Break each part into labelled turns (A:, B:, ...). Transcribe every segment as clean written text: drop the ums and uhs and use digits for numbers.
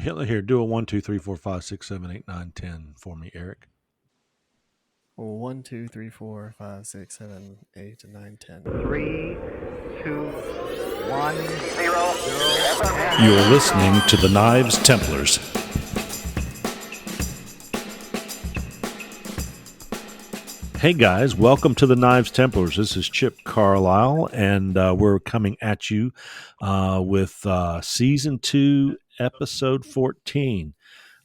A: Here, do a 1, 2, 3, 4, 5, 6, 7, 8, 9, 10 for me, Eric.
B: 1, 2, 3, 4, 5, 6, 7, 8, 9, 10.
C: 3, 2, 1, 0.
D: You're listening to the Knives Templars.
A: Hey guys, welcome to the Knives Templars. This is Chip Carlisle, and we're coming at you with Season 2, Episode 14.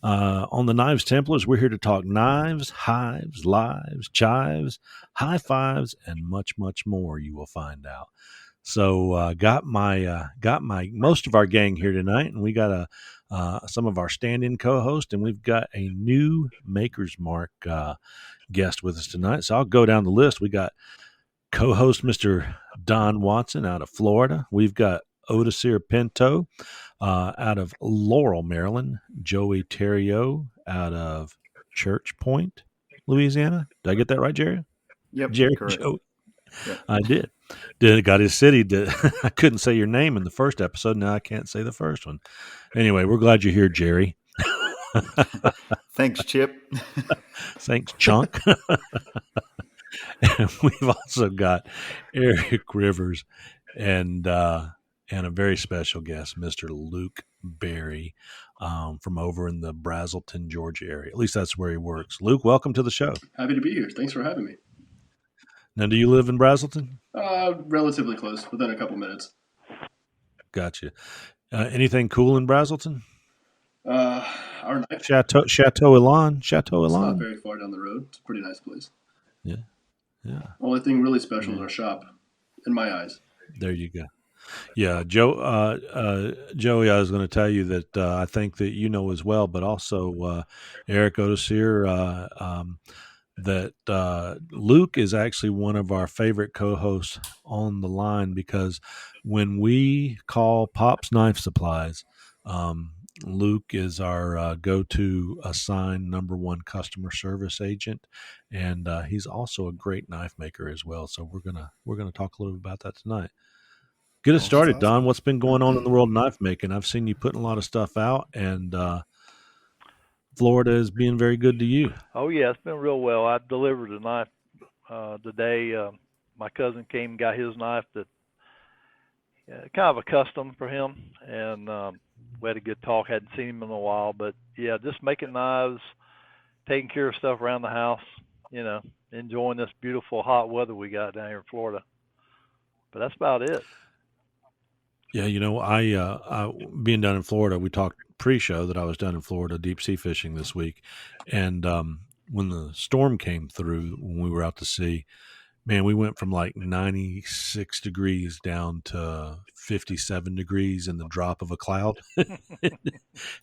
A: On the Knives Templars, we're here to talk knives, hives, lives, chives, high fives, and much, much more. You will find out. So, got my most of our gang here tonight, and we got some of our stand-in co-host, and we've got a new Maker's Mark guest with us tonight. So I'll go down the list. We got co-host Mr. Don Watson out of Florida. We've got Odisir Pinto out of Laurel, Maryland. Joey Terrio out of Church Point, Louisiana. Did I get that right, Jerry?
E: Yep,
A: Jerry,
E: correct.
A: Joey.
E: Yep.
A: I did. Got his city. I couldn't say your name in the first episode. Now I can't say the first one. Anyway, we're glad you're here, Jerry.
E: Thanks, Chip.
A: Thanks, Chunk. And we've also got Eric Rivers and a very special guest, Mr. Luke Berry, from over in the Brazelton, Georgia area. At least that's where he works. Luke, welcome to the show.
F: Happy to be here. Thanks for having me.
A: Now, do you live in Brazelton?
F: Relatively close, within a couple minutes.
A: Gotcha. Anything cool in Brazelton?
F: Our knife
A: Chateau Elan. Chateau
F: It's not
A: Elan.
F: very far down the road. It's a pretty nice place.
A: Yeah.
F: Only thing really special is our shop, in my eyes.
A: There you go. Yeah, Joey, I was going to tell you that I think that you know as well, but also Eric Odisir, that Luke is actually one of our favorite co-hosts on the line because when we call Pop's Knife Supplies, Luke is our go-to assigned number one customer service agent, and he's also a great knife maker as well. So we're gonna talk a little bit about that tonight. Get us started,
B: awesome.
A: Don. What's been going on in the world of knife making? I've seen you putting a lot of stuff out, and Florida is being very good to you.
G: Oh yeah, it's been real well. I delivered a knife today. My cousin came and got his knife that kind of a custom for him, and we had a good talk. Hadn't seen him in a while, but yeah, just making knives, taking care of stuff around the house. You know, enjoying this beautiful hot weather we got down here in Florida. But that's about it.
A: Yeah, you know, I being down in Florida, we talked pre-show that I was down in Florida deep sea fishing this week, and when the storm came through when we were out to sea, man, we went from like 96 degrees down to 57 degrees in the drop of a cloud.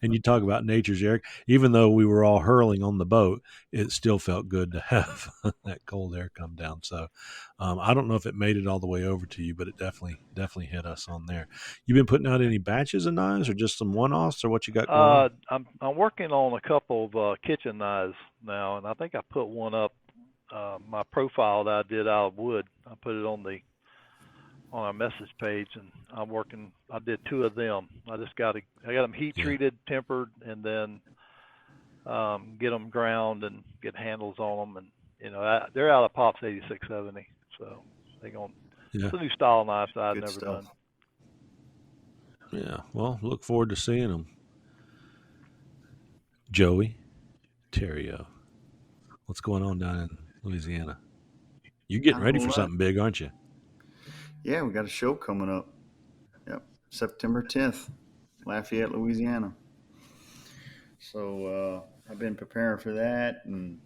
A: And you talk about nature's Eric. Even though we were all hurling on the boat, it still felt good to have that cold air come down. So I don't know if it made it all the way over to you, but it definitely hit us on there. You been putting out any batches of knives, or just some one-offs, or what you got going on?
G: I'm working on a couple of kitchen knives now, and I think I put one up. My profile that I did out of wood, I put it on our message page, and I did two of them. I got them heat treated, tempered, and then get them ground and get handles on them, and you know they're out of Pop's 8670, so it's a new style knife that I've
E: Good
G: never
E: stuff.
G: done.
A: Yeah, well, look forward to seeing them. Joey Terrio, what's going on down in Louisiana? You're getting
E: Not a
A: ready
E: whole
A: for
E: lot.
A: something big, aren't you?
E: Yeah, we got a show coming up. Yep, September 10th, Lafayette, Louisiana. So I've been preparing for that, and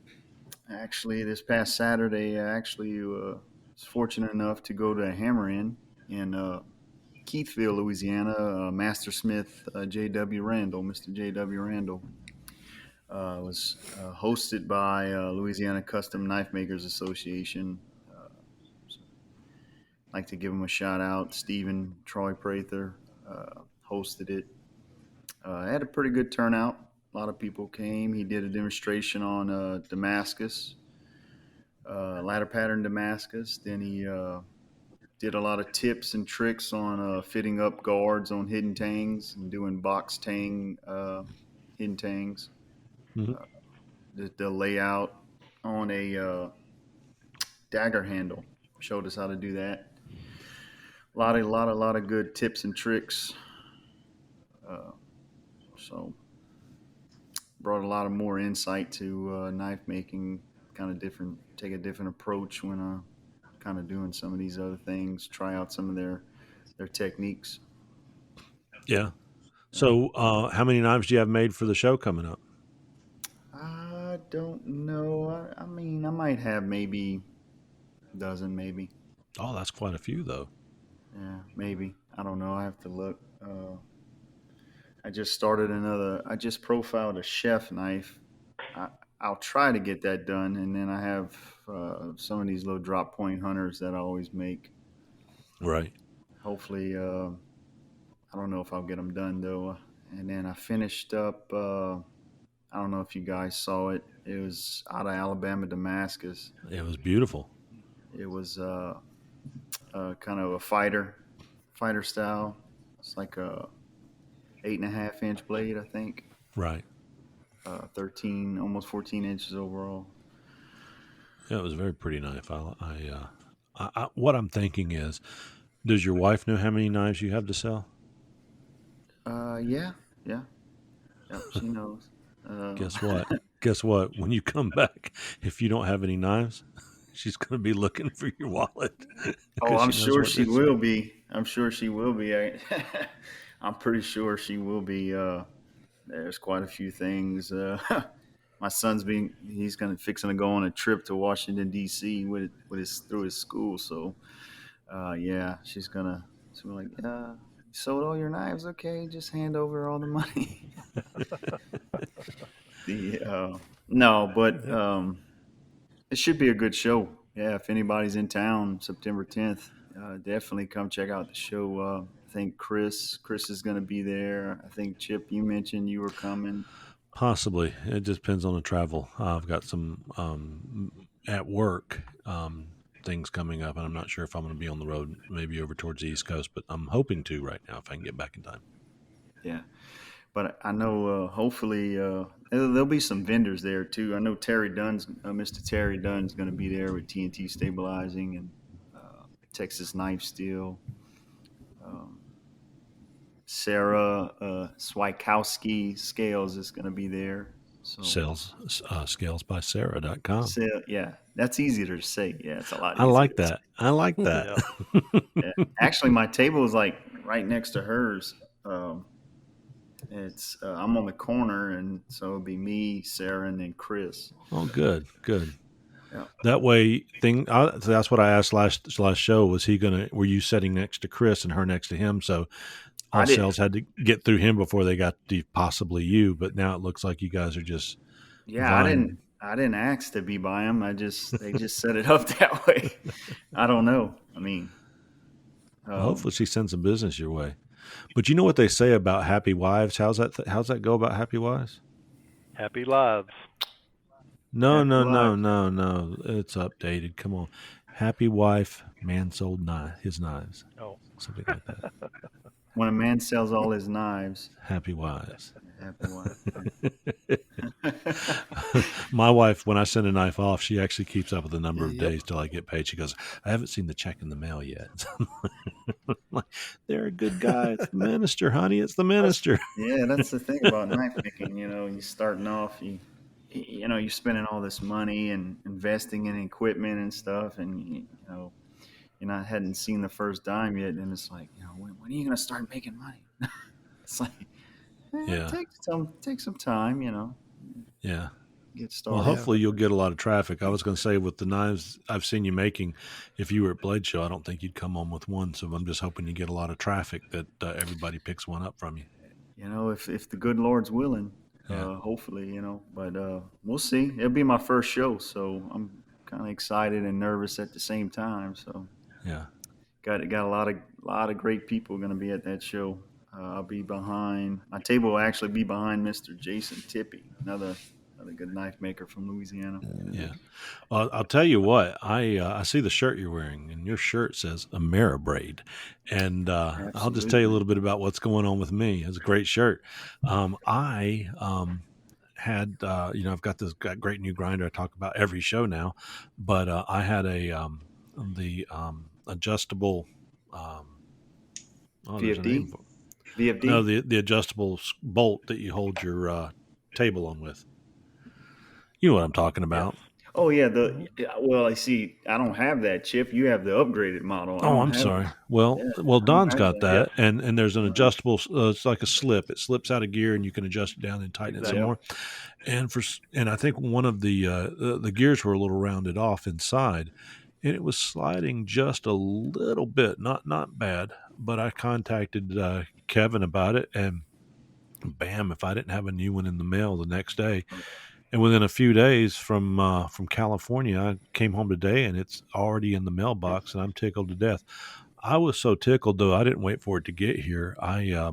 E: actually this past Saturday, was fortunate enough to go to a Hammer Inn in Keithville, Louisiana. Mastersmith J.W. Randall, Mr. J.W. Randall, was hosted by Louisiana Custom Knife Makers Association. I'd like to give him a shout out. Stephen Troy Prather hosted it. Had a pretty good turnout. A lot of people came. He did a demonstration on Damascus, ladder pattern Damascus. Then he did a lot of tips and tricks on fitting up guards on hidden tangs and doing box tang hidden tangs.
A: Mhm.
E: The layout on a dagger handle showed us how to do that. A lot of good tips and tricks. Uh, so brought a lot of more insight to knife making. Kind of different, take a different approach when kind of doing some of these other things. Try out some of their techniques.
A: Yeah.
E: Yeah.
A: So, how many knives do you have made for the show coming up?
E: I don't know. I mean, I might have maybe a dozen, maybe.
A: Oh, that's quite a few, though.
E: Yeah, maybe. I don't know. I have to look. I just started another. I just profiled a chef knife. I, I'll try to get that done, and then I have some of these little drop point hunters that I always make.
A: Right.
E: Hopefully, I don't know if I'll get them done though. And then I finished up. I don't know if you guys saw it. It was out of Alabama, Damascus.
A: It was beautiful.
E: It was kind of a fighter style. It's like a 8.5 inch blade, I think.
A: Right.
E: 13, almost 14 inches overall.
A: Yeah, it was a very pretty knife. What I'm thinking is, does your wife know how many knives you have to sell?
E: Yeah, yeah, yep. She knows. Uh,
A: Guess what? Guess what? When you come back, if you don't have any knives, she's going to be looking for your wallet
E: oh,
A: because
E: I'm
A: she knows
E: sure
A: what
E: she
A: this.
E: will be. I'm sure she will be. I'm pretty sure she will be. There's quite a few things. My son's being he's gonna fixing to go on a trip to Washington D.C. with his through his school. So yeah, she's like, you sold all your knives, okay? Just hand over all the money. the No, but it should be a good show. Yeah, if anybody's in town, September 10th, definitely come check out the show. I think Chris is going to be there. I think Chip, you mentioned you were coming.
A: Possibly. It just depends on the travel. I've got some at work things coming up, and I'm not sure if I'm going to be on the road, maybe over towards the East Coast, but I'm hoping to right now if I can get back in time.
E: Yeah, but I know hopefully there'll be some vendors there too. I know Mr. Terry Dunn's going to be there with TNT Stabilizing and Texas Knife Steel. Um, Sarah Swikowski Scales is going to be there. So,
A: Sales scalesbysarah.com.
E: yeah, that's easier to say. Yeah, it's a lot
A: I
E: easier
A: like
E: to say.
A: that. I like that.
G: Yeah.
E: Yeah. Actually, my table is like right next to hers. It's I'm on the corner, and so it'll be me, Sarah, and then Chris.
A: Oh, good, good.
E: Yeah.
A: That way, that's what I asked last show. Were you sitting next to Chris and her next to him? So
E: I
A: all
E: did.
A: sales had to get through him before they got to possibly you. But now it looks like you guys are just
E: Yeah,
A: vying.
E: I didn't ask to be by them. They just set it up that way. I don't know. I mean,
A: Well, hopefully she sends some business your way. But you know what they say about happy wives? How's that go about happy wives?
G: Happy lives.
A: No,
E: happy
A: no, no,
E: lives.
A: no, no. It's updated. Come on. Happy wife, man sold his knives.
G: Oh.
A: Something like that.
E: When a man sells all his knives,
A: Happy wives.
E: happy wife.
A: My wife, when I send a knife off, she actually keeps up with the number of
B: Yep.
A: days till I get paid. She goes, I haven't seen the check in the mail yet. I'm like, they're a good guy. It's the minister, honey. It's the minister.
E: Yeah, that's the thing about knife making. You starting off, you're spending all this money and investing in equipment and stuff, and hadn't seen the first dime yet, and it's like, when are you gonna start making money? It's like,
A: Yeah.
E: take some time,
A: Yeah.
E: get
A: Well,
E: started.
A: hopefully you'll get a lot of traffic. I was going to say with the knives I've seen you making, if you were at Blade Show, I don't think you'd come on with one. So I'm just hoping you get a lot of traffic that everybody picks one up from you.
E: If the good Lord's willing,
A: Yeah.
E: hopefully, but we'll see. It'll be my first show, so I'm kind of excited and nervous at the same time. So
A: Yeah.
E: got a lot of great people going to be at that show. I'll be behind. My table will actually be behind Mr. Jason Tippy, another another good knife maker from Louisiana.
A: Yeah. Well, I'll tell you what. I see the shirt you're wearing, and your shirt says Ameribraid. And I'll just tell you a
E: Absolutely.
A: little bit about what's going on with me. It's a great shirt. I had I've got this great new grinder I talk about every show now, but I had the adjustable. There's a name
E: VFD?
A: for it. No,
E: VFD?
A: the adjustable bolt that you hold your table on with. You know what I'm talking
G: Yes.
A: about.
E: Oh yeah,
G: Hmm.
E: well, I see. I don't have that chip. You have the upgraded model. I
A: Oh,
E: don't
A: I'm
E: have.
A: sorry. Well,
E: Yeah, I don't
A: Don's
E: have
A: got
E: that.
G: Yes.
A: that, and there's an
E: All right.
A: adjustable. It's like a slip. It slips out of gear, and you can adjust it down and tighten it some
G: Exactly.
E: Yep.
A: more. And I think one of the gears were a little rounded off inside, and it was sliding just a little bit. Not bad, but I contacted Kevin about it, and bam! If I didn't have a new one in the mail the next day, and within a few days from California, I came home today, and it's already in the mailbox, and I'm tickled to death. I was so tickled though. I didn't wait for it to get here. I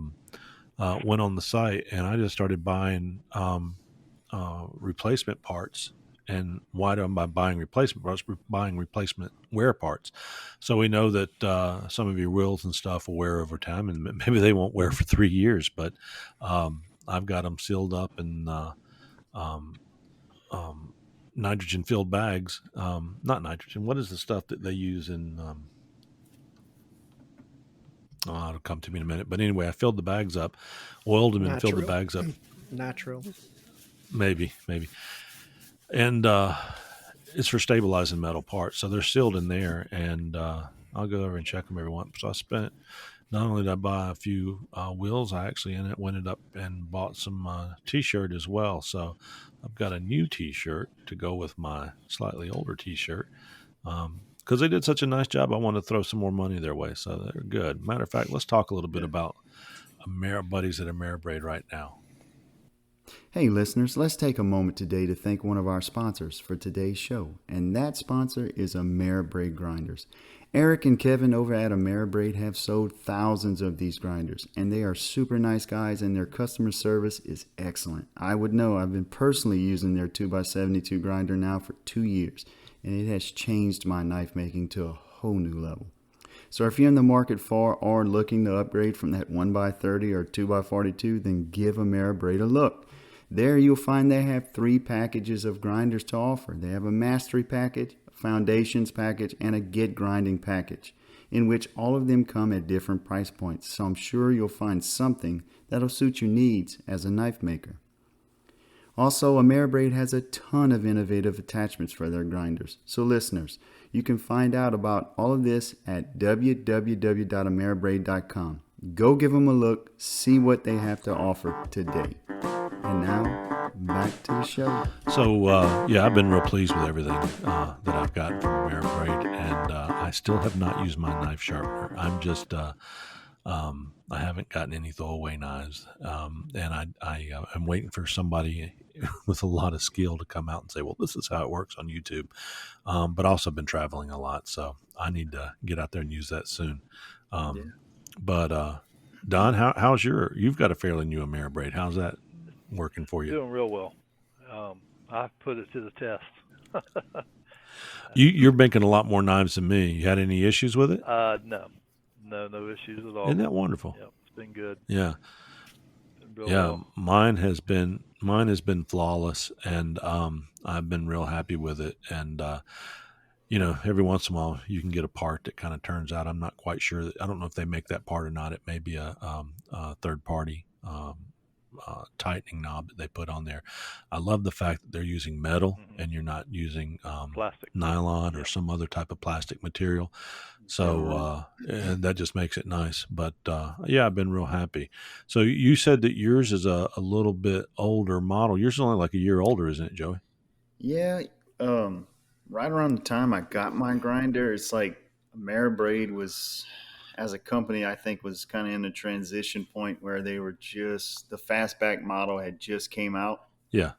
A: went on the site and I just started buying replacement parts. And why do I buying replacement parts? We're buying replacement wear parts. So we know that some of your wheels and stuff will wear over time, and maybe they won't wear for 3 years. But I've got them sealed up in um, nitrogen filled bags. Not nitrogen. What is the stuff that they use in? It'll come to me in a minute. But anyway, I filled the bags up, oiled them, and filled the
B: Natural.
A: bags up.
B: Natural.
A: Maybe. And it's for stabilizing metal parts, so they're sealed in there. And I'll go over and check them every once. So I spent. Not only did I buy a few wheels, I actually went up and bought some T-shirt as well. So I've got a new T-shirt to go with my slightly older T-shirt. Because they did such a nice job, I want to throw some more money their way. So they're good. Matter of fact, let's talk a little bit
E: Yeah.
A: about buddies at Ameribraid right now.
E: Hey, listeners, let's take a moment today to thank one of our sponsors for today's show, and that sponsor is Ameribraid Grinders. Eric and Kevin over at Ameribraid have sold thousands of these grinders, and they are super nice guys, and their customer service is excellent. I would know. I've been personally using their 2x72 grinder now for 2 years, and it has changed my knife making to a whole new level. So if you're in the market for or looking to upgrade from that 1x30 or 2x42, then give Ameribraid a look. There you'll find they have 3 packages of grinders to offer. They have a mastery package, a foundations package, and a get grinding package, in which all of them come at different price points. So I'm sure you'll find something that'll suit your needs as a knife maker. Also, Ameribraid has a ton of innovative attachments for their grinders. So listeners, you can find out about all of this at www.ameribraid.com. Go give them a look, see what they have to offer today. And now, back to the show.
A: So, I've been real pleased with everything that I've gotten from Ameribraid, and I still have not used my knife sharpener. I'm just, I haven't gotten any throwaway knives, and I'm waiting for somebody with a lot of skill to come out and say, well, this is how it works on YouTube. But also been traveling a lot, so I need to get out there and use that soon. But Don, how's you've got a fairly new Ameribraid. How's that working for you?
G: Doing real well. I put it to the test.
A: You're making a lot more knives than me. You had any issues with it?
G: No issues at all.
A: Isn't that wonderful?
G: Yep, it's been good.
A: Yeah,
G: Been real well.
A: Mine has been flawless, and I've been real happy with it. And every once in a while you can get a part that kind of turns out. I'm not quite sure. I don't know if they make that part or not. It may be a third party tightening knob that they put on there. I love the fact that they're using metal and you're not using
G: Plastic.
A: nylon or some other type of plastic material. So and that just makes it nice. But I've been real happy. So you said that yours is a little bit older model. Yours is only like a year older, isn't it, Joey?
E: Yeah, right around the time I got my grinder, it's like Ameribraid was, as a company, I think was kind of in a transition point where they were just, the fastback model had just came out.
A: Yeah.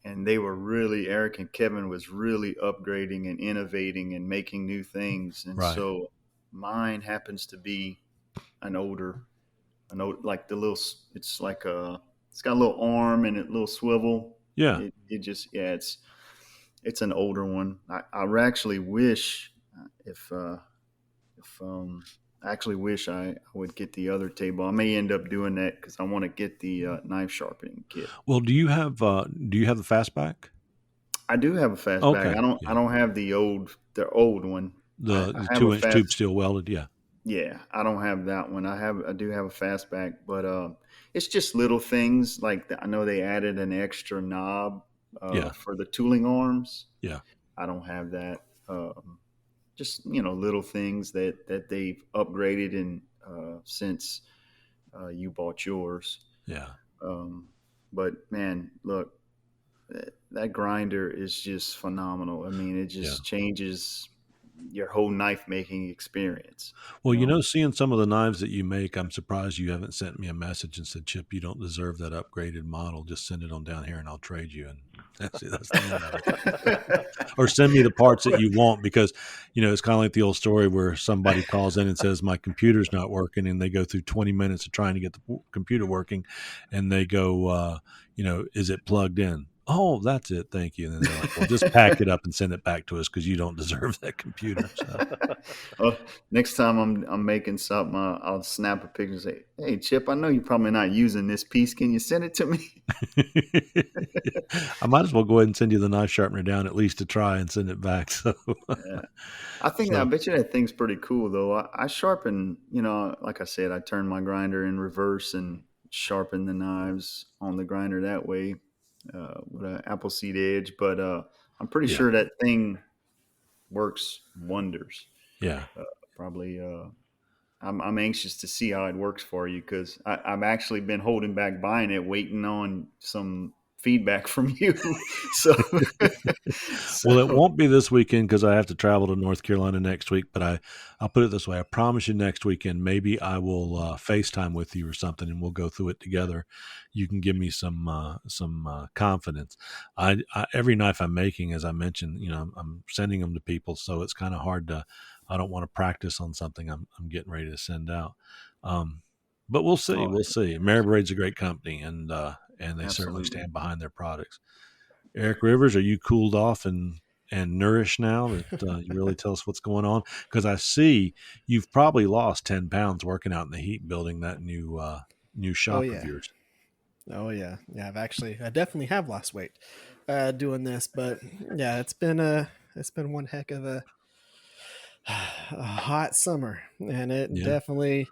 E: And they were really, Eric and Kevin was really upgrading and innovating and making new things. And
A: Right.
E: so mine happens to be an older, like the little, it's like it's got a little arm and a little swivel.
A: Yeah.
E: It just it's an older one. I actually wish if I actually wish I would get the other table. I may end up doing that because I want to get the knife sharpening kit.
A: Well, do you have the fastback?
E: I do have a fastback.
A: Okay.
E: I
A: Yeah.
E: don't have the old one.
A: The
E: I have a
A: 2-inch tube
E: fast.
A: steel welded. Yeah.
E: Yeah, I don't have that one. I do have a fastback, but it's just little things like I know they added an extra knob
A: Yeah.
E: for the tooling arms.
A: Yeah.
E: I don't have that. Just little things that they've upgraded in since you bought yours.
A: Yeah.
E: But man, look, that grinder is just phenomenal. I mean, it
A: Yeah.
E: just changes your whole knife making experience.
A: Well, seeing some of the knives that you make, I'm surprised you haven't sent me a message and said, Chip, you don't deserve that upgraded model. Just send it on down here and I'll trade you. And that's the end of it. Or send me the parts that you want because, it's kind of like the old story where somebody calls in and says, my computer's not working. And they go through 20 minutes of trying to get the computer working. And they go, is it plugged in? Oh, that's it. Thank you. And then they're like, well, just pack it up and send it back to us because you don't deserve that computer. So.
E: Next time I'm making something, I'll snap a picture and say, "Hey, Chip, I know you're probably not using this piece. Can you send it to me?"
A: I might as well go ahead and send you the knife sharpener down at least to try and send it back. So,
E: Yeah. I bet you that thing's pretty cool though. I sharpen, like I said, I turn my grinder in reverse and sharpen the knives on the grinder that way with an Appleseed edge. But I'm pretty
A: Yeah.
E: sure that thing works wonders.
A: Yeah.
E: Probably. I'm anxious to see how it works for you because I've actually been holding back buying it, waiting on some feedback from you. so,
A: Well, it won't be this weekend because I have to travel to North Carolina next week. But I'll put it this way: I promise you, next weekend maybe I will FaceTime with you or something, and we'll go through it together. You can give me some confidence. Every knife I'm making, as I mentioned, I'm sending them to people, so it's kind of hard to. I don't want to practice on something I'm getting ready to send out. But we'll see. We'll see. Mariberade's a great company, and they certainly stand behind their products. Eric Rivers, are you cooled off and nourished now that you really tell us what's going on? Because I see you've probably lost 10 pounds working out in the heat building that new shop of yours.
B: Oh yeah. I definitely have lost weight doing this, but yeah, it's been one heck of a hot summer, and it definitely,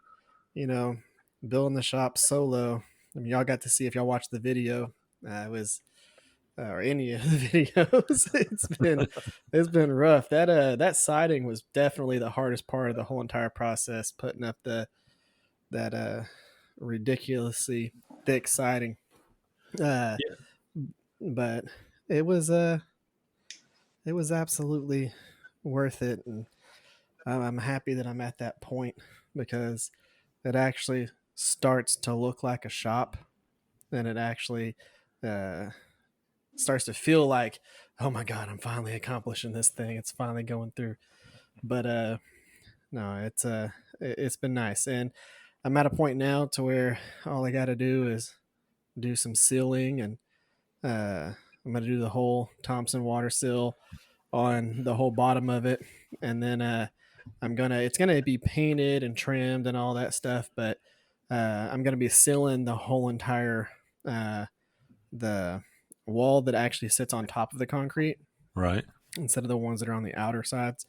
B: building the shop solo. I mean, y'all got to see if y'all watched the video. It was or any of the videos. It's been rough. That siding was definitely the hardest part of the whole entire process. Putting up that ridiculously thick siding. But it was absolutely worth it, and I'm happy that I'm at that point because it actually starts to look like a shop, and it actually starts to feel like, oh my God, I'm finally accomplishing this thing. It's finally going through. But no, it's been nice, and I'm at a point now to where all I got to do is do some sealing, and I'm gonna do the whole Thompson water seal on the whole bottom of it, and then it's gonna be painted and trimmed and all that stuff, but I'm gonna be sealing the whole entire the wall that actually sits on top of the concrete,
A: right?
B: Instead of the ones that are on the outer sides.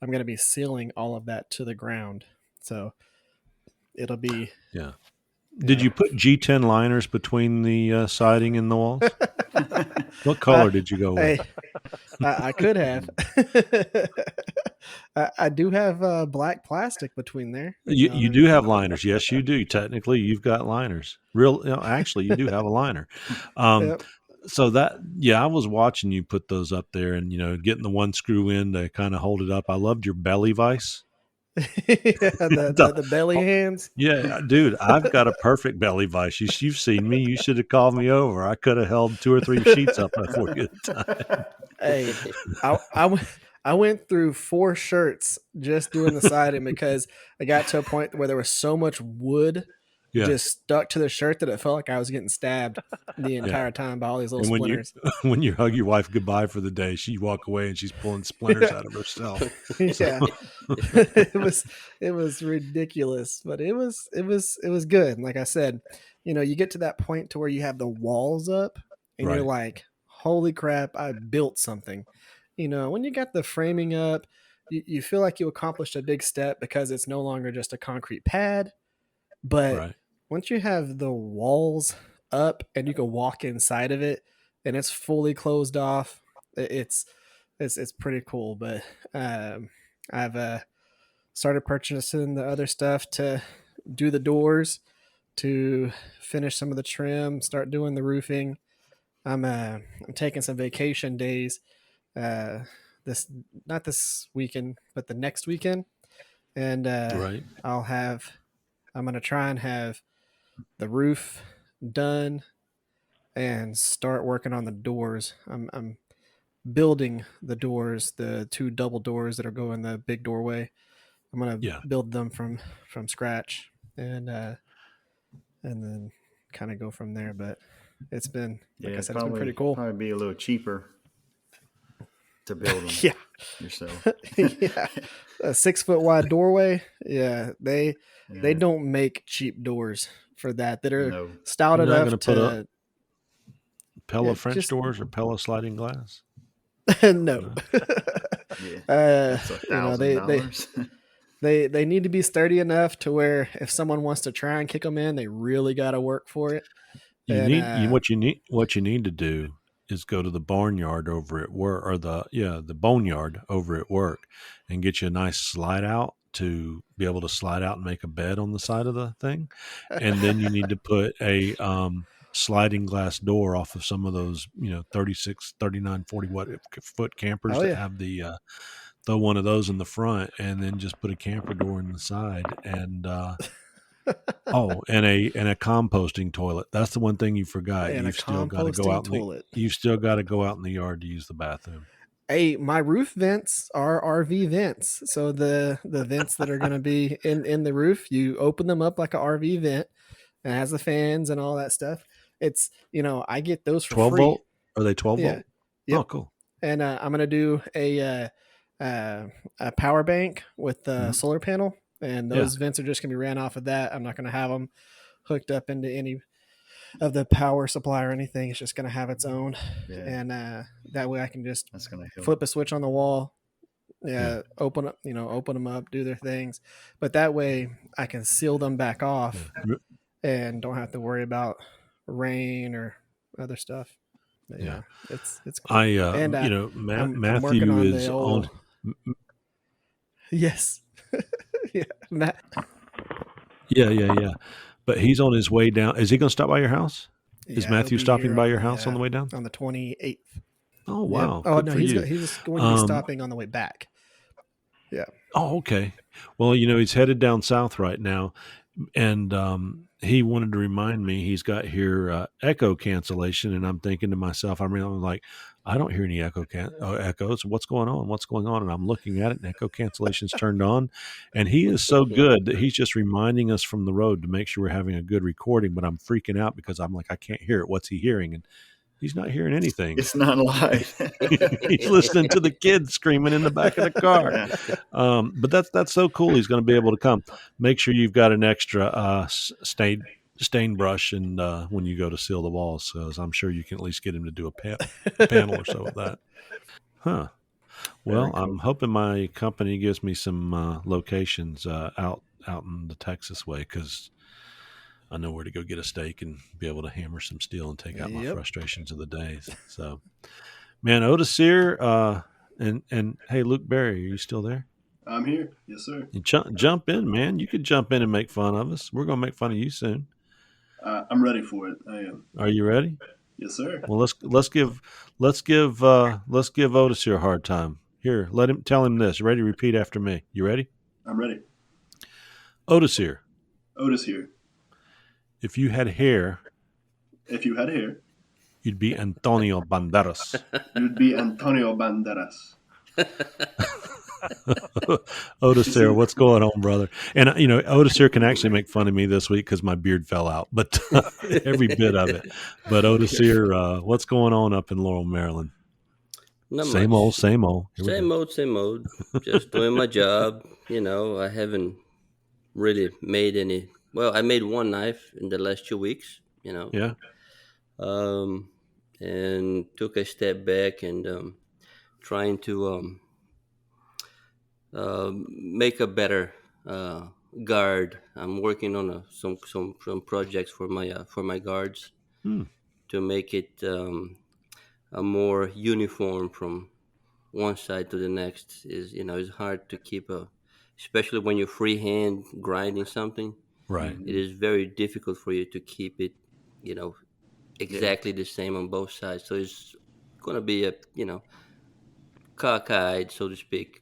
B: I'm gonna be sealing all of that to the ground, so it'll be
A: Did you put G10 liners between the siding and the walls? What color did you go with?
B: I could have. I do have black plastic between there.
A: You do have liners. Yes, you do. Technically, you've got liners. Actually, you do have a liner.
B: Yep.
A: So I was watching you put those up there and, getting the one screw in to kind of hold it up. I loved your belly vise.
B: the belly hands.
A: Yeah, dude, I've got a perfect belly vise. You've seen me. You should have called me over. I could have held 2 or 3 sheets up for you at the time.
B: Hey, I went through 4 shirts just doing the siding because I got to a point where there was so much wood
A: Yeah.
B: just stuck to the shirt that it felt like I was getting stabbed the entire time by all these little
A: And
B: splinters.
A: when you hug your wife goodbye for the day, she walk away and she's pulling splinters out of herself.
B: Yeah. it was ridiculous, but it was good. And like I said, you get to that point to where you have the walls up and you're
A: Right.
B: like, holy crap, I built something. When you got the framing up, you feel like you accomplished a big step because it's no longer just a concrete pad. But
A: Right.
B: once you have the walls up and you can walk inside of it and it's fully closed off, it's pretty cool. But I've started purchasing the other stuff to do the doors, to finish some of the trim, start doing the roofing. I'm taking some vacation days. This not this weekend, but the next weekend, and
A: Right.
B: I'm gonna try and have the roof done and start working on the doors. I'm building the doors, the 2 double doors that are going the big doorway. I'm gonna build them from scratch and then kind of go from there. But it's been, like I said, it's been pretty cool.
E: Probably be a little cheaper to build them.
B: Yeah,
E: yourself.
B: Yeah, a 6 foot wide doorway. Yeah, they don't make cheap doors for that are stout
A: You're not
B: enough
A: gonna
B: to
A: put up Pella French doors or Pella sliding glass.
B: No.
E: That's $1,000.
B: They need to be sturdy enough to where if someone wants to try and kick them in, they really got to work for it.
A: What you need to do is go to the barnyard over at work, or the boneyard over at work, and get you a nice slide out to be able to slide out and make a bed on the side of the thing, and then you need to put a sliding glass door off of some of those 36, 39, 40 foot campers that have the throw one of those in the front, and then just put a camper door in the side, and and a composting toilet. That's the one thing you forgot.
B: And
A: You've still got to go out you've still got to go out in the yard to use the bathroom.
B: Hey, my roof vents are RV vents. So the vents that are going to be in the roof, you open them up like an RV vent, and it has the fans and all that stuff. It's, I get those for
A: 12
B: free.
A: volt? Are they 12 volt?
B: Yep.
A: Oh, cool.
B: And I'm going to do a power bank with a solar panel, and those vents are just going to be ran off of that. I'm not going to have them hooked up into any of the power supply or anything. It's just going to have its own. And that way I can just flip a switch on the wall. Open them up, do their things. But that way I can seal them back off and don't have to worry about rain or other stuff. But it's cool.
A: And Matthew is on.
B: Yes. Matt.
A: Yeah. But he's on his way down. Is he going to stop by your house? Is Matthew stopping by your house on the way down?
B: On the 28th.
A: Oh, wow.
B: Yeah. Oh, no, he's going to be stopping on the way back. Yeah.
A: Oh, okay. Well, he's headed down south right now, and he wanted to remind me he's got here echo cancellation, and I'm thinking to myself, I'm like, I don't hear any echoes. What's going on? And I'm looking at it, and echo cancellation's turned on, and he is so good that he's just reminding us from the road to make sure we're having a good recording. But I'm freaking out because I'm like, I can't hear it. What's he hearing? And he's not hearing anything.
E: It's not live.
A: He's listening to the kids screaming in the back of the car. But that's so cool. He's going to be able to come. Make sure you've got an extra stain brush, and when you go to seal the walls, because I'm sure you can at least get him to do a panel or so of that. Huh. Well, I'm hoping my company gives me some locations out in the Texas way, because I know where to go get a steak and be able to hammer some steel and take out my frustrations of the days. So, man, Otis here, and hey, Luke Berry, are you still there?
F: I'm here. Yes, sir.
A: You jump in, man. You could jump in and make fun of us. We're going to make fun of you soon.
F: I'm ready for it. I am.
A: Are you ready?
F: Yes, sir.
A: Well, let's give Otis here a hard time. Here, tell him this. Ready? Repeat after me. You ready?
F: I'm ready.
A: Otis here.
F: Otis here.
A: If you had hair, you'd be Antonio Banderas.
F: You'd be Antonio Banderas.
A: Otis here, what's going on, brother? And Otis here can actually make fun of me this week because my beard fell out, but every bit of it. But Otis here, what's going on up in Laurel, Maryland?
H: Not
A: Same old,
H: much.
A: same old. Here we
H: Same
A: go.
H: mode, same mode. Just doing my job. I haven't really made any. Well, I made one knife in the last 2 weeks.
A: Yeah,
H: Um, and took a step back and trying to make a better guard. I'm working on some projects for my guards
A: hmm,
H: to make it a more uniform from one side to the next. Is hard to keep especially when you're freehand grinding something.
A: right.
H: It is very difficult for you to keep it you know
E: Yeah,
H: exactly the same on both sides. So it's going to be a cockeyed, so to speak.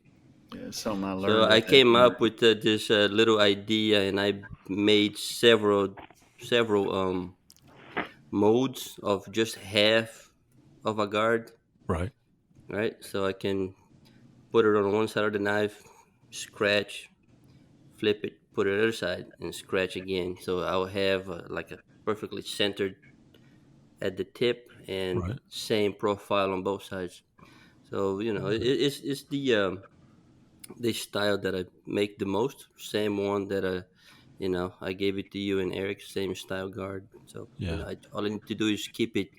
E: yeah, it's something I
H: So
E: learned
H: I
E: at that
H: came
E: camp.
H: up with this little idea, and I made several modes of just half of a guard,
A: Right.
H: right? So I can put it on one side of the knife, scratch, flip it, put it on the other side, and scratch again. So I'll have like a perfectly centered at the tip and
A: Right.
H: same profile on both sides. So it's the style that I make the most. Same one that I gave it to you and Eric. Same style guard. So
A: Yeah.
H: all I need to do is keep it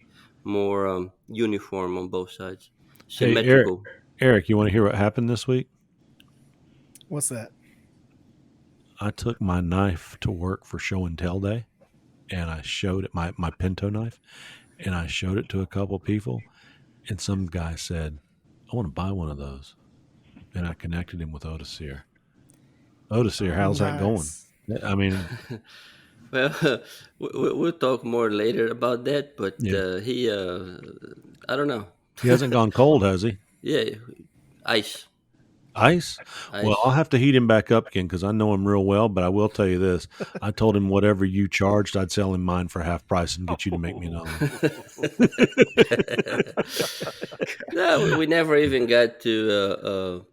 H: more uniform on both sides,
A: Hey, Eric.
H: symmetrical.
A: Eric, you want to hear what happened this week?
B: What's that?
A: I took my knife to work for show and tell day, and I showed it my Pinto knife, and I showed it to a couple people, and some guy said, "I want to buy one of those," and I connected him with Otis here. Otis here, how's that going?
B: Nice.
A: I mean,
H: Well, we'll talk more later about that. But
A: yeah,
H: I don't know.
A: he hasn't gone cold, has he?
H: Yeah, ice,
A: Ice? Well, I'll
H: ice.
A: have to heat him back up again because I know him real well. But I will tell you this: I told him whatever you charged, I'd sell him mine for half price and get you to make me another one.
H: No, we never even got to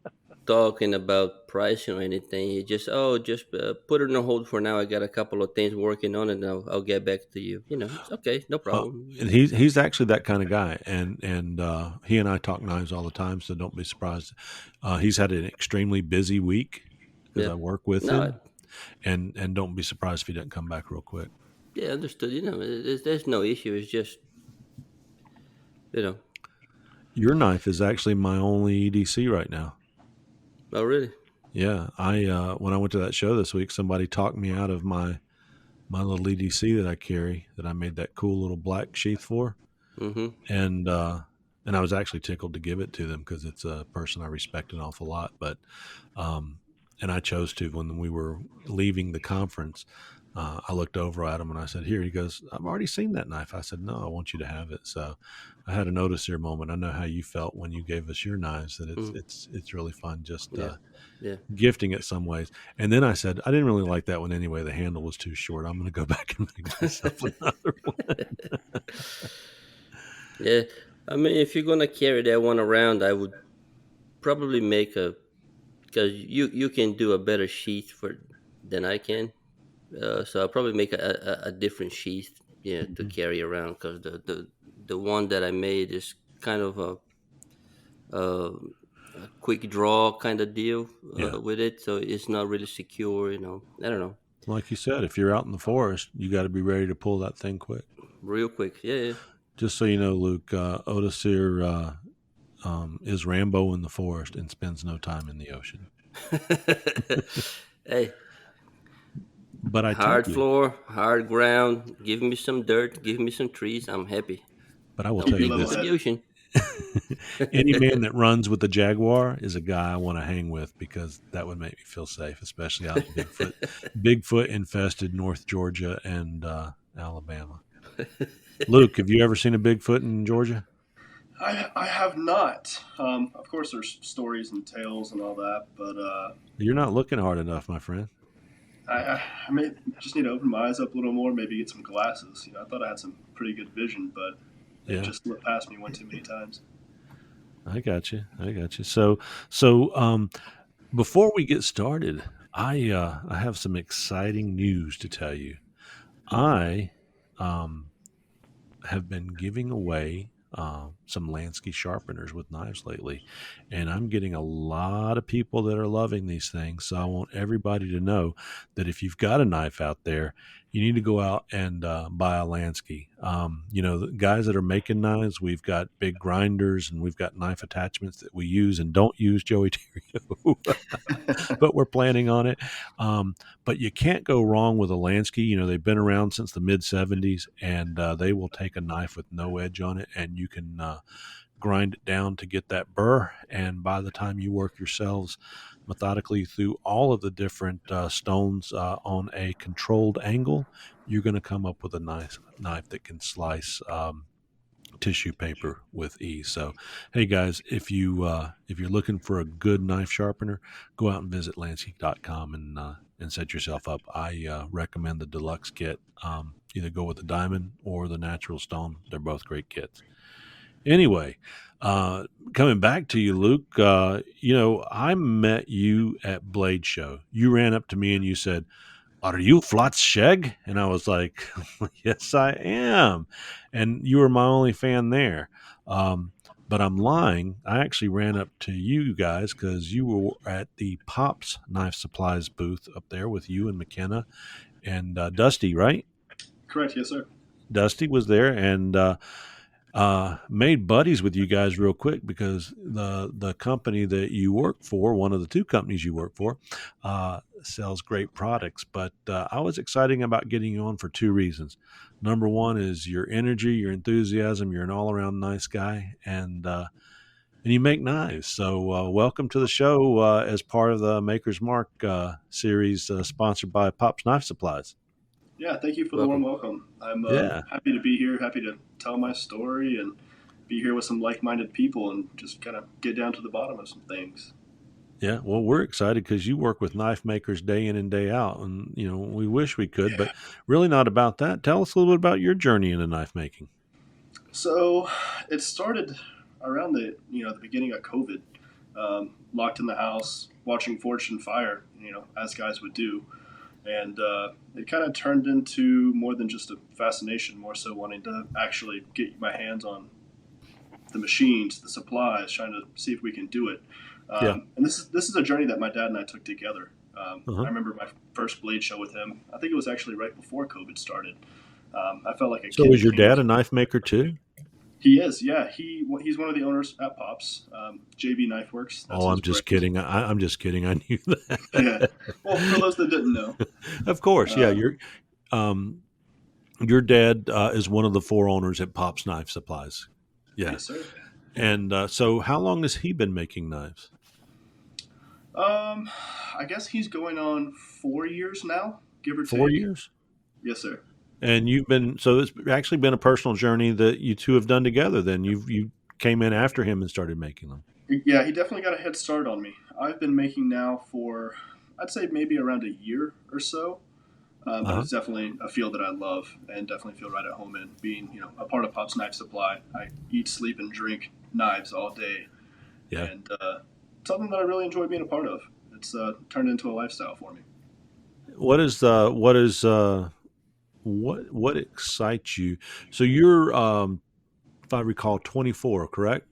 H: talking about pricing or anything. You just put it on hold for now. I got a couple of things working on it, and I'll get back to you. It's okay, no problem.
A: And he's actually that kind of guy, and he and I talk knives all the time, so don't be surprised. He's had an extremely busy week because
H: Yeah,
A: I work with
H: no,
A: him, and don't be surprised if he doesn't come back real quick.
H: yeah, understood. There's no issue. It's just you know.
A: Your knife is actually my only EDC right now.
H: Oh, really?
A: Yeah, I when I went to that show this week, somebody talked me out of my little EDC that I carry that I made that cool little black sheath for,
H: Mm-hmm.
A: and I was actually tickled to give it to them because it's a person I respect an awful lot. But and I chose to when we were leaving the conference. I looked over at him and I said, "Here." He goes, "I've already seen that knife." I said, "No, I want you to have it." So I had a notice here moment. I know how you felt when you gave us your knives. That
H: Mm.
A: it's really fun just
H: Yeah, yeah.
A: gifting it some ways. And then I said, I didn't really like that one anyway. The handle was too short. I'm going to go back and make myself another one.
H: Yeah. I mean, if you're gonna carry that one around, I would probably make a because you can do a better sheath for than I can. So I'll probably make a different sheath, yeah, to
A: Mhm.
H: carry around because the one that I made is kind of a, a quick draw kind of deal
A: Yeah.
H: with it, so it's not really secure. I don't know,
A: Like you said, if you're out in the forest, you got to be ready to pull that thing quick.
H: real quick. Yeah,
A: Just so you know, Luke, Otis here is Rambo in the forest and spends no time in the ocean.
H: yeah. Hey,
A: But I tell
H: hard
A: you,
H: floor, hard ground. Give me some dirt. Give me some trees. I'm happy.
A: but I will
H: I'm
A: tell you
H: big
A: this:
H: for the
F: Level-headed.
H: ocean.
A: any man that runs with the Jaguar is a guy I want to hang with because that would make me feel safe, especially out in Bigfoot infested North Georgia and Alabama. Luke, have you ever seen a Bigfoot in Georgia?
F: I have not. Of course, there's stories and tales and all that, but
A: You're not looking hard enough, my friend.
F: I may just need to open my eyes up a little more. Maybe get some glasses. I thought I had some pretty good vision, but it
A: Yeah,
F: just slipped past me one too many times.
A: I got you. I got you. So Before we get started, I have some exciting news to tell you. I um, have been giving away some Lansky sharpeners with knives lately, and I'm getting a lot of people that are loving these things. So I want everybody to know that if you've got a knife out there, you need to go out and buy a Lansky. The guys that are making knives, we've got big grinders and we've got knife attachments that we use and don't use, Joey Terrio. But we're planning on it. Um, but you can't go wrong with a Lansky. They've been around since the mid 70s, and they will take a knife with no edge on it, and you can grind it down to get that burr. And by the time you work yourselves methodically through all of the different stones on a controlled angle, you're going to come up with a nice knife that can slice tissue paper with ease. So, hey guys, if you're looking for a good knife sharpener, go out and visit Lansky.com and set yourself up. I recommend the deluxe kit. Either go with the diamond or the natural stone. They're both great kits. Anyway, coming back to you, Luke. I met you at Blade Show. You ran up to me and you said, "Are you Flotz Sheg?" And I was like, "Yes, I am." And you were my only fan there. Um, but I'm lying. I actually ran up to you guys because you were at the Pops Knife Supplies booth up there with you and McKenna and Dusty, right?
F: Correct, yes, sir.
A: Dusty was there and made buddies with you guys real quick because the company that you work for, one of the two companies you work for, sells great products. But I was excited about getting you on for two reasons. Number one is your energy, your enthusiasm. You're an all around nice guy, and you make knives. So welcome to the show as part of the Maker's Mark series, sponsored by Pops Knife Supplies.
F: Yeah, thank you for the
H: Welcome.
F: warm welcome. I'm
A: Yeah.
F: happy to be here, happy to tell my story and be here with some like minded people and just kind of get down to the bottom of some things.
A: Yeah, well, we're excited because you work with knife makers day in and day out, and we wish we could, but really not about that. Tell us a little bit about your journey into knife making.
F: So it started around the beginning of COVID, locked in the house, watching Fortune Fire, as guys would do. And it kind of turned into more than just a fascination, more so wanting to actually get my hands on the machines, the supplies, trying to see if we can do it.
A: Yeah.
F: And this is a journey that my dad and I took together. I
A: Uh-huh.
F: remember my first blade show with him. I think it was actually right before COVID started. I felt like a
A: So,
F: kid
A: is
F: that
A: your
F: came
A: dad a
F: into.
A: knife maker too?
F: He is, yeah. He's one of the owners at Pops, JB Knife Works. That's
A: Oh,
F: his
A: I'm just
F: brand.
A: kidding. I'm just kidding. I knew
F: Yeah.
A: that.
F: Well, for those that didn't know,
A: Of course, yeah.
F: uh,
A: Um, your dad is one of the four owners at Pop's Knife Supplies. Yeah.
F: yes, sir.
A: And so, how long has he been making knives?
F: Um, I guess he's going on 4 years now, give or
A: 4
F: take.
A: years.
F: Yes, sir.
A: And so it's actually been a personal journey that you two have done together. Then you came in after him and started making them.
F: Yeah, he definitely got a head start on me. I've been making now for, I'd say maybe around a year or so.
A: Uh
F: But
A: huh.
F: it's definitely a field that I love and definitely feel right at home in. Being, a part of Pop's Knife Supply, I eat, sleep, and drink knives all day,
A: Yeah.
F: and something that I really enjoy being a part of. It's turned into a lifestyle for me.
A: What excites you? So you're, if I recall, 24, correct?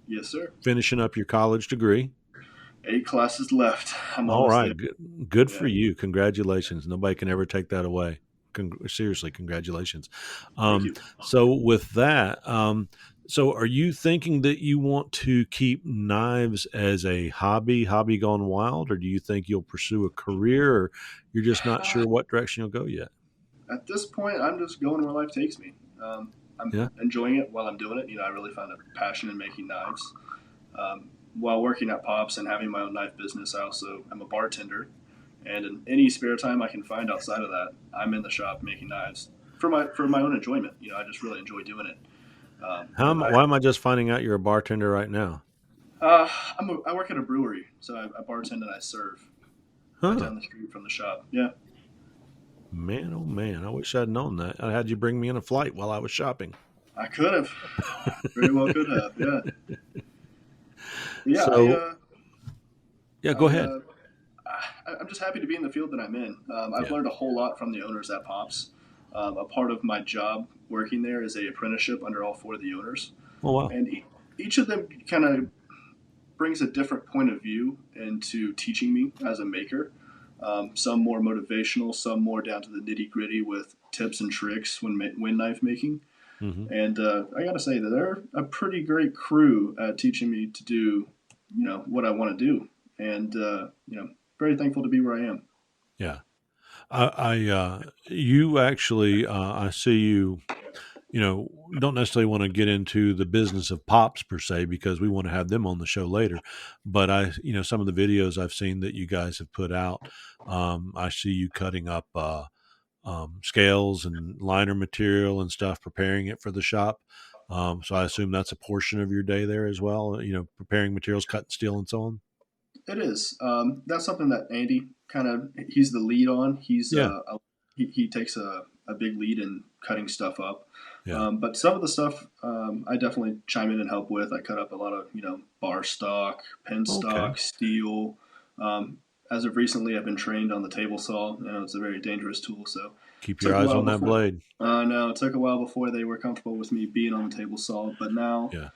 F: Yes, sir.
A: Finishing up your college degree.
F: 8 classes left. I'm
A: All
F: almost there.
A: right. Good for
F: Yeah.
A: you. Congratulations. Nobody can ever take that away. Seriously, congratulations.
F: Thank
A: Um,
F: you.
A: so with that, so are you thinking that you want to keep knives as a hobby gone wild, or do you think you'll pursue a career, or you're just not sure what direction you'll go yet?
F: At this point, I'm just going where life takes me. I'm
A: Yeah.
F: enjoying it while I'm doing it. I really found a passion in making knives. While working at Pops and having my own knife business, I also am a bartender. And in any spare time I can find outside of that, I'm in the shop making knives for my own enjoyment. I just really enjoy doing it.
A: Why am I just finding out you're a bartender right now?
F: Uh, I work at a brewery, so I bartend and I serve right
A: Huh.
F: down the street from the shop. Yeah,
A: Man, oh man, I wish I'd known that. I had you bring me in a flight while I was shopping.
F: I could have, very well could have. Yeah, yeah.
A: So, Yeah, go ahead.
F: I'm just happy to be in the field that I'm in. I've
A: Yeah.
F: learned a whole lot from the owners at Pops. A part of my job working there is a apprenticeship under all four of the owners,
A: Oh, wow.
F: and each of them kind of brings a different point of view into teaching me as a maker. Some more motivational, some more down to the nitty gritty with tips and tricks when knife making.
A: Mm-hmm.
F: And I got to say that they're a pretty great crew at teaching me to do, what I want to do. And very thankful to be where I am.
A: Yeah. You actually, I see you, don't necessarily want to get into the business of Pops per se, because we want to have them on the show later. But some of the videos I've seen that you guys have put out, I see you cutting up, scales and liner material and stuff, preparing it for the shop. So I assume that's a portion of your day there as well, preparing materials, cutting steel and so on.
F: It is. That's something that Andy he's the lead on.
A: Yeah.
F: He takes a big lead in cutting stuff up.
A: Yeah.
F: But some of the stuff I definitely chime in and help with. I cut up a lot of, bar stock, pen stock,
A: Okay.
F: steel. As of recently, I've been trained on the table saw. It's a very dangerous tool. So
A: Keep
F: it took
A: your
F: a
A: eyes
F: while
A: on that
F: before.
A: blade.
F: No, it took a while before they were comfortable with me being on the table saw. But now
A: Yeah.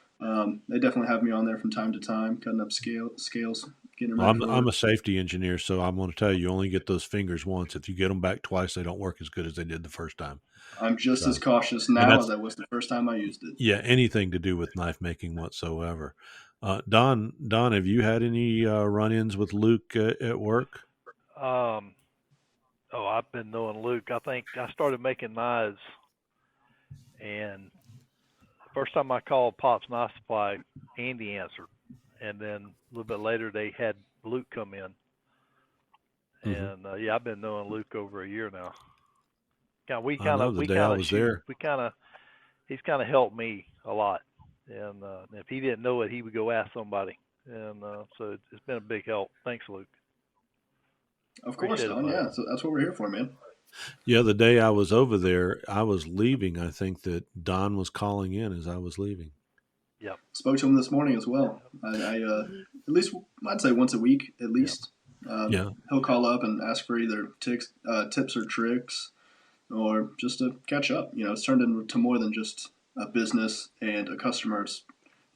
F: they definitely have me on there from time to time, cutting up scales, getting them
A: Well,
F: ready
A: I'm
F: for.
A: a safety engineer, so I'm going to tell you, you only get those fingers once. If you get them back twice, they don't work as good as they did the first time.
F: I'm just
A: So,
F: as cautious
A: and
F: now as
A: that's,
F: I was the first time I used it.
A: yeah, anything to do with knife making whatsoever. Don, have you had any run-ins with Luke at work?
G: I've been knowing Luke. I think I started making knives, and the first time I called Pop's Knife Supply, Andy answered, and then a little bit later they had Luke come in,
A: Mm-hmm.
G: and I've been knowing Luke over a year now.
A: I know the day I was there.
G: He's kind of helped me a lot, and if he didn't know it, he would go ask somebody, and so it's been a big help. Thanks, Luke.
F: Of course,
G: Appreciate it,
F: Don.
G: buddy.
F: Yeah, so that's what we're here for, man.
A: Yeah, the day I was over there, I was leaving. I think that Don was calling in as I was leaving.
G: Yep.
F: Spoke to him this morning as well. I at least I'd say once a week at least.
A: Yeah.
F: He'll call up and ask for either tips or tricks, or just to catch up. It's turned into more than just a business and a customer. It's,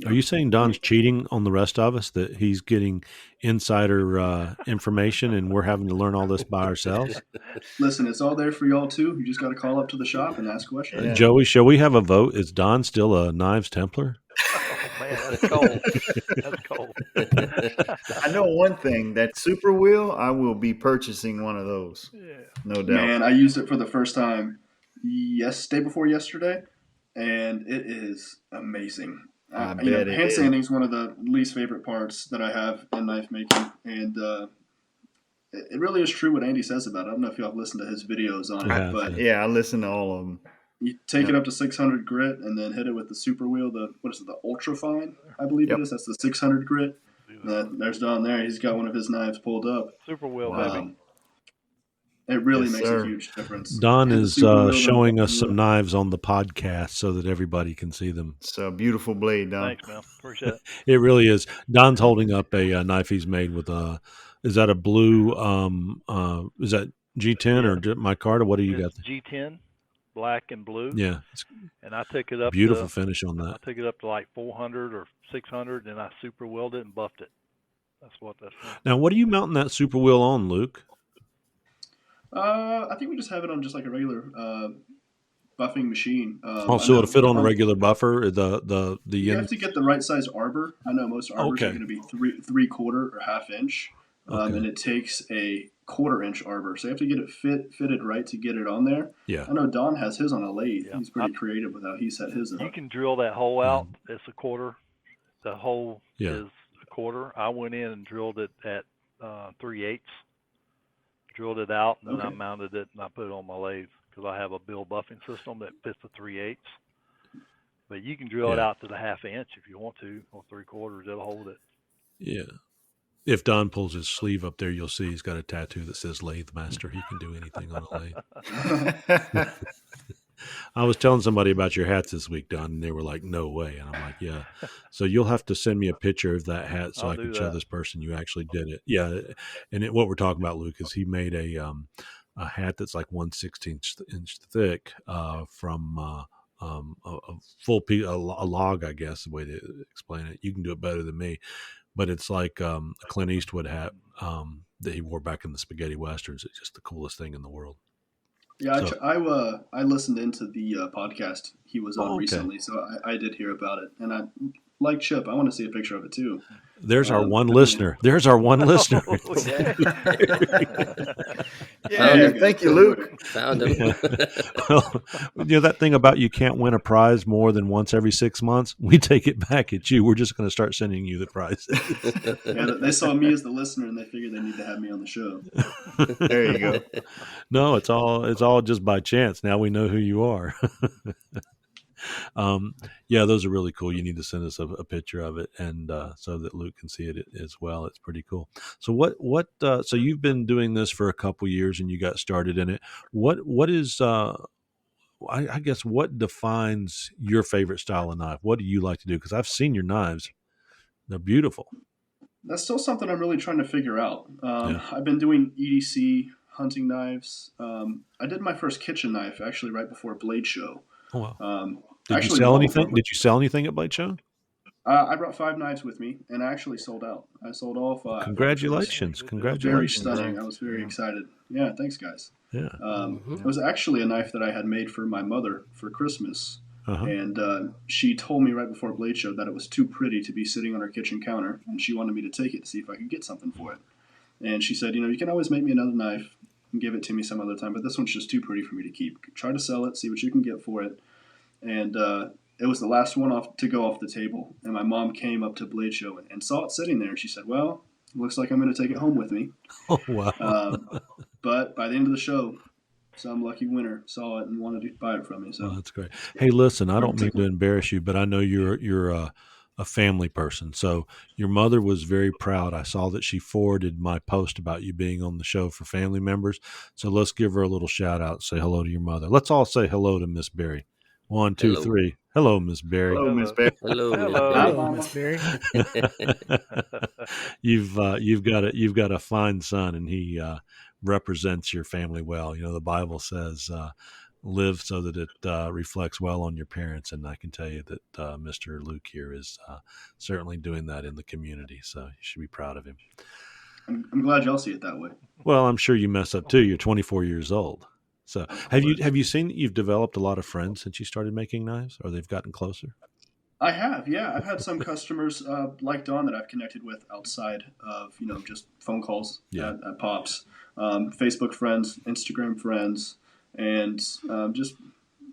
A: Are you saying Don's cheating on the rest of us, that he's getting insider information and we're having to learn all this by ourselves?
F: Listen, it's all there for y'all too. You just got to call up to the shop and ask questions.
E: Yeah.
A: Joey, shall we have a vote? Is Don still a Knives Templar?
G: Oh man, that's cold. That's cold.
E: I know one thing, that super wheel, I will be purchasing one of those.
G: Yeah.
E: No doubt.
F: Man, I used it for the first time day before yesterday, and it is amazing.
E: I bet it
F: hand
E: is.
F: sanding is one of the least favorite parts that I have in knife making, and it really is true what Andy says about it. I don't know if y'all have listened to his videos on it, but
E: Yeah, I listen to all of them.
F: you take it up to 600 grit and then hit it with the super wheel, the ultra fine, I believe
E: Yep.
F: it is. That's the 600 grit. There's Don there. He's got one of his knives pulled up.
G: Super wheel, baby.
F: It really
E: Yes,
F: makes
E: sir.
F: a huge difference.
A: Don
F: Hit the
A: is
F: super wheel,
A: showing
F: then-
A: us some knives on the podcast so that everybody can see them.
E: It's a beautiful blade, Don.
G: Thanks, man. Appreciate it.
A: It really is. Don's holding up a knife he's made with is that a blue, is that G10 or micarta? What do you got?
G: It's G10, black and blue.
A: Yeah, it's
G: And I took it up
A: beautiful
G: to
A: finish on
G: I
A: that.
G: took it up to like 400 or 600, and I super welded it and buffed it. That's what that's for.
A: Now, what are you mounting that super wheel on, Luke?
F: I think we just have it on just like a regular buffing machine.
A: So it'll fit on a regular buffer.
F: You have to get the right size arbor. I know most arbors are
A: Okay.
F: going to be 3/4 or 1/2 inch,
A: Okay.
F: and it takes a 1/4 inch arbor. So you have to get it fitted right to get it on there.
A: Yeah.
F: I know Don has his on a lathe.
G: Yeah.
F: He's pretty creative with how he set his
G: You
F: up.
G: can drill that hole out. It's a quarter. The hole
A: Yeah.
G: is a quarter. I went in and drilled it at 3/8. Drilled it out, and then I
F: Okay.
G: mounted it and I put it on my lathe because I have a bill buffing system that fits the 3/8. But you can drill it
A: Yeah.
G: out to the 1/2 inch if you want to, or 3/4. It'll hold it.
A: Yeah. If Don pulls his sleeve up there, you'll see he's got a tattoo that says Lathe Master. He can do anything on a lathe. I was telling somebody about your hats this week, Don, and they were like, "No way!" And I'm like, "Yeah." So you'll have to send me a picture of that hat so
G: I'll
A: I can
G: do
A: show
G: that.
A: this person you actually did it. Yeah, and what we're talking about, Luke, is he made a hat that's like 1/16 inch thick from a full piece, a log, I guess, the way to explain it. You can do it better than me, but it's like a Clint Eastwood hat that he wore back in the spaghetti westerns. It's just the coolest thing in the world.
F: Yeah,
A: So,
F: I listened into the podcast he was on
A: oh, okay.
F: recently, so I did hear about it, and I like Chip. I want to see a picture of it too.
A: There's our one
F: I mean,
A: listener. There's our one listener.
G: Oh, yeah.
H: Found
E: Yeah,
H: him.
E: thank you, Luke.
H: Found him.
A: Yeah. Well, that thing about you can't win a prize more than once every 6 months, we take it back at you. We're just going to start sending you the prizes.
F: yeah, they saw me as the listener, and they figured they need to have me on the show.
E: There you go.
A: No, it's all just by chance. Now we know who you are. Yeah, those are really cool. You need to send us a picture of it, and so that Luke can see it as well. It's pretty cool. So so you've been doing this for a couple years, and you got started in it. What is I guess what defines your favorite style of knife? What do you like to do? Because I've seen your knives; they're beautiful.
F: That's still something I'm really trying to figure out.
A: Yeah.
F: I've been doing EDC hunting knives. I did my first kitchen knife actually right before Blade Show.
A: Oh wow!
F: Um,
A: Did you
F: actually,
A: sell
F: Mama
A: anything?
F: brought
A: Did you sell anything at Blade Show?
F: I brought 5 knives with me, and I actually sold out. I sold all 5, which was
A: Congratulations!
F: very
A: Congratulations!
F: stunning. I was very excited. Yeah, thanks, guys.
A: Yeah.
F: It was actually a knife that I had made for my mother for Christmas.
A: Uh huh.
F: And she told me right before Blade Show that it was too pretty to be sitting on her kitchen counter, and she wanted me to take it to see if I could get something for it. And she said, you can always make me another knife and give it to me some other time, but this one's just too pretty for me to keep. Try to sell it, see what you can get for it. And it was the last one to go off the table. And my mom came up to Blade Show and saw it sitting there, and she said, well, it looks like I'm going to take it home with me.
A: Oh wow!
F: But by the end of the show, some lucky winner saw it and wanted to buy it from me. So
A: Oh, that's great. Hey, listen, I don't mean to embarrass you, but I know you're a family person. So your mother was very proud. I saw that she forwarded my post about you being on the show for family members. So let's give her a little shout out. Say hello to your mother. Let's all say hello to Miss Berry. 1, 2,
H: Hello.
A: 3. Hello, Miss Berry.
E: Hello, Miss
G: Hello.
E: Bear.
H: Hello, Miss
G: Hello.
H: Berry.
B: Hello, Miss Berry.
A: You've got a fine son, and he represents your family well. The Bible says, "Live so that it reflects well on your parents," and I can tell you that Mr. Luke here is certainly doing that in the community. So you should be proud of him.
F: I'm glad y'all see it that way.
A: Well, I'm sure you mess up too. You're 24 years old. So
F: Of
A: have
F: course.
A: you seen that you've developed a lot of friends since you started making knives, or they've gotten closer?
F: I have, yeah. I've had some customers like Don that I've connected with outside of just phone calls
A: Yeah.
F: at Pops, Facebook friends, Instagram friends, and just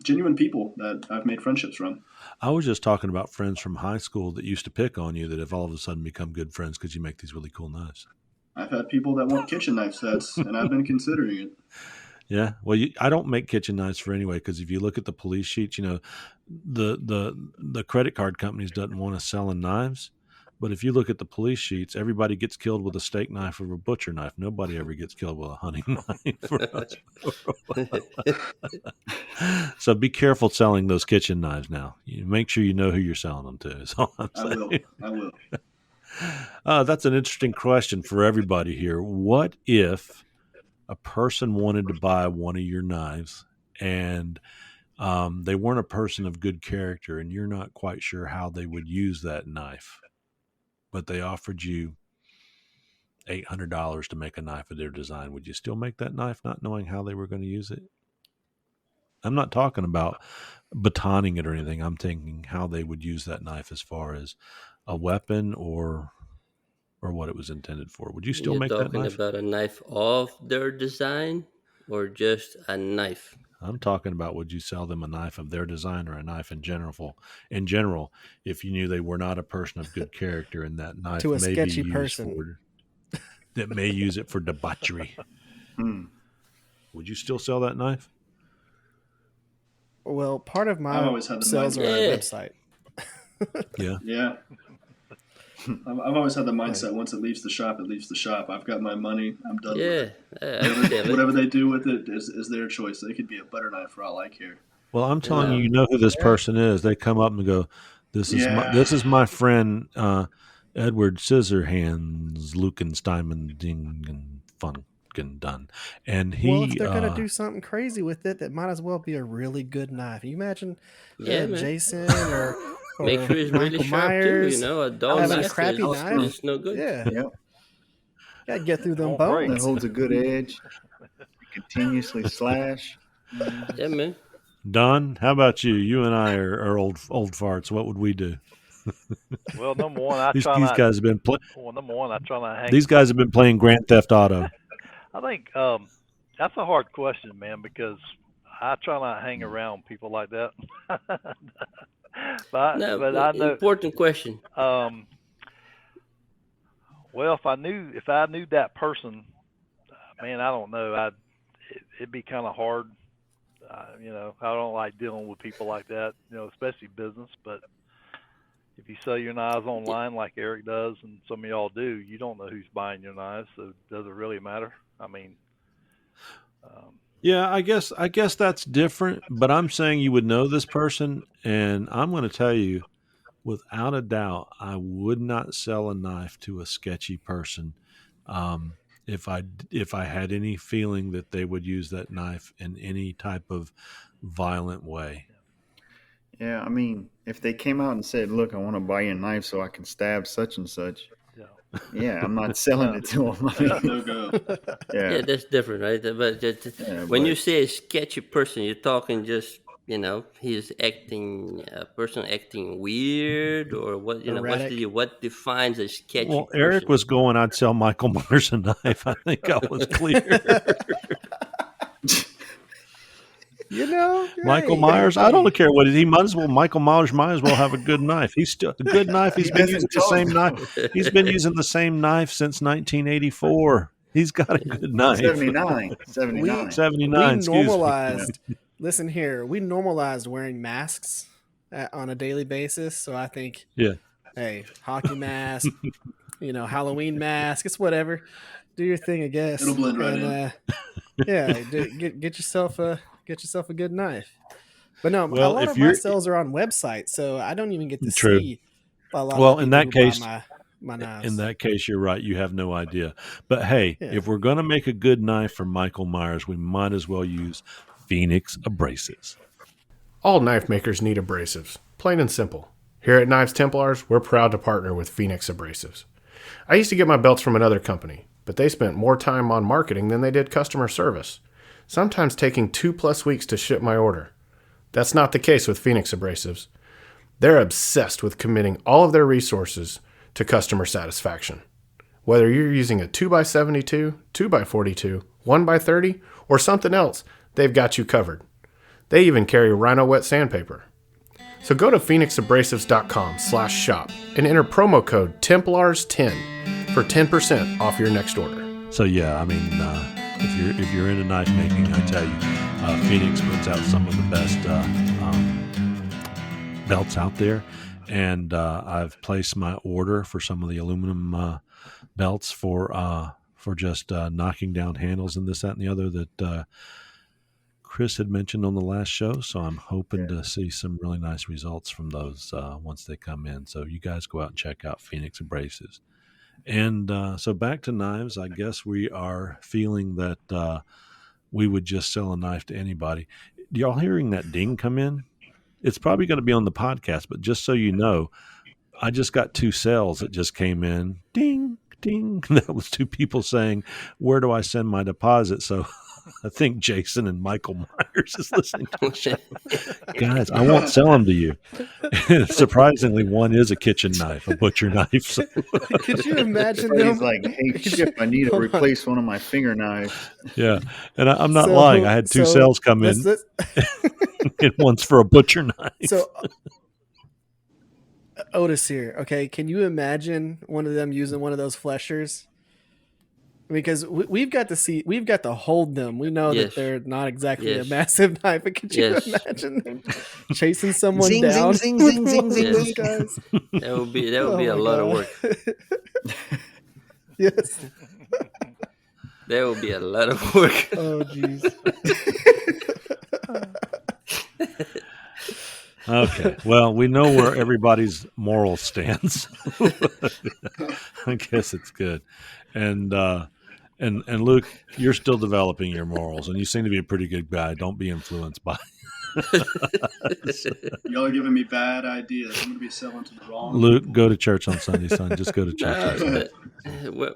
F: genuine people that I've made friendships from.
A: I was just talking about friends from high school that used to pick on you that have all of a sudden become good friends because you make these really cool knives.
F: I've had people that want kitchen knife sets, and I've been considering it.
A: Yeah, well, I don't make kitchen knives for anyway because if you look at the police sheets, the credit card companies doesn't want us selling knives, but if you look at the police sheets, everybody gets killed with a steak knife or a butcher knife. Nobody ever gets killed with a hunting knife. So be careful selling those kitchen knives now. You make sure you know who you're selling them to. Is all I'm saying.
F: I will.
A: That's an interesting question for everybody here. What if a person wanted to buy one of your knives and they weren't a person of good character and you're not quite sure how they would use that knife, but they offered you $800 to make a knife of their design? Would you still make that knife not knowing how they were going to use it? I'm not talking about batoning it or anything. I'm thinking how they would use that knife as far as a weapon or what it was intended for. Would you still
H: You're
A: make that
H: talking
A: knife?
H: about a knife of their design or just a knife?
A: I'm talking about would you sell them a knife of their design or a knife in general, if you knew they were not a person of good character and that knife
B: To a
A: may be
B: sketchy
A: used
B: person.
A: that may use it for debauchery. Would you still sell that knife?
B: Well, part of
F: I've
B: my
F: always had the
B: sales are
F: mindset.
B: on our
H: Yeah.
B: website.
A: Yeah.
F: Yeah. I've always had the mindset once it leaves the shop, it leaves the shop. I've got my money. I'm done with
H: Yeah,
F: it.
H: I sell it.
F: Whatever they do with it is their choice. They could be a butter knife for all I care.
A: Well, I'm
H: You
A: telling you,
H: know.
A: you know who this person is. They come up and go,
F: Yeah.
A: this is my friend Edward Scissorhands Lukensteinman Dingen Funken Done. And
B: Well, if
A: he
B: they're gonna do something crazy with it, that might as well be a really good knife. You imagine
H: Yeah, man.
B: Jason
H: Make
B: or
H: sure it's really
B: Michael
H: sharp too. You
B: Myers
H: know, a
E: I
H: dull
E: was
B: having a
H: knife
E: just,
B: crappy
E: I was
B: knife.
E: gonna,
H: is no good.
B: Yeah,
E: yep,
B: gotta get through
G: It
B: them
G: won't break.
E: that
B: bones.
E: holds a good edge. Continuously slash.
H: Yeah, man.
A: Don, how about you? You and I are old farts. What would we do?
G: Well, number one, I
A: These
G: try
A: these
G: not.
A: guys have been
G: Well, number one, I try not hang.
A: these guys have been playing Grand Theft Auto.
G: I think that's a hard question, man, because I try not to hang around people like that.
H: No,
G: but
H: but
G: I know.
H: important question.
G: Um, well, if I knew that person, man, I don't know. It'd be kind of hard. I don't like dealing with people like that. Especially business. But if you sell your knives online like Eric does, and some of y'all do, you don't know who's buying your knives. So does it really matter? I mean,
A: Yeah, I guess that's different, but I'm saying you would know this person, and I'm going to tell you without a doubt, I would not sell a knife to a sketchy person um, if I had any feeling that they would use that knife in any type of violent way.
E: Yeah, I mean, if they came out and said, "Look, I want to buy you a knife so I can stab such and such,"
G: yeah.
E: yeah, I'm not selling it to them. I
F: That's
E: mean,
F: no go.
H: Yeah,
E: yeah,
H: that's different, right? But
E: yeah,
H: when you
E: but
H: say a sketchy person, you're talking just, he's acting, a person acting weird, or what?
B: Erratic.
H: What defines a sketchy
A: Well, Eric
H: person?
A: was going, I'd sell Michael Myers a knife. I think I was clear. Michael
B: Hey,
A: Myers, I don't care what he might as well. Michael Myers might as well have a good knife. He's still a good knife.
E: he doesn't talk though.
A: He's been using the same knife since 1984. He's got a good knife.
E: 79,
B: we
E: 79.
A: 79, excuse me.
B: normalized. Listen here, we normalized wearing masks on a daily basis. So I think,
A: Yeah.
B: hey, hockey mask, Halloween mask, it's whatever. Do your thing, I guess.
F: It'll blend right
B: and, yeah, get yourself a good knife. But no, a
A: Well,
B: lot
A: if
B: of my
A: you're
B: sales are on websites, so I don't even get to
A: true.
B: see a lot
A: Well,
B: of the
A: in
B: people
A: that
B: who
A: case,
B: buy my knives.
A: in that case, you're right. You have no idea. But hey,
B: Yeah.
A: if we're going to make a good knife for Michael Myers, we might as well use Phoenix abrasives.
I: All knife makers need abrasives, plain and simple. Here at Knives Templars, we're proud to partner with Phoenix Abrasives. I used to get my belts from another company, but they spent more time on marketing than they did customer service, sometimes taking 2+ weeks to ship my order. That's not the case with Phoenix Abrasives. They're obsessed with committing all of their resources to customer satisfaction. Whether you're using a 2x72, 2x42, 1x30, or something else, they've got you covered. They even carry Rhino wet sandpaper. So go to phoenixabrasives.com/shop and enter promo code Templars10 for 10% off your next order.
A: So yeah, I mean, if you're into knife making, I tell you, Phoenix puts out some of the best belts out there, and I've placed my order for some of the aluminum belts for just knocking down handles and this, that, and the other that Chris had mentioned on the last show. So I'm hoping to see some really nice results from those once they come in. So you guys go out and check out Phoenix Abrasives. And so back to knives, I guess we are feeling that we would just sell a knife to anybody. Y'all hearing that ding come in? It's probably going to be on the podcast, but just so you know, I just got 2 sales that just came in. Ding, ding. That was 2 people saying, where do I send my deposit? So I think Jason and Michael Myers is listening to the show. Guys, I won't sell them to you. Surprisingly, one is a kitchen knife, a butcher knife. So.
B: Could you imagine
E: He's
B: them?
E: like, "Hey, Chip, I need to replace one of my finger knives."
A: Yeah, and I'm not lying. I had 2 sales come in, and one's for a butcher knife.
B: So Otis here. Okay, can you imagine one of them using one of those fleshers? Because we've got to hold them. We know that they're not exactly a massive knife, but could you imagine them chasing someone down?
E: Zing, zing, zing, zing,
B: Those
E: zing.
B: guys.
H: That would be a lot of work.
B: Yes.
H: That would be a lot of work.
B: Oh, jeez.
A: Okay. Well, we know where everybody's moral stands. I guess it's good. And and Luke, you're still developing your morals, and you seem to be a pretty good guy. Don't be influenced by
F: Y'all are giving me bad ideas. I'm going to be selling to the wrong
A: Luke.
F: people.
A: Go to church on Sunday, son. Just go to church on
H: No,
A: Sunday.
H: well,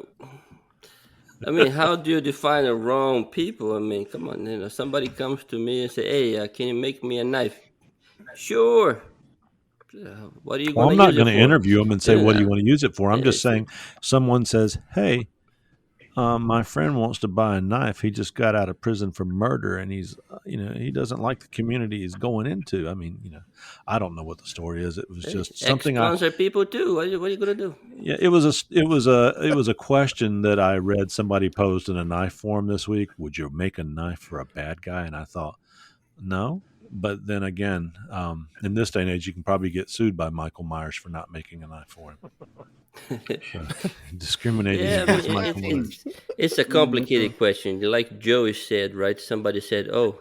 H: I mean, how do you define the wrong people? I mean, come on, somebody comes to me and say, "Hey, can you make me a knife?" Sure. What are you
A: Well,
H: gonna
A: I'm not
H: use it
A: going to
H: for?
A: interview them and say,
H: You
A: "What do you
H: know,
A: want to use it for?" I'm just
H: it's,
A: saying, someone says, "Hey, my friend wants to buy a knife. He just got out of prison for murder, and he's, he doesn't like the community he's going into." I mean, I don't know what the story is. It was
H: hey,
A: just something
H: ex-cons are people too. What are you gonna do?
A: yeah, it was a question that I read somebody posed in a knife forum this week. Would you make a knife for a bad guy? And I thought, no. But then again, in this day and age, you can probably get sued by Michael Myers for not making a knife for him. So, discriminating
H: Yeah, I mean,
A: against Michael Myers.
H: it's a complicated question. Like Joey said, right? Somebody said, "Oh,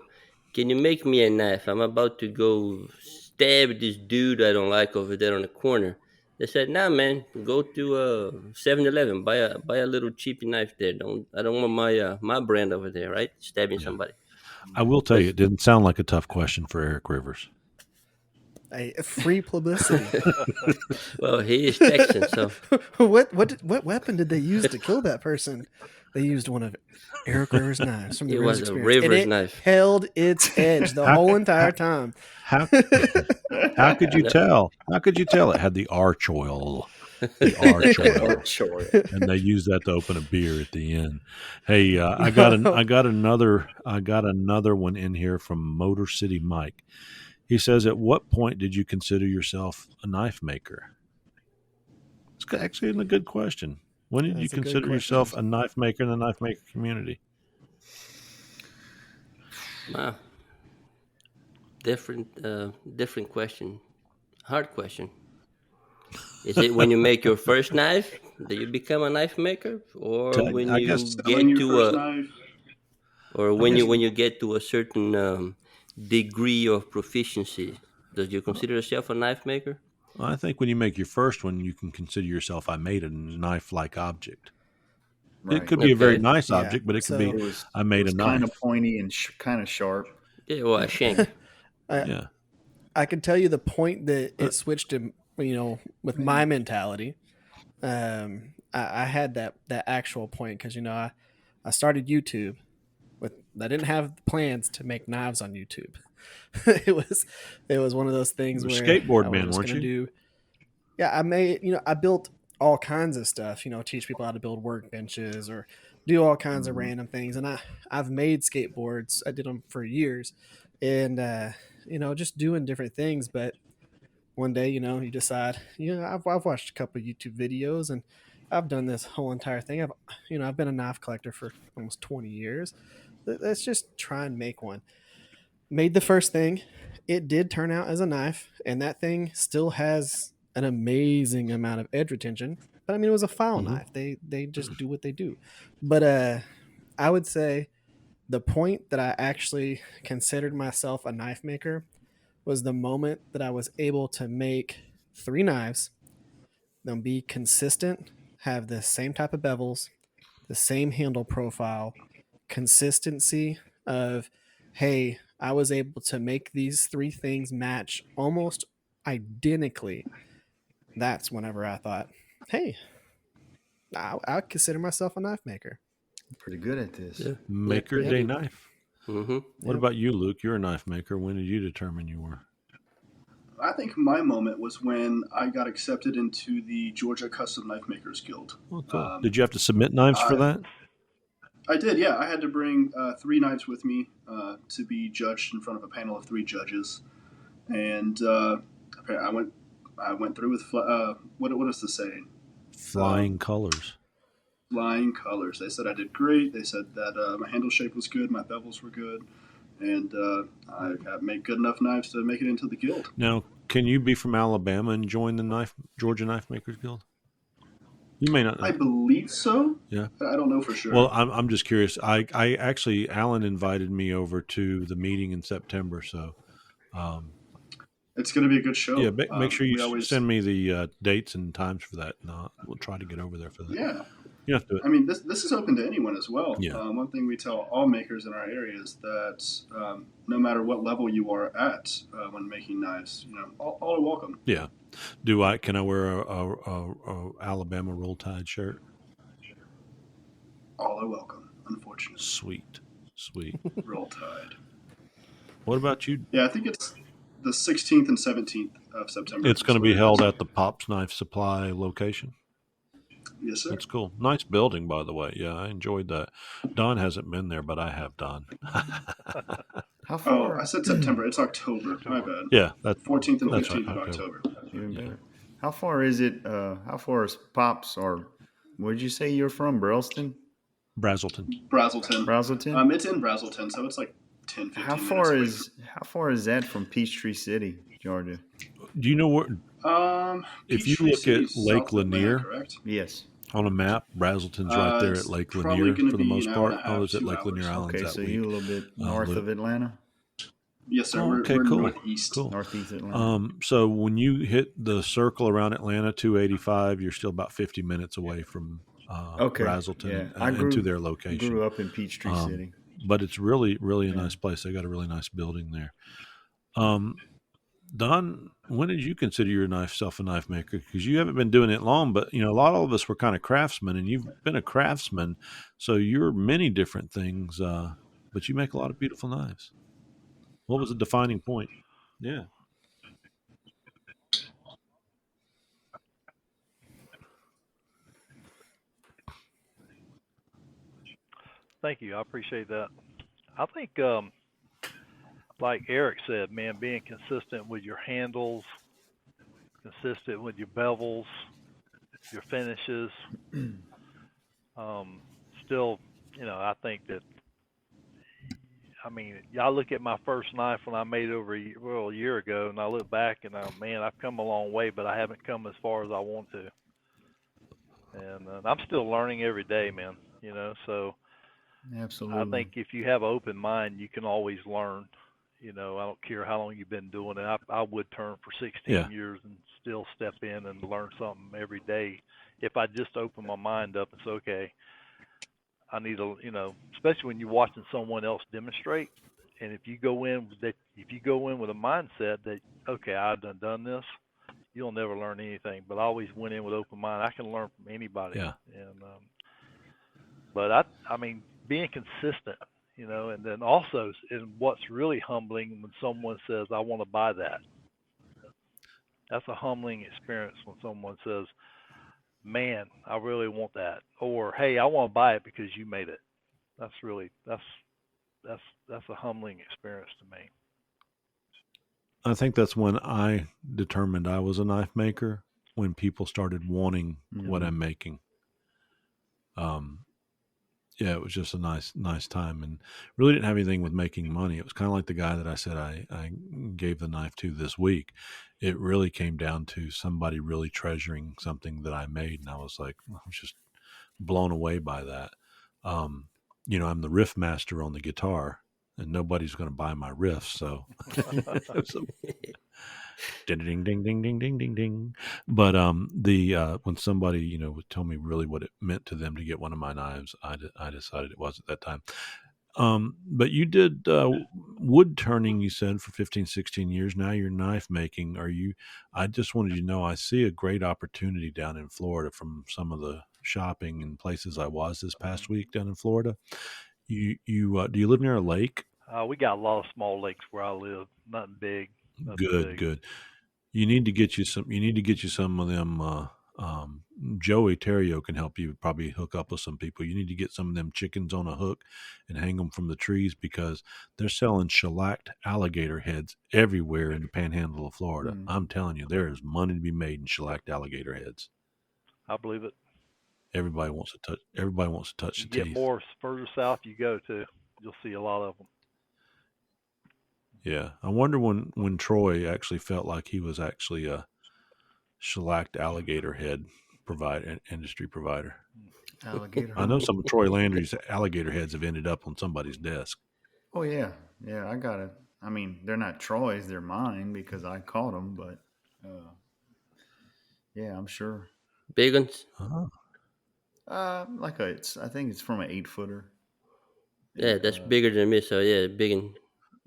H: can you make me a knife? I'm about to go stab this dude I don't like over there on the corner." They said, "Nah, man, go to 7-Eleven, buy a little cheapy knife there. I don't want my brand over there, right? Stabbing
A: Yeah.
H: somebody."
A: I will tell you, it didn't sound like a tough question for Eric Rivers.
B: Free publicity.
H: Well, he is Texan, so
B: what weapon did they use to kill that person? They used one of Eric Rivers' knives from the
H: it
B: Rivers
H: was a
B: Experience, and
H: Rivers
B: it
H: knife.
B: held its edge the
A: How-
B: whole entire
A: how-
B: time.
A: How could you
H: No.
A: tell? How could you tell it had the arch oil? The arch oil.
E: Sure.
A: And they use that to open a beer at the end. Hey, I got another one in here from Motor City Mike. He says, "At what point did you consider yourself a knife maker?" It's actually a good question. When did you
B: That's a good
A: consider
B: question.
A: yourself a knife maker in the knife maker community?
H: Wow. Different question. Hard question. Is it when you make your first knife that you become a knife maker, or when
A: I
H: you
A: guess
F: Selling
H: get
F: your
H: to
F: first
H: a,
F: knife.
H: or
A: I guess
H: when you get to a certain degree of proficiency? Does you consider yourself a knife maker?
A: I think when you make your first one, you can consider yourself, I made a knife-like object. It
E: Right.
A: could be a very
H: Okay.
A: nice
B: Yeah.
A: object, but it could be,
B: So
A: I
E: It
A: made a
E: was kind
A: knife.
E: of pointy and kind of sharp.
H: Yeah, well, a shank.
B: I,
A: Yeah.
B: I can tell you the point that it switched to, with my mentality. I had that actual point because I started YouTube I didn't have plans to make knives on YouTube. it was one of those things
A: You were a
B: where
A: skateboard
B: I was
A: man,
B: just
A: weren't
B: gonna
A: you?
B: do. Yeah, I made I built all kinds of stuff. Teach people how to build workbenches or do all kinds of
E: Mhm.
B: random things. And I've made skateboards. I did them for years, and just doing different things. But one day, you decide, I've watched a couple of YouTube videos and I've done this whole entire thing. I've been a knife collector for almost 20 years. Let's just try and make one. Made the first thing. It did turn out as a knife, and that thing still has an amazing amount of edge retention. But I mean, it was a file
A: Mhm.
B: knife. They just do what they do. But I would say the point that I actually considered myself a knife maker was the moment that I was able to make 3 knives, them be consistent, have the same type of bevels, the same handle profile, consistency of, hey, I was able to make these 3 things match almost identically. That's whenever I thought, hey, I consider myself a knife maker.
E: Pretty good at this.
H: Yeah,
A: Maker
H: pretty
A: Day
H: good.
A: knife.
H: Mm-hmm.
A: What
B: Yep.
A: about you, Luke? You're a knife maker. When did you determine you were?
F: I think my moment was when I got accepted into the Georgia Custom Knife Makers Guild.
A: Oh, cool.
F: Um,
A: Did you have to submit knives for
F: I,
A: that?
F: I did, yeah. I had to bring 3 knives with me to be judged in front of a panel of 3 judges, and I went through with what is the saying?
A: Flying colors.
F: Flying colors. They said I did great. They said that my handle shape was good, my bevels were good, and I made good enough knives to make it into the guild.
A: Now, can you be from Alabama and join the Georgia Knife Makers Guild? You may not know.
F: I believe so.
A: Yeah.
F: I don't know for sure.
A: Well, I'm just curious. I actually, Alan invited me over to the meeting in September, so Um,
F: It's going to be a good show.
A: yeah, make sure you
F: We always,
A: send me the dates and times for that, and we'll try to get over there for that.
F: yeah.
A: You have to do it.
F: I mean, this is open to anyone as well.
A: Yeah.
F: One thing we tell all makers in our area is that no matter what level you are at when making knives, all are welcome.
A: Yeah. Can I wear a Alabama Roll Tide shirt?
F: All are welcome. Unfortunately,
A: Sweet.
F: Roll Tide.
A: What about you?
F: Yeah, I think it's the 16th and 17th of September.
A: It's going to be held at the Pops Knife Supply location.
F: Yes, sir.
A: That's cool. Nice building, by the way. Yeah, I enjoyed that. Don hasn't been there, but I have, Don.
E: How far?
F: I said September. It's October. My bad.
A: Yeah, that's
F: 14th and
A: that's
F: 15th
A: right,
F: of October.
E: Even better. How far is it? How far is Pops, or where did you say you're from? Burleston?
A: Brazelton.
E: Brazelton?
F: It's in Brazelton, so it's like 10, 15
E: How
F: minutes
E: far
F: away
E: is that from Peachtree City, Georgia?
A: Do you know where? If you look at Lake Lanier,
F: correct?
E: Yes.
A: on a map, Brazelton's right there at Lake Lanier for the most part. Oh, is it Lake Lanier Islands
E: Okay,
A: that
E: so
A: week?
E: you're a little bit north of Atlanta?
F: Yes, sir.
A: Oh,
F: We're
A: cool.
F: northeast.
A: Cool.
E: Northeast Atlanta.
A: So when you hit the circle around Atlanta, 285, you're still about 50 minutes away from Brazelton and to their location.
E: Grew up in Peachtree City.
A: But it's really, really a nice place. They got a really nice building there. Don, when did you consider yourself a knife maker? Because you haven't been doing it long, but a lot of us were kind of craftsmen, and you've been a craftsman, so you're many different things. But you make a lot of beautiful knives. What was the defining point? Yeah.
G: Thank you. I appreciate that. I think, like Eric said, man, being consistent with your handles, consistent with your bevels, your finishes. Still, I think that. I mean, I look at my first knife when I made it over a year ago, and I look back and man, I've come a long way, but I haven't come as far as I want to. And I'm still learning every day, man. So
E: Absolutely.
G: I think if you have an open mind, you can always learn. I don't care how long you've been doing it. I would turn for 16 years and still step in and learn something every day. If I just open my mind up and say, okay, I need to, especially when you're watching someone else demonstrate, and if you go in with a mindset that, okay, I've done this, you'll never learn anything. But I always went in with open mind. I can learn from anybody.
A: Yeah.
G: And but I mean, being consistent, and then also, and what's really humbling when someone says, "I want to buy that." That's a humbling experience when someone says, "Man, I really want that," or "Hey, I want to buy it because you made it." That's a humbling experience to me.
A: I think that's when I determined I was a knife maker, when people started wanting what I'm making. Yeah, it was just a nice time, and really didn't have anything with making money. It was kind of like the guy that I said I gave the knife to this week. It really came down to somebody really treasuring something that I made, and I was just blown away by that. I'm the riff master on the guitar, and nobody's going to buy my riffs, so ding ding ding ding ding ding ding ding. But when somebody would tell me really what it meant to them to get one of my knives, I decided it was at that time. But you did wood turning, you said, for 15, 16 years. Now you're knife making. I just wanted you to know, I see a great opportunity down in Florida from some of the shopping and places I was this past week down in Florida. Do you live near a lake?
G: We got a lot of small lakes where I live. Nothing big.
A: Good. You need to get you some of them. Joey Terrio can help you probably hook up with some people. You need to get some of them chickens on a hook and hang them from the trees, because they're selling shellacked alligator heads everywhere in the panhandle of Florida. I'm telling you, there is money to be made in shellacked alligator heads.
G: I believe it.
A: Everybody wants to touch
G: you
A: the
G: get
A: teeth.
G: More further south you go to, you'll see a lot of them.
A: Yeah, I wonder when Troy actually felt like he was actually a shellacked alligator head industry provider.
E: Alligator.
A: I know some of Troy Landry's alligator heads have ended up on somebody's desk.
E: Oh yeah, I got I mean, they're not Troy's; they're mine because I caught them. But yeah, I'm sure.
H: Big ones.
A: Oh,
E: I think it's from an 8-footer,
H: Yeah,
E: and
H: that's bigger than me. So yeah, big one.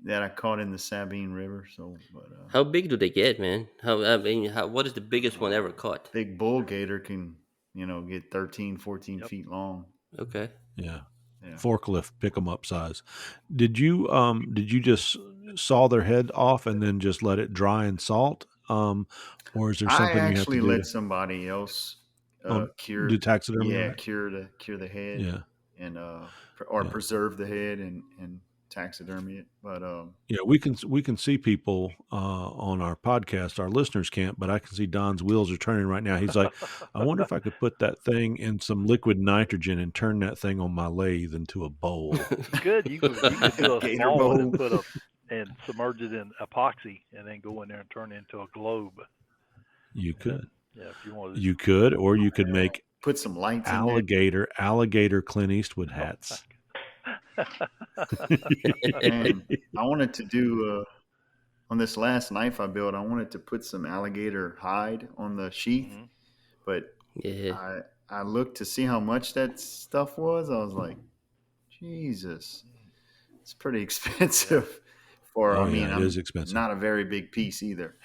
E: that I caught in the Sabine River. So, but
H: How big do they get, man? What is the biggest one ever caught?
E: big bull gator can get 13, 14
G: Yep.
E: feet long.
H: Okay.
A: yeah.
E: Yeah.
A: Forklift pick 'em up size. Did you just saw their head off and then just let it dry in salt? Or is there
E: I
A: something you have to
E: actually
A: do
E: let
A: to
E: somebody else
A: do taxidermy on
E: yeah,
A: it?
E: cure the head
A: Yeah.
E: and or
A: Yeah.
E: preserve the head and taxidermy it. But
A: Yeah, we can see people on our podcast. Our listeners can't, but I can see Don's wheels are turning right now. He's like, I wonder if I could put that thing in some liquid nitrogen and turn that thing on my lathe into a bowl.
G: You could. You could do a
E: Gator
G: small one
E: bowl.
G: and submerge it in epoxy, and then go in there and turn it into a globe.
A: You
G: And then,
A: could,
G: yeah, if you wanted.
A: you could, or you could make
E: Put some lights in there.
A: alligator Clint Eastwood hats.
E: And I wanted to do on this last knife I built. I wanted to put some alligator hide on the sheath,
G: Mhm.
E: but
H: Yeah.
E: I looked to see how much that stuff was. I was like, Jesus, it's pretty expensive. For
A: Oh
E: I
A: yeah,
E: mean,
A: it is
E: I'm
A: expensive.
E: not a very big piece either.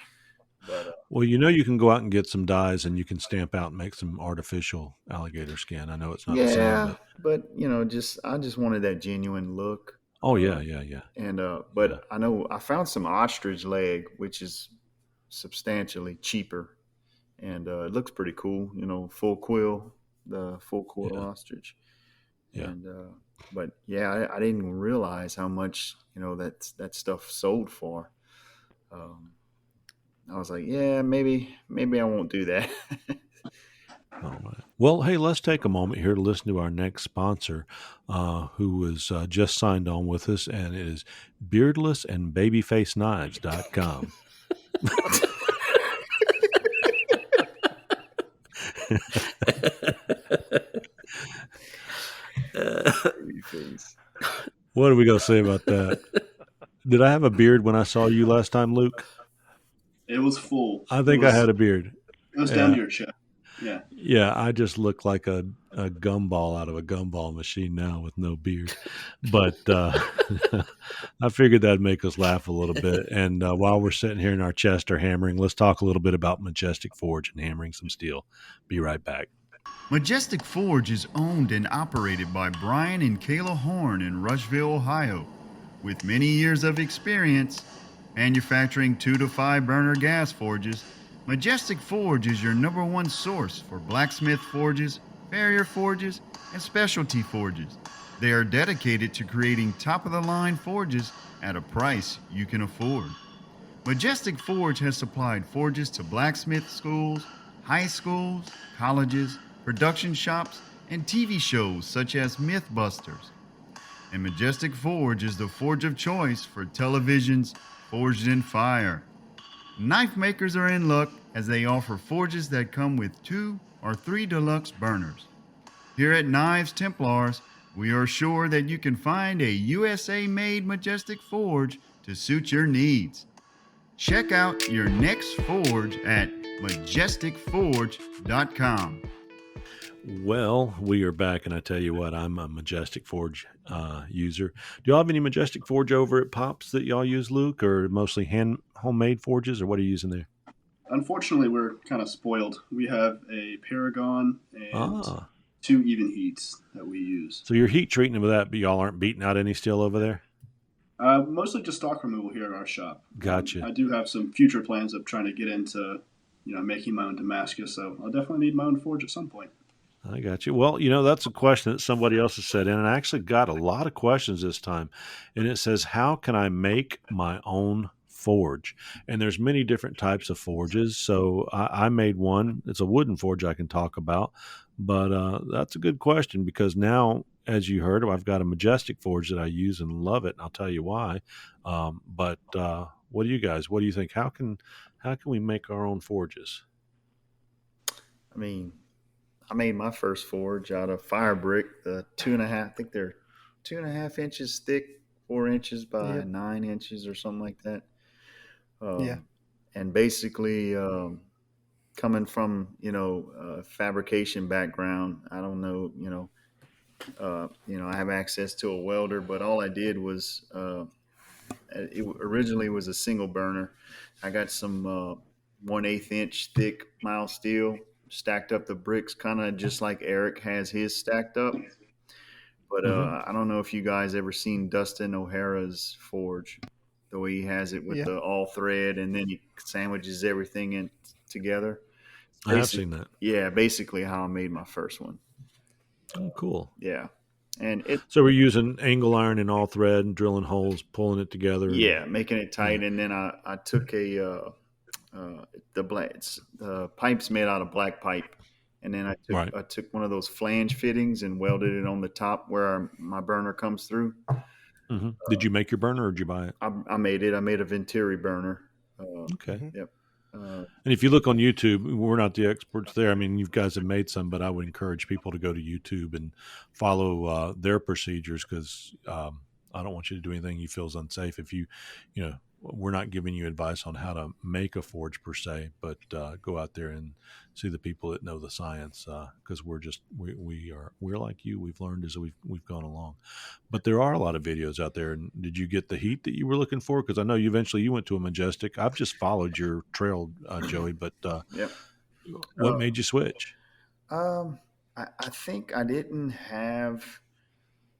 E: But
A: Well, you can go out and get some dyes and you can stamp out and make some artificial alligator skin. I know it's not the same,
E: yeah,
A: but
E: but I just wanted that genuine look.
A: oh
E: Uh,
A: yeah, yeah, yeah,
E: and
A: yeah,
E: but I know I found some ostrich leg, which is substantially cheaper, and it looks pretty cool. Full quill, the full quill
A: yeah,
E: ostrich,
A: yeah.
E: and but yeah, I didn't realize how much that stuff sold for. Um, I was like, yeah, maybe I won't do that.
A: All right. Well, hey, let's take a moment here to listen to our next sponsor, who was just signed on with us, and it is beardlessandbabyfaceknives.com.
E: Babyface.
A: What are we going to say about that? Did I have a beard when I saw you last time, Luke?
F: It was full.
A: I think I had a beard.
F: It was down
A: Yeah.
F: to your chest. Yeah.
A: Yeah, I just look like a gumball out of a gumball machine now with no beard. But I figured that'd make us laugh a little bit. And while we're sitting here in our Chester hammering, let's talk a little bit about Majestic Forge and hammering some steel. Be right back.
E: Majestic Forge is owned and operated by Brian and Kayla Horn in Rushville, Ohio. With many years of experience manufacturing 2 to 5 burner gas forges, Majestic Forge is your #1 source for blacksmith forges, farrier forges, and specialty forges. They are dedicated to creating top-of-the-line forges at a price you can afford. Majestic Forge has supplied forges to blacksmith schools, high schools, colleges, production shops, and TV shows such as Mythbusters. And Majestic Forge is the forge of choice for televisions forged in fire. Knife makers are in luck as they offer forges that come with 2 or 3 deluxe burners. Here at Knives Templars, we are sure that you can find a USA-made Majestic Forge to suit your needs. Check out your next forge at majesticforge.com.
A: Well, we are back, and I tell you what, I'm a Majestic Forge user. Do y'all have any Majestic Forge over at Pops that y'all use, Luke, or mostly homemade forges, or what are you using there?
F: Unfortunately, we're kind of spoiled. We have a Paragon and
A: Ah,
F: 2 even heats that we use.
A: so you're heat treating them with that, but y'all aren't beating out any steel over there?
F: Mostly just stock removal here at our shop.
A: Gotcha.
F: I do have some future plans of trying to get into, making my own Damascus. So I'll definitely need my own forge at some point.
A: I got you. Well, that's a question that somebody else has said in, and I actually got a lot of questions this time. And it says, how can I make my own forge? And there's many different types of forges. So I made one. It's a wooden forge I can talk about. But that's a good question because now, as you heard, I've got a Majestic Forge that I use and love it. And I'll tell you why. But what do you guys? What do you think? How can we make our own forges?
E: I mean, I made my first forge out of fire brick, the 2.5, I think they're 2.5 inches thick 4 inches by
B: Yep.
E: 9 inches or something like that.
B: Yeah.
E: And basically, coming from fabrication background, I don't know, I have access to a welder, but all I did was it originally was a single burner. I got some 1/8 inch thick mild steel, stacked up the bricks, kind of just like Eric has his stacked up. But
A: Mm-hmm.
E: I don't know if you guys ever seen Dustin O'Hara's forge, the way he has it with
B: Yeah.
E: the all thread, and then he sandwiches everything in together.
A: I have seen that.
E: Yeah, basically how I made my first one.
A: Oh, cool.
E: Yeah, and it
A: So we're using angle iron and all thread and drilling holes, pulling it together.
E: yeah, making it
A: Yeah.
E: tight, and then I took the pipe's made out of black pipe, and then
A: Right.
E: I took one of those flange fittings and welded it on the top where my burner comes through.
A: Mm-hmm. Did you make your burner or did you buy it?
E: I made it. I made a Venturi burner.
A: Okay.
B: Hmm.
E: Yep.
A: And if you look on YouTube, we're not the experts there. I mean, you guys have made some, but I would encourage people to go to YouTube and follow their procedures because I don't want you to do anything you feel is unsafe. If we're not giving you advice on how to make a forge per se, but go out there and see the people that know the science because we're like you. We've learned as we've gone along. But there are a lot of videos out there. And did you get the heat that you were looking for? Because I know you went to a Majestic. I've just followed your trail, Joey. But
E: Yep.
A: what made you switch?
E: I think I didn't have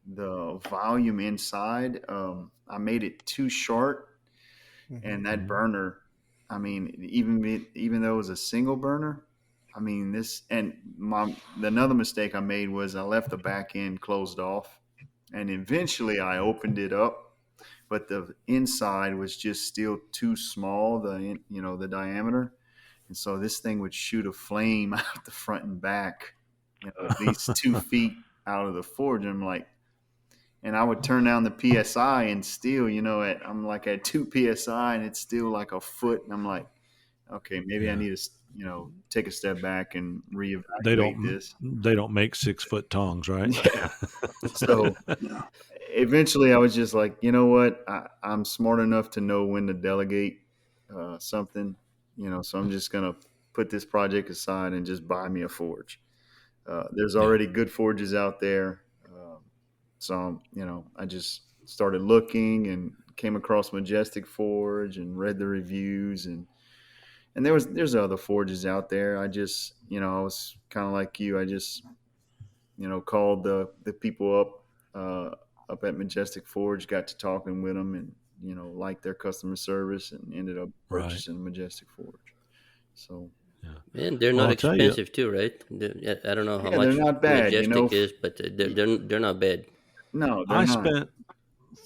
E: the volume inside. I made it too short, and that burner. I mean, even though it was a single burner, I mean another mistake I made was I left the back end closed off, and eventually I opened it up, but the inside was just still too small. The diameter, and so this thing would shoot a flame out the front and back, at least 2 feet out of the forge. And I'm like, and I would turn down the PSI and still, I'm like at 2 PSI and it's still like a foot. And I'm like, okay, maybe I
A: Yeah.
E: need to, take a step back and
A: They
E: reevaluate this.
A: don't make 6-foot tongs, right?
E: Yeah. So eventually I was just like, you know what? I'm smart enough to know when to delegate something, so I'm just going to put this project aside and just buy me a forge. There's already good forges out there. So, I just started looking and came across Majestic Forge and read the reviews, and there's other forges out there. I just, I was kind of like you. I just, called the people up at Majestic Forge, got to talking with them, and, liked their customer service, and ended up
A: Right.
E: purchasing Majestic Forge. So,
H: And they're
A: Well,
H: not
A: I'll tell you,
H: expensive too, right? I don't know how
E: yeah, they're
H: much
E: not bad,
H: Majestic is, but they're not bad.
E: No, they're
A: I
E: not.
A: spent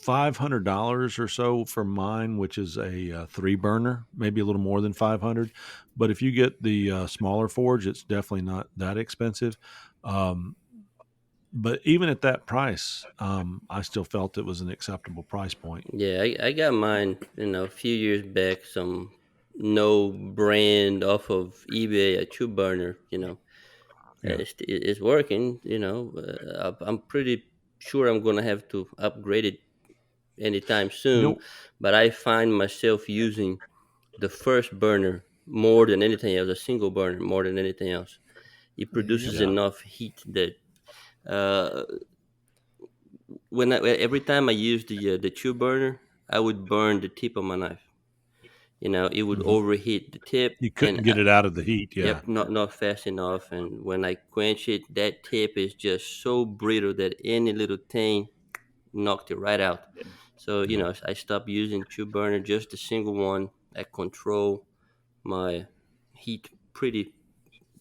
A: $500 or so for mine, which is a 3 burner, maybe a little more than 500. But if you get the smaller forge, it's definitely not that expensive. Um, but even at that price, I still felt it was an acceptable price point.
H: Yeah, I got mine, a few years back, some no brand off of eBay, a two burner,
A: Yeah.
H: it's working, I'm pretty sure I'm gonna have to upgrade it anytime
A: You
H: soon,
A: know,
H: but I find myself using the first burner more than anything else, a single burner more than anything else. It
B: Yep.
H: produces
A: yeah.
H: enough heat that uh, every time I use the tube burner, I would burn the tip of my knife. It would
A: Hmm.
H: overheat the tip,
A: You
H: and
A: couldn't get it out of the heat. Yeah.
H: yep, not fast enough. And when I quench it, that tip is just so brittle that any little thing knocked it right out.
E: Yeah.
H: So
A: Yeah.
H: I stopped using tube burner, just a single one. I control my heat pretty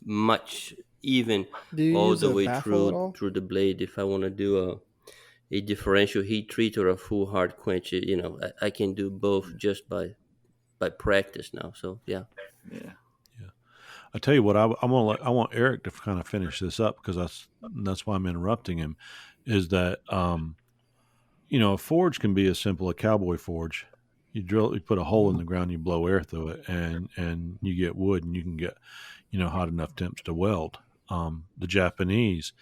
H: much even
B: Do you
H: all
B: use
H: the
B: a
H: way
B: baffle at
H: through
B: all?
H: through the blade. If I want to do a differential heat treat or a full hard quench, I can do both just by practice now. So yeah.
E: Yeah.
A: Yeah. I tell you what, I want Eric to kind of finish this up because that's why I'm interrupting him. Is that a forge can be as simple a cowboy forge. You put a hole in the ground, you blow air through it, and you get wood, and you can get hot enough temps to weld. The Japanese,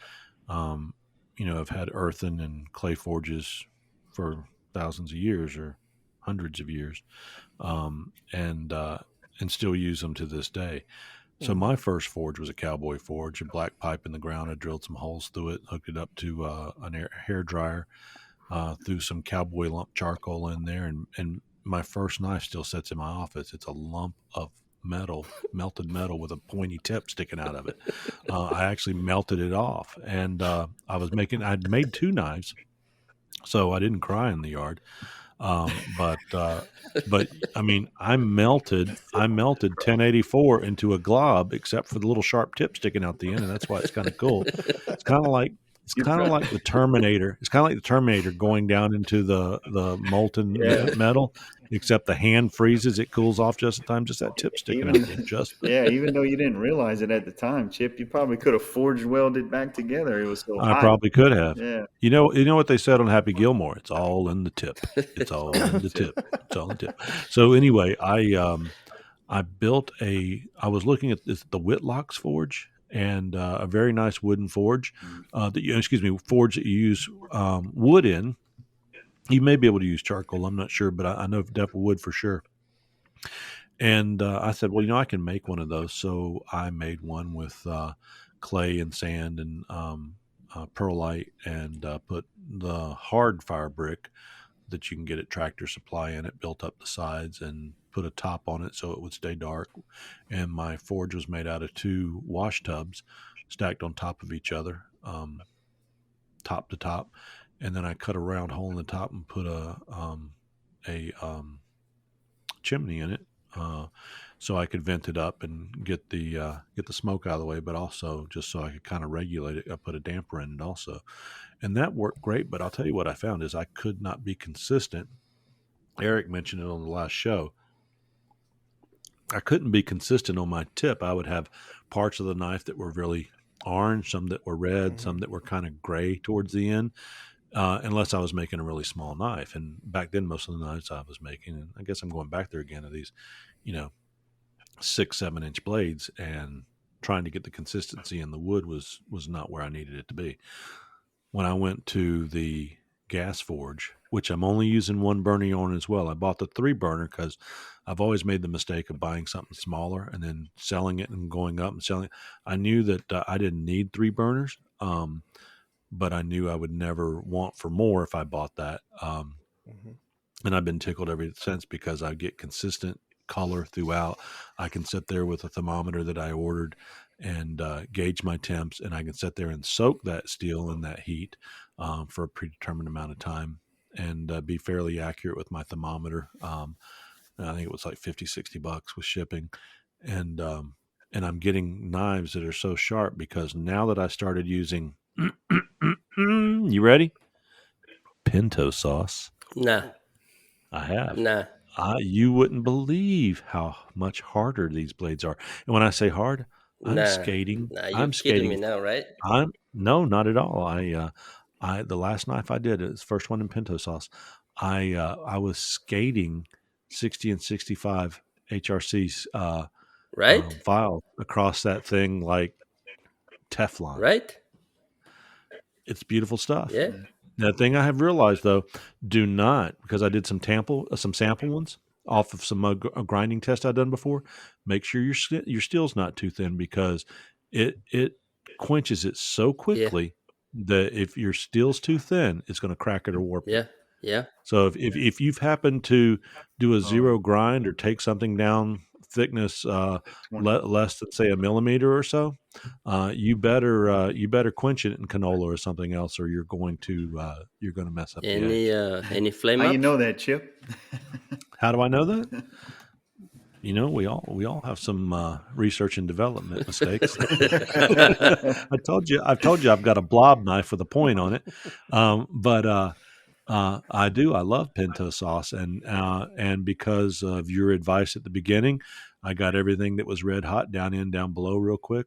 A: have had earthen and clay forges for thousands of years or hundreds of years, um, and uh, and still use them to this day. So
B: Mhm.
A: my first forge was a cowboy forge, a black pipe in the ground. I drilled some holes through it, hooked it up to an hair dryer, threw some cowboy lump charcoal in there, and my first knife still sits in my office. It's a lump of metal, melted metal with a pointy tip sticking out of it. I actually melted it off, and I'd made two knives, so I didn't cry in the yard. Um, but uh, but I mean, I melted 1084 into a glob, except for the little sharp tip sticking out the end, and that's why it's kind of cool. It's kind of like it's
E: You
A: kind of
E: pro-
A: like the Terminator. It's kind of like the Terminator going down into the molten
E: yeah.
A: metal, except the hand freezes, it cools off just in time, just that tip sticking out there,
E: Even
A: just
E: yeah, even though you didn't realize it at the time, Chip, you probably could have forged welded back together. It was so
A: I
E: hot.
A: probably could have.
E: Yeah.
A: You know what they said on Happy Gilmore? It's all in the tip. It's all in the tip. It's all in the tip. So anyway, I was looking at the Whitlock's forge, and a very nice wooden forge forge that you use wood in. You may be able to use charcoal. I'm not sure, but I know definitely wood for sure. And I said, well, I can make one of those. So I made one with clay and sand and perlite, and put the hard fire brick that you can get at Tractor Supply in it, built up the sides, and put a top on it so it would stay dark. And my forge was made out of two wash tubs stacked on top of each other, top to top. And then I cut a round hole in the top and put a chimney in it, uh, so I could vent it up and get the smoke out of the way, but also just so I could kind of regulate it. I put a damper in it also, and that worked great. But I'll tell you what I found is I could not be consistent. Eric mentioned it on the last show. I couldn't be consistent on my tip. I would have parts of the knife that were really orange, some that were red, some that were kind of gray towards the end, unless I was making a really small knife. And back then, most of the knives I was making, and I guess I'm going back there again, are these, you know, 6, 7 inch blades, and trying to get the consistency in the wood was not where I needed it to be. When I went to the gas forge, which I'm only using one burner on as well, I bought the 3 burner because I've always made the mistake of buying something smaller and then selling it and going up and selling it. I knew that I didn't need 3 burners, but I knew I would never want for more if I bought that.
B: Mhm.
A: And I've been tickled ever since because I get consistent color throughout. I can sit there with a thermometer that I ordered and gauge my temps, and I can sit there and soak that steel in that heat for a predetermined amount of time, and be fairly accurate with my thermometer. And I think it was like 50, $60 with shipping, and and I'm getting knives that are so sharp because now that I started using, you ready? Pinto sauce.
H: Nah,
A: I have.
H: nah,
A: You wouldn't believe how much harder these blades are. And when I say hard, I'm
H: nah,
A: skating.
H: nah. You're
A: I'm
H: kidding me
A: skating.
H: now, right?
A: I'm no, not at all. The last knife I did, it's the first one in pinto sauce. I was skating 60 and 65 HRC
H: Right?
A: vial across that thing like Teflon.
H: Right?
A: It's beautiful stuff.
H: Yeah.
A: The thing I have realized though, do not, because I did some sample ones off of some a grinding test I've done before. Make sure your steel's not too thin because it quenches it so
H: Yeah.
A: quickly that if your steel's too thin, it's going to crack it or warp it.
H: Yeah. Yeah.
A: So if you've happened to do a
E: Oh,
A: zero grind or take something down thickness
E: like 20.
A: less than say a millimeter or so, you better quench it in canola or something else, or you're going to mess up the edge.
H: Any flame
E: How you
H: ups?
E: know that, Chip?
A: How do I know that? We all have some research and development mistakes. I've told you I've got a blob knife with a point on it, but I do. I love pinto sauce, and because of your advice at the beginning, I got everything that was red hot down below real quick.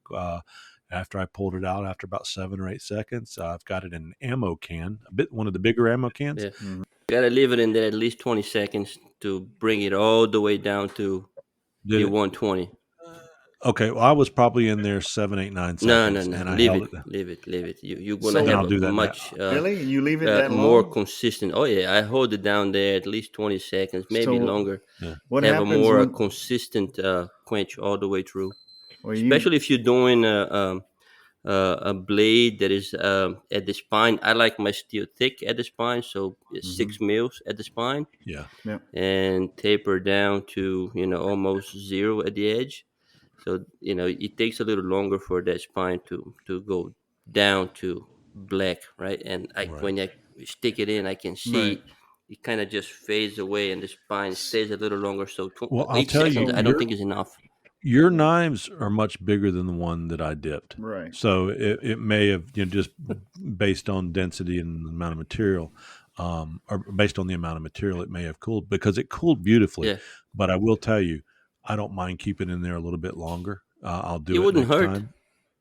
A: After I pulled it out, after about 7 or 8 seconds, I've got it in an ammo can, one of the bigger ammo cans.
H: Yeah. Gotta leave it in there at least 20 seconds to bring it all the way down to
A: Did
H: the
A: it?
H: 120.
A: Okay, well, I was probably in there 7, 8, 9
H: No, no,
A: seconds,
H: no.
A: and I
H: Leave
A: held
H: it,
A: it there.
H: leave it, leave it. You're gonna
E: So
A: And
H: have
A: I'll
H: a
A: do that now.
H: much
E: really, you leave it that
H: more
E: long?
H: consistent. Oh yeah, I hold it down there at least 20 seconds, maybe
E: So
H: longer.
A: Yeah.
E: what
H: Have a
E: happens
H: more
E: when?
H: consistent quench all the way through.
E: Well, you
H: Especially if you're doing a blade that is at the spine. I like my steel thick at the spine, so it's
E: hmm
H: 6 mils at the spine,
A: Yeah.
E: yeah,
H: and taper down to almost zero at the edge. So it takes a little longer for that spine to go down to black, right? And
A: Right.
H: when I stick it in, I can
E: right.
H: see it kind of just fades away, and the spine
E: S-
H: stays a little longer. So
A: Well, I'll
H: eight
A: tell you,
H: seconds, I
E: So
H: don't think is enough.
A: your knives are much bigger than the one that I dipped.
E: right.
A: So it may have, just based on density and the amount of material, or based on the amount of material, it may have cooled because it cooled beautifully.
H: Yeah,
A: But I will tell you, I don't mind keeping it in there a little bit longer. I'll
H: it
A: do it
H: wouldn't
A: next
H: hurt.
A: time.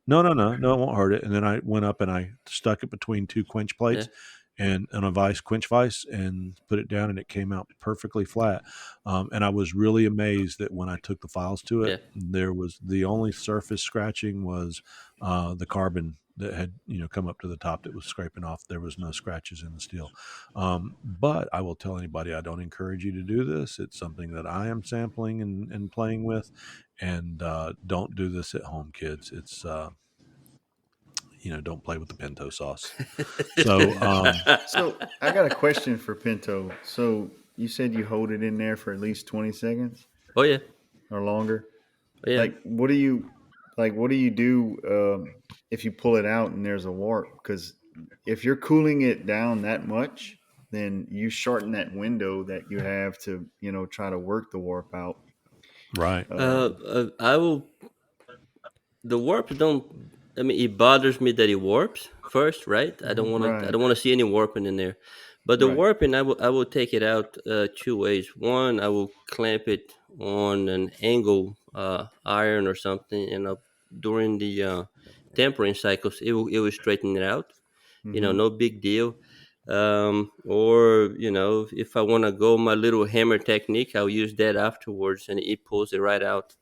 A: No, no, no, no, it won't hurt it. And then I went up and I stuck it between two quench
H: Yeah,
A: plates and a vise, quench vise, and put it down, and it came out perfectly flat. And I was really amazed that when I took the files to it,
H: yeah.
A: there was the only surface scratching was the carbon that had come up to the top that was scraping off. There was no scratches in the steel. But I will tell anybody, I don't encourage you to do this. It's something that I am sampling and playing with, and don't do this at home, kids. It's don't play with the pinto sauce. So
E: Yeah. So I got a question for Pinto. So you said you hold it in there for at least 20 seconds
H: Oh yeah,
E: or longer.
H: oh yeah.
E: Like, what do you do if you pull it out and there's a warp? Because if you're cooling it down that much, then you shorten that window that you have to, try to work the warp out.
A: right,
H: I will. The warp don't. I mean, it bothers me that it warps first, right? I don't want to. I
E: Right,
H: don't want to see any warping in there. But the
E: right,
H: warping, I will take it out two ways. One, I will clamp it on an angle iron or something, and during the tempering cycles, it will straighten it out.
E: hmm
H: No big deal. Or if I want to go my little hammer technique, I'll use that afterwards, and it pulls it right out.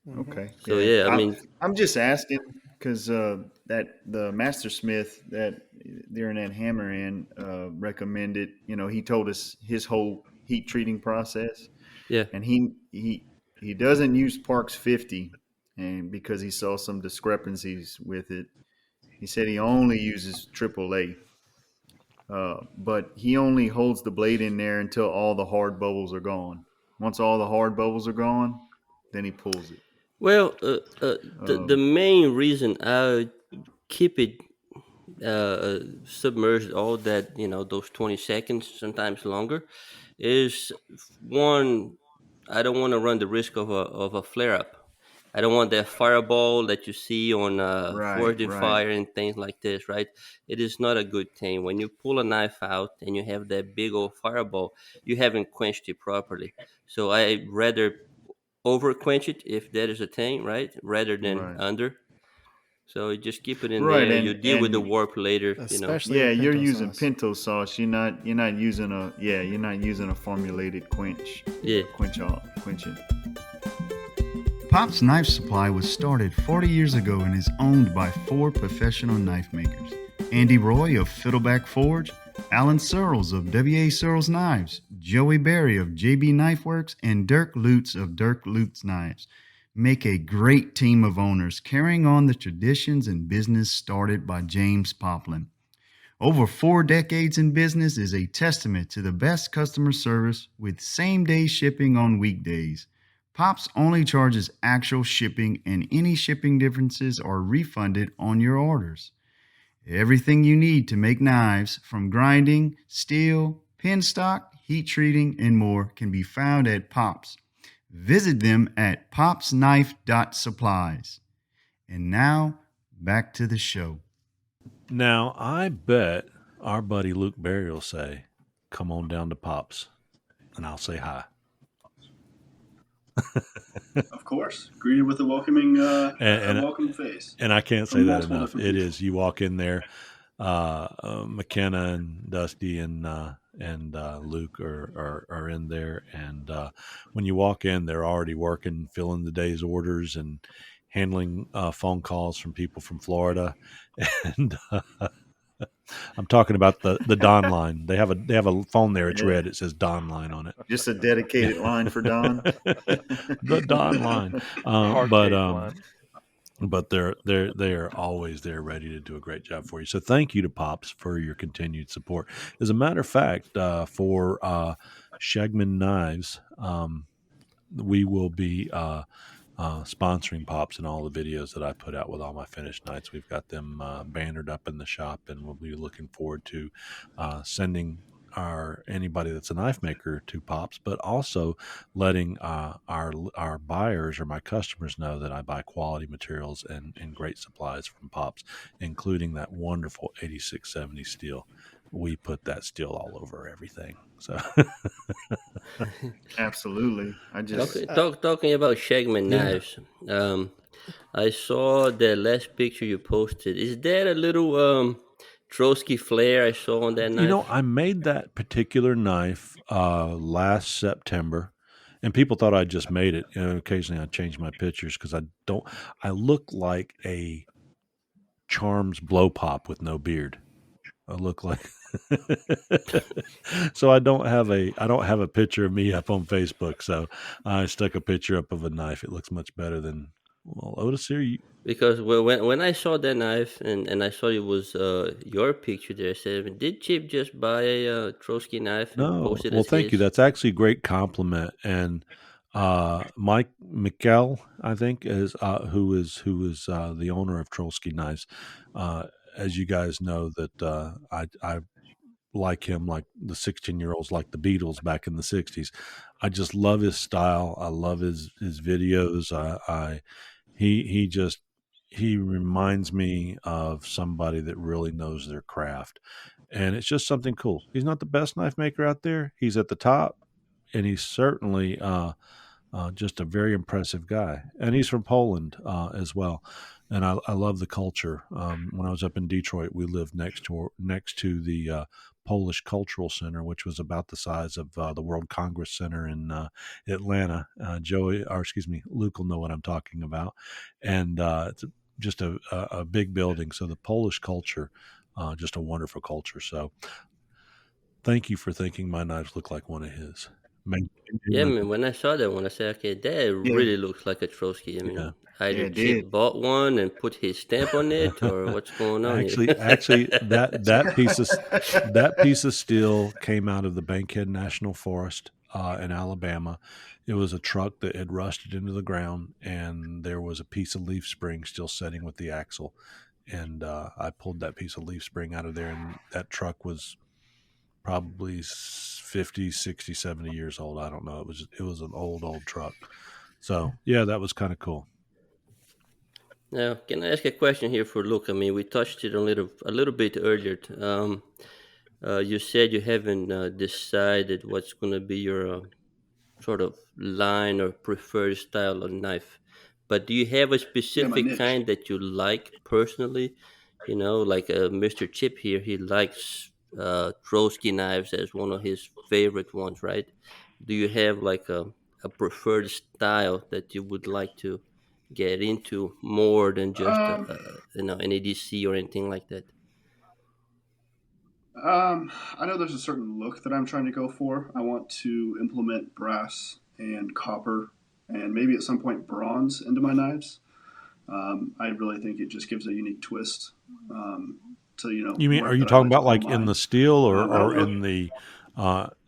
B: Mm-hmm.
E: okay,
H: So
E: yeah.
H: yeah, I
E: I'm
H: mean,
E: I'm just asking because that the master smith that during that hammer in recommended. He told us his whole heat treating process,
H: yeah.
E: and he doesn't use Parks 50, and because he saw some discrepancies with it, he said he only uses AAA. But he only holds the blade in there until all the hard bubbles are gone. Once all the hard bubbles are gone, then he pulls it.
H: Well, the
E: Um,
H: main reason I keep it submerged all that those 20 seconds, sometimes longer, is one. I don't want to run the risk of a flare up. I don't want that fireball that you see on
E: right,
H: forged in
E: right,
H: fire and things like this, right? It is not a good thing when you pull a knife out and you have that big old fireball. You haven't quenched it properly. So I rather over quench it if that is a thing, right? Rather than
E: right,
H: under. So you just keep it in
E: right,
H: there. You
E: and
H: deal with the
E: and
H: warp later.
B: Especially
E: yeah,
B: with
E: you're
B: pinto
E: using
B: sauce.
E: pinto sauce. You're not using a formulated quench.
H: Yeah.
E: Quenching. Pop's Knife Supply was started 40 years ago and is owned by 4 professional knife makers. Andy Roy of Fiddleback Forge, Alan Searles of W.A. Searles Knives, Joey Berry of J.B. Knife Works, and Dirk Lutz of Dirk Lutz Knives make a great team of owners carrying on the traditions and business started by James Poplin. Over 4 decades in business is a testament to the best customer service with same-day shipping on weekdays. Pops only charges actual shipping, and any shipping differences are refunded on your orders. Everything you need to make knives, from grinding, steel, pin stock, heat treating, and more, can be found at Pops. Visit them at popsknife.supplies. And now, back to the show.
A: now I bet our buddy Luke Berry will say, "Come on down to Pops," and I'll say hi.
F: Of course, greeted with a welcoming,
A: And
F: welcome face
A: and I can't say
F: from
A: that
F: multiple
A: enough.
F: different
A: It
F: people.
A: is, you walk in there, McKenna and Dusty and and Luke are in there. And when you walk in, they're already working, filling the day's orders and handling phone calls from people from Florida. And I'm talking about the Don line. They have a phone there. It's
E: Yeah.
A: red. It says Don line on it.
E: Just a dedicated line for Don.
A: The Don line.
G: Hard
A: But
G: case line.
A: but they are always there, ready to do a great job for you. So thank you to Pops for your continued support. As a matter of fact, for Shagman Knives, we will be sponsoring Pops in all the videos that I put out with all my finished knights. We've got them bannered up in the shop, and we'll be looking forward to sending anybody that's a knife maker to Pops, but also letting our buyers or my customers know that I buy quality materials and great supplies from Pops, including that wonderful 8670 steel. We put that steel all over everything. So
E: Absolutely. I just
H: Talking about Shagman
A: Yeah.
H: knives. I saw the last picture you posted. Is that a little Trotsky flare I saw on that knife?
A: I made that particular knife last September, and people thought I just made it. Occasionally I change my pictures because I look like a Charms blow pop with no beard. I look like so I don't have a picture of me up on Facebook. So I stuck a picture up of a knife. It looks much better than, well, Otis here.
H: Because when I saw that knife and I saw it was your picture there, I said, did Chip just buy a Trotsky knife and
A: No,
H: post it
A: well,
H: as
A: thank you.
H: his?
A: That's actually a great compliment. And Mike Mikkel, I think, is who is the owner of Trotsky Knives. As you guys know, that I like him, like the 16-year-olds, like the Beatles back in the '60s. I just love his style. I love his videos. He just he reminds me of somebody that really knows their craft, and it's just something cool. He's not the best knife maker out there. He's at the top, and he's certainly just a very impressive guy. And he's from Poland as well. And I love the culture. When I was up in Detroit, we lived next to the Polish Cultural Center, which was about the size of the World Congress Center in Atlanta. Luke will know what I'm talking about. And it's just a big building. So the Polish culture, just a wonderful culture. So thank you for thinking my knives look like one of his.
H: Yeah, I mean, when I saw that one, I said, okay, that
E: Yeah.
H: really looks like a Trotsky. I mean,
A: Yeah.
H: either
E: it
H: Chip
E: did.
H: bought one and put his stamp on it, or what's going on here?
A: Actually, that piece of steel came out of the Bankhead National Forest in Alabama. It was a truck that had rusted into the ground, and there was a piece of leaf spring still setting with the axle. And I pulled that piece of leaf spring out of there, and that truck was probably 50, 60, 70 years old. I don't know. It was an old truck. So yeah, that was kind of cool.
H: Now, can I ask a question here for Luke? I mean, we touched it a little bit earlier. You said you haven't decided what's going to be your sort of line or preferred style of knife, but do you have a
F: Yeah, my
H: specific
F: niche.
H: kind that you like personally? You know, like Mr. Chip here, he likes Trotsky knives as one of his favorite ones, right? Do you have like a preferred style that you would like to get into more than just
F: Um,
H: an ADC or anything like that?
F: I know there's a certain look that I'm trying to go for. I want to implement brass and copper and maybe at some point bronze into my knives. I really think it just gives a unique twist to
A: You mean, are
F: work
A: you
F: that I
A: talking
F: like to
A: about
F: call
A: like in
F: mine.
A: the steel
F: I don't
A: or
F: know.
A: in the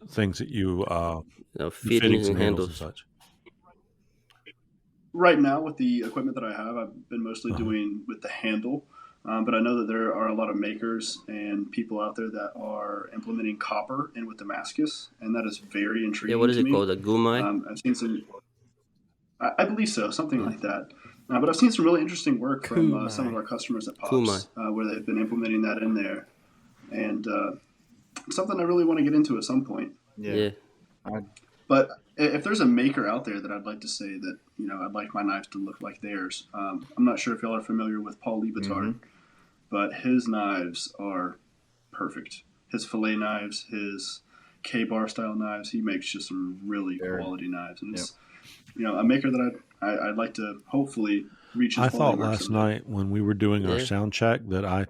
A: things that the
H: Fittings
A: fittings
H: and
A: and handles and
H: handles.
A: such?
F: Right now, with the equipment that I have, I've been mostly
A: Uh-huh.
F: doing with the handle. But I know that there are a lot of makers and people out there that are implementing copper in with Damascus, and that is very
H: Yeah, what
F: intriguing
H: is
F: to
H: it
F: me.
H: called? A gumai?
F: I've seen some, I believe so, something
H: Yeah,
F: like that. But I've seen some really interesting work from some of
B: Kumai.
F: our customers at
H: kumai.
F: Pops where they've been implementing that in there, and it's something I really want to get into at some point.
E: Yeah.
H: Yeah.
E: I,
F: But if there's a maker out there that I'd like to say that I'd like my knives to look like theirs, I'm not sure if y'all are familiar with Paul Liebetard, but his knives are perfect. His fillet knives, his K-bar style knives. He makes just some really
E: Very.
F: quality knives, and
E: Yep.
F: it's a maker that I'd like to hopefully reach his
A: I
F: quality
A: thought
F: mark
A: last
F: someday.
A: night when we were doing our
H: Yeah.
A: sound check that I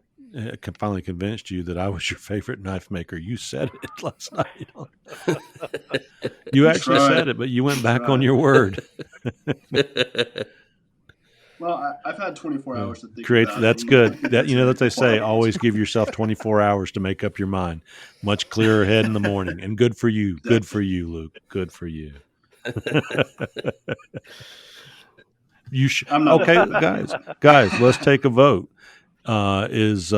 A: finally convinced you that I was your favorite knife maker. You said it last night. You actually
F: Tried.
A: said it, but you went back on
F: Tried.
A: your word.
F: Well, I've had 24
A: Uh,
F: hours to think
A: Create
F: about it.
A: that's
F: And I
A: good.
F: think
A: That
F: that's a
A: what they say.
F: quality
A: Always
F: answer.
A: give yourself 24 hours to make up your mind. Much clearer head in the morning, and good for you. Good for you, Luke. Good for you.
F: I'm not
A: Okay,
F: bitter about it.
A: guys. Let's take a vote. Is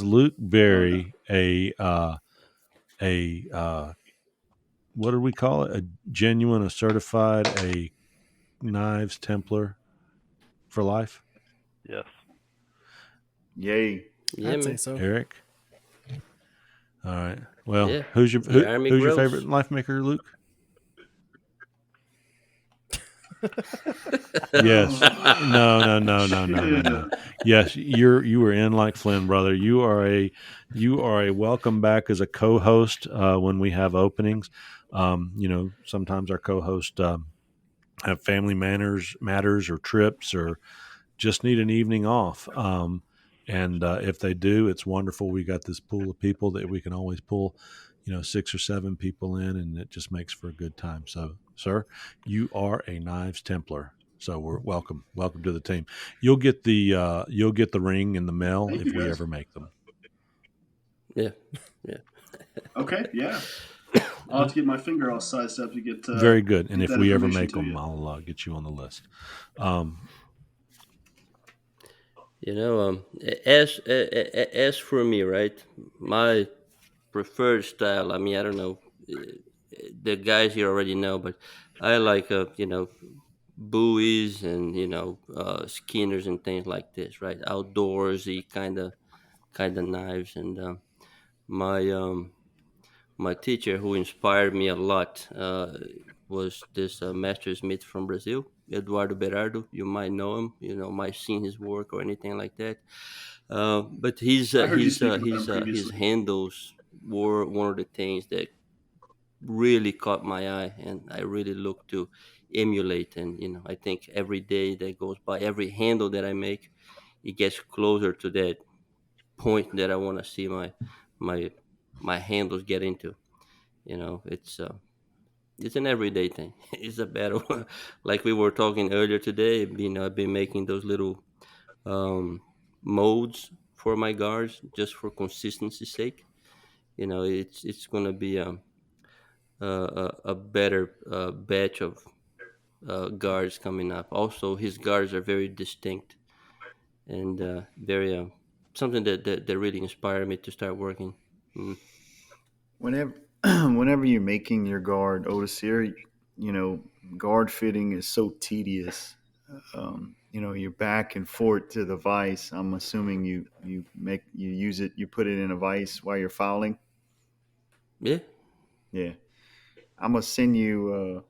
A: Luke Berry a what do we call it? A genuine, a certified, a knives Templar for life?
G: Yes.
E: Yay.
H: Yeah,
B: I'd say
H: man.
B: so.
A: Eric. All right. Well,
H: Yeah.
A: who's your
H: The army
A: who's your
H: grows.
A: favorite knife maker, Luke? Yes. No. Yes, you were in like Flynn, brother. You are a welcome back as a co-host when we have openings. Sometimes our co-hosts have family matters or trips or just need an evening off. And if they do, it's wonderful. We got this pool of people that we can always pull, 6 or 7 people in, and it just makes for a good time. So, sir, you are a Knives Templar. So we're welcome to the team. You'll get the ring in the mail
F: Thank
A: if
F: you,
A: we
F: guys.
A: ever make them.
H: Yeah. Yeah.
F: Okay, yeah. I'll have to get my finger all sized up to
A: Very good. And
F: get
A: if
F: that
A: we ever
F: information
A: make
F: to
A: them,
F: you.
A: I'll get you on the list. Um,
H: As for me, right? My preferred style. I mean, I don't know. The guys here already know, but I like buoys and skinners and things like this, right? Outdoorsy kind of knives. And my my teacher who inspired me a lot was this master smith from Brazil, Eduardo Berardo. You might know him, might seen his work or anything like that. But
F: I heard you speak about him
H: his
F: previously.
H: handles were one of the things that really caught my eye, and I really look to emulate. And I think every day that goes by, every handle that I make, it gets closer to that point that I want to see my my handles get into. It's an everyday thing. It's a battle. Like we were talking earlier today, I've been making those little um, modes for my guards just for consistency's sake. It's gonna be a better batch of guards coming up. Also, his guards are very distinct and very something that really inspired me to start working. Mm.
E: Whenever whenever you're making your guard, Otisir, guard fitting is so tedious. You're back and forth to the vise. I'm assuming you use it, you put it in a vise while you're fouling.
H: Yeah.
E: Yeah, I'm gonna send you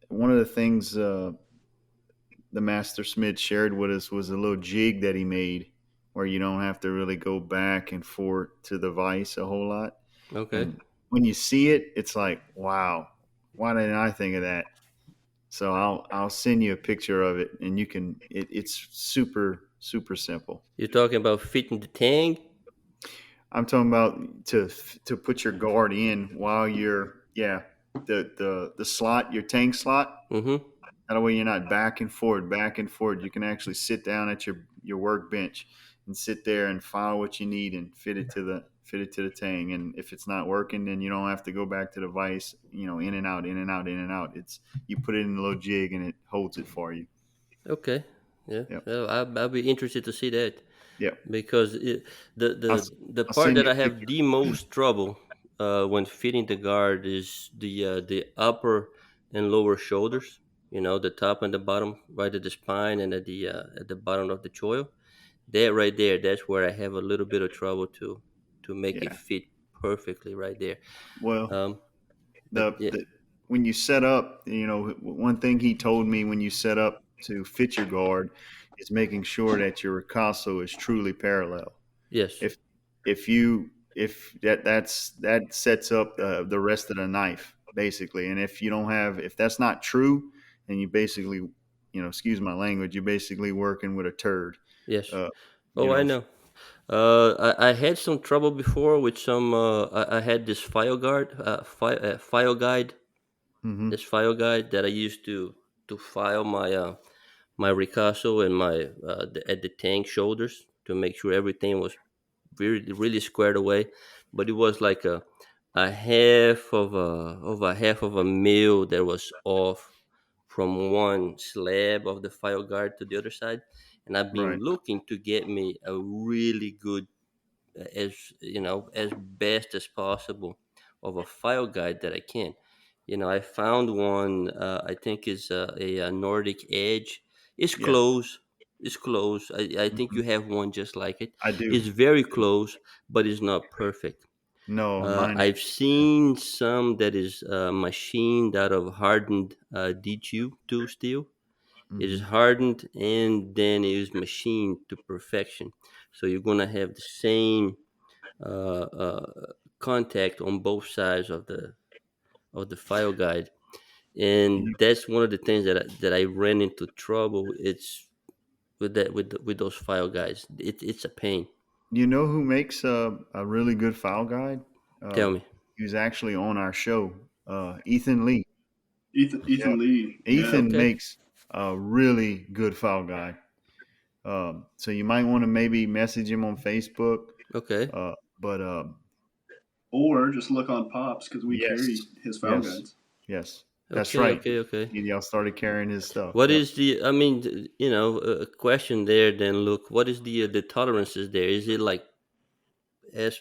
E: one of the things the master smith shared with us was a little jig that he made where you don't have to really go back and forth to the vise a whole lot.
H: Okay.
E: And when you see it, it's like, wow, why didn't I think of that? So I'll send you a picture of it, and you can. It's super simple.
H: You're talking about fitting the tang?
E: I'm talking about to put your guard in while you're the slot, your tank slot.
H: Mm-hmm.
E: That way you're not back and forth, back and forth. You can actually sit down at your workbench and sit there and file what you need and fit it to the tang. And if it's not working, then you don't have to go back to the vise. In and out, in and out, in and out. It's you put it in a little jig and it holds it for you.
H: Okay. Yeah.
E: Yep.
H: Well, I'll be interested to see that
E: Yep.
H: because the
E: I'll,
H: the
E: I'll
H: part
E: send
H: that
E: you
H: I
E: a
H: have
E: picture.
H: the most trouble when fitting the guard is the upper and lower shoulders. The top and the bottom, right at the spine and at the bottom of the choil. That right there, that's where I have a little bit of trouble to make it
E: Yeah.
H: fit perfectly right there.
E: Well,
H: Um, but
E: the,
H: yeah,
E: the when you set up, one thing he told me when you set up to fit your guard is making sure that your ricasso is truly parallel.
H: yes,
E: If if you if that sets up the rest of the knife basically. And if you don't have, if that's not true, then you basically, excuse my language, you're basically working with a turd.
H: Yes.
E: Uh, you
H: Oh, I
E: know.
H: know. I had some trouble before with some. I had this file guide,
E: Hmm.
H: that I used to file my ricasso and at the tank shoulders to make sure everything was really squared away. But it was like a half of a mil that was off from one slab of the file guard to the other side, and I've been
E: Right.
H: looking to get me a really good, as best as possible, of a file guide that I can. I found one. I think is a Nordic Edge. It's
E: Yeah.
H: close. It's close. I think
E: Hmm.
H: you have one just like it.
E: I do.
H: It's very close, but it's not perfect.
E: No, mine
H: I've
E: is.
H: seen some that is machined out of hardened D2 steel. It is
E: Hmm.
H: hardened and then it is machined to perfection. So you're gonna have the same contact on both sides of the file guide, and that's one of the things that I ran into trouble. It's with that with those file guides. It's a pain.
E: You know who makes a really good file guide?
H: Tell
E: Uh,
H: me.
E: he was actually on our show. Ethan Lee. Yeah.
F: Ethan Lee. Yeah.
E: Ethan
H: Okay.
E: makes a really good file guide. So you might want to maybe message him on Facebook.
H: Okay.
E: But
F: Or just look on Pops because we carry
E: yes,
F: his file
E: yes,
F: guides.
E: yes, that's
H: Okay.
E: right.
H: Okay. Okay.
E: Y'all started carrying his stuff.
H: What
E: Yep.
H: is the? I mean, a question there. Then look, what is the tolerances there? Is it like as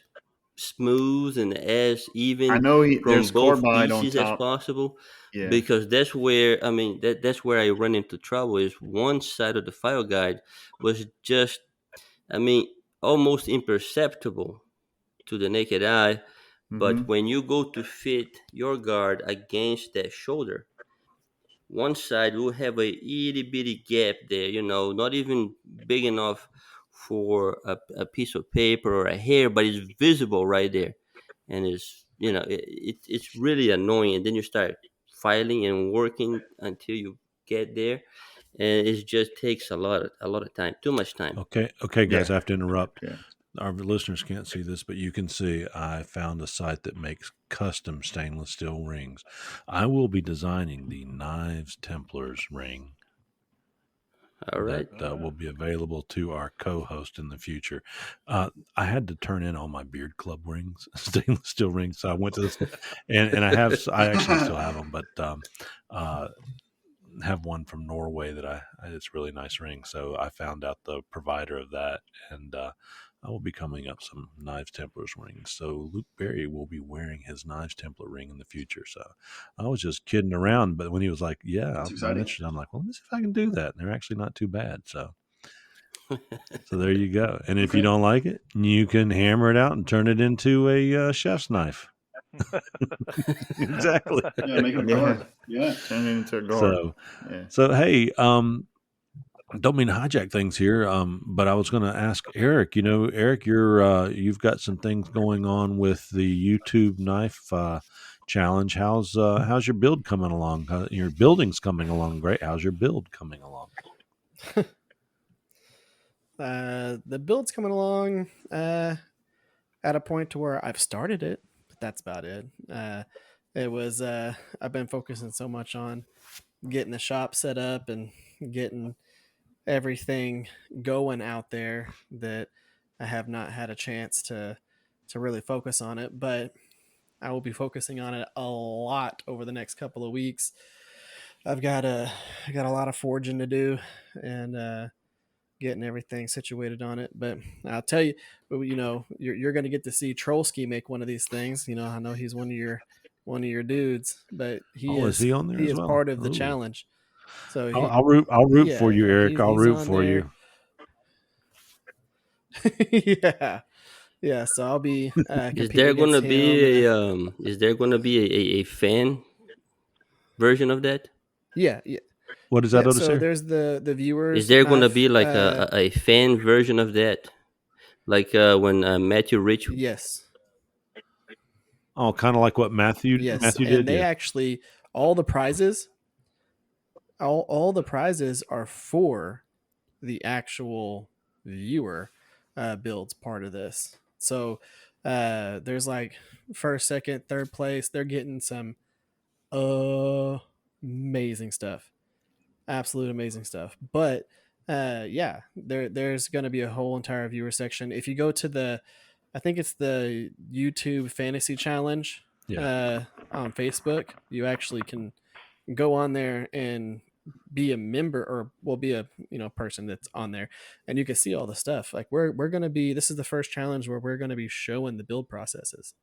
H: smooth and as
E: I
H: even
E: know
H: from
E: there's
H: both
E: carbide on
H: pieces as
E: top.
H: possible?
E: Yeah.
H: Because that's where, I mean, that's where I run into trouble. Is one side of the file guide was just, I mean, almost imperceptible to the naked eye, but
E: Mm-hmm.
H: when you go to fit your guard against that shoulder, one side will have a itty bitty gap there, not even big enough for a piece of paper or a hair, but it's visible right there. And it's really annoying. And then you start filing and working until you get there. And it just takes a lot of time, too much time.
A: Okay, guys,
E: Yeah.
A: I have to interrupt.
E: Yeah.
A: Our listeners can't see this, but you can see I found a site that makes custom stainless steel rings. I will be designing the Knives Templars ring
H: All
A: that
H: right.
A: will be available to our co-host in the future. I had to turn in all my beard club rings, stainless steel rings. So I went to this, and I actually still have them, but uh, have one from Norway that it's a really nice ring. So I found out the provider of that, and I will be coming up some Knives Templars rings. So Luke Berry will be wearing his Knives Templar ring in the future. So I was just kidding around, but when he was like, "Yeah,
F: That's
A: I'm
F: exciting.
A: interested," I'm like, "Well, let me see if I can do that." And they're actually not too bad. So there you go. And if you
F: Okay.
A: don't like it, you can hammer it out and turn it into a chef's knife. Exactly.
F: Yeah, make it a
E: Yeah.
F: guard. Yeah.
E: Turn it into a guard.
A: So
E: Yeah.
A: so hey, don't mean to hijack things here, but I was going to ask Eric. Eric, you've got some things going on with the YouTube knife challenge. How's your build coming along? Your building's coming along great. How's your build coming along?
B: The build's coming along at a point to where I've started it, but that's about it. It was I've been focusing so much on getting the shop set up and getting everything going out there that I have not had a chance to really focus on it, but I will be focusing on it a lot over the next couple of weeks. I got a lot of forging to do and getting everything situated on it. But I'll tell you, you're going to get to see Trolsky make one of these things. I know he's one of your dudes, but he
A: Oh, is
B: is
A: he on there
B: he
A: as
B: is
A: well?
B: part of the
A: Oh,
B: challenge. So
A: I'll root for
B: yeah,
A: you, Eric. I'll
B: he's
A: root
B: on
A: for
B: there.
A: you.
B: Yeah, yeah. So I'll be
H: Is
B: competing
H: there
B: against
H: gonna
B: him,
H: be
B: and
H: a fan version of that?
B: yeah, yeah,
A: What does that
B: yeah.
A: other
B: So
A: say?
B: there's the
H: Is
B: viewers
H: there gonna
B: knife.
H: be like a fan version of that? Like when Matthew Rich
B: Yes.
A: Oh, kind of like what Matthew
B: Yes, and
A: did.
B: they
A: Yeah.
B: actually all the prizes, all the prizes are for the actual viewer builds part of this. So there's like first, second, third place. They're getting some amazing stuff, absolute amazing stuff. But yeah, there's going to be a whole entire viewer section. If you go to the, I think it's the YouTube Fantasy Challenge
A: Yeah.
B: on Facebook, you actually can go on there and be a member, or will be a person that's on there, and you can see all the stuff. Like we're gonna be, this is the first challenge where we're gonna be showing the build processes.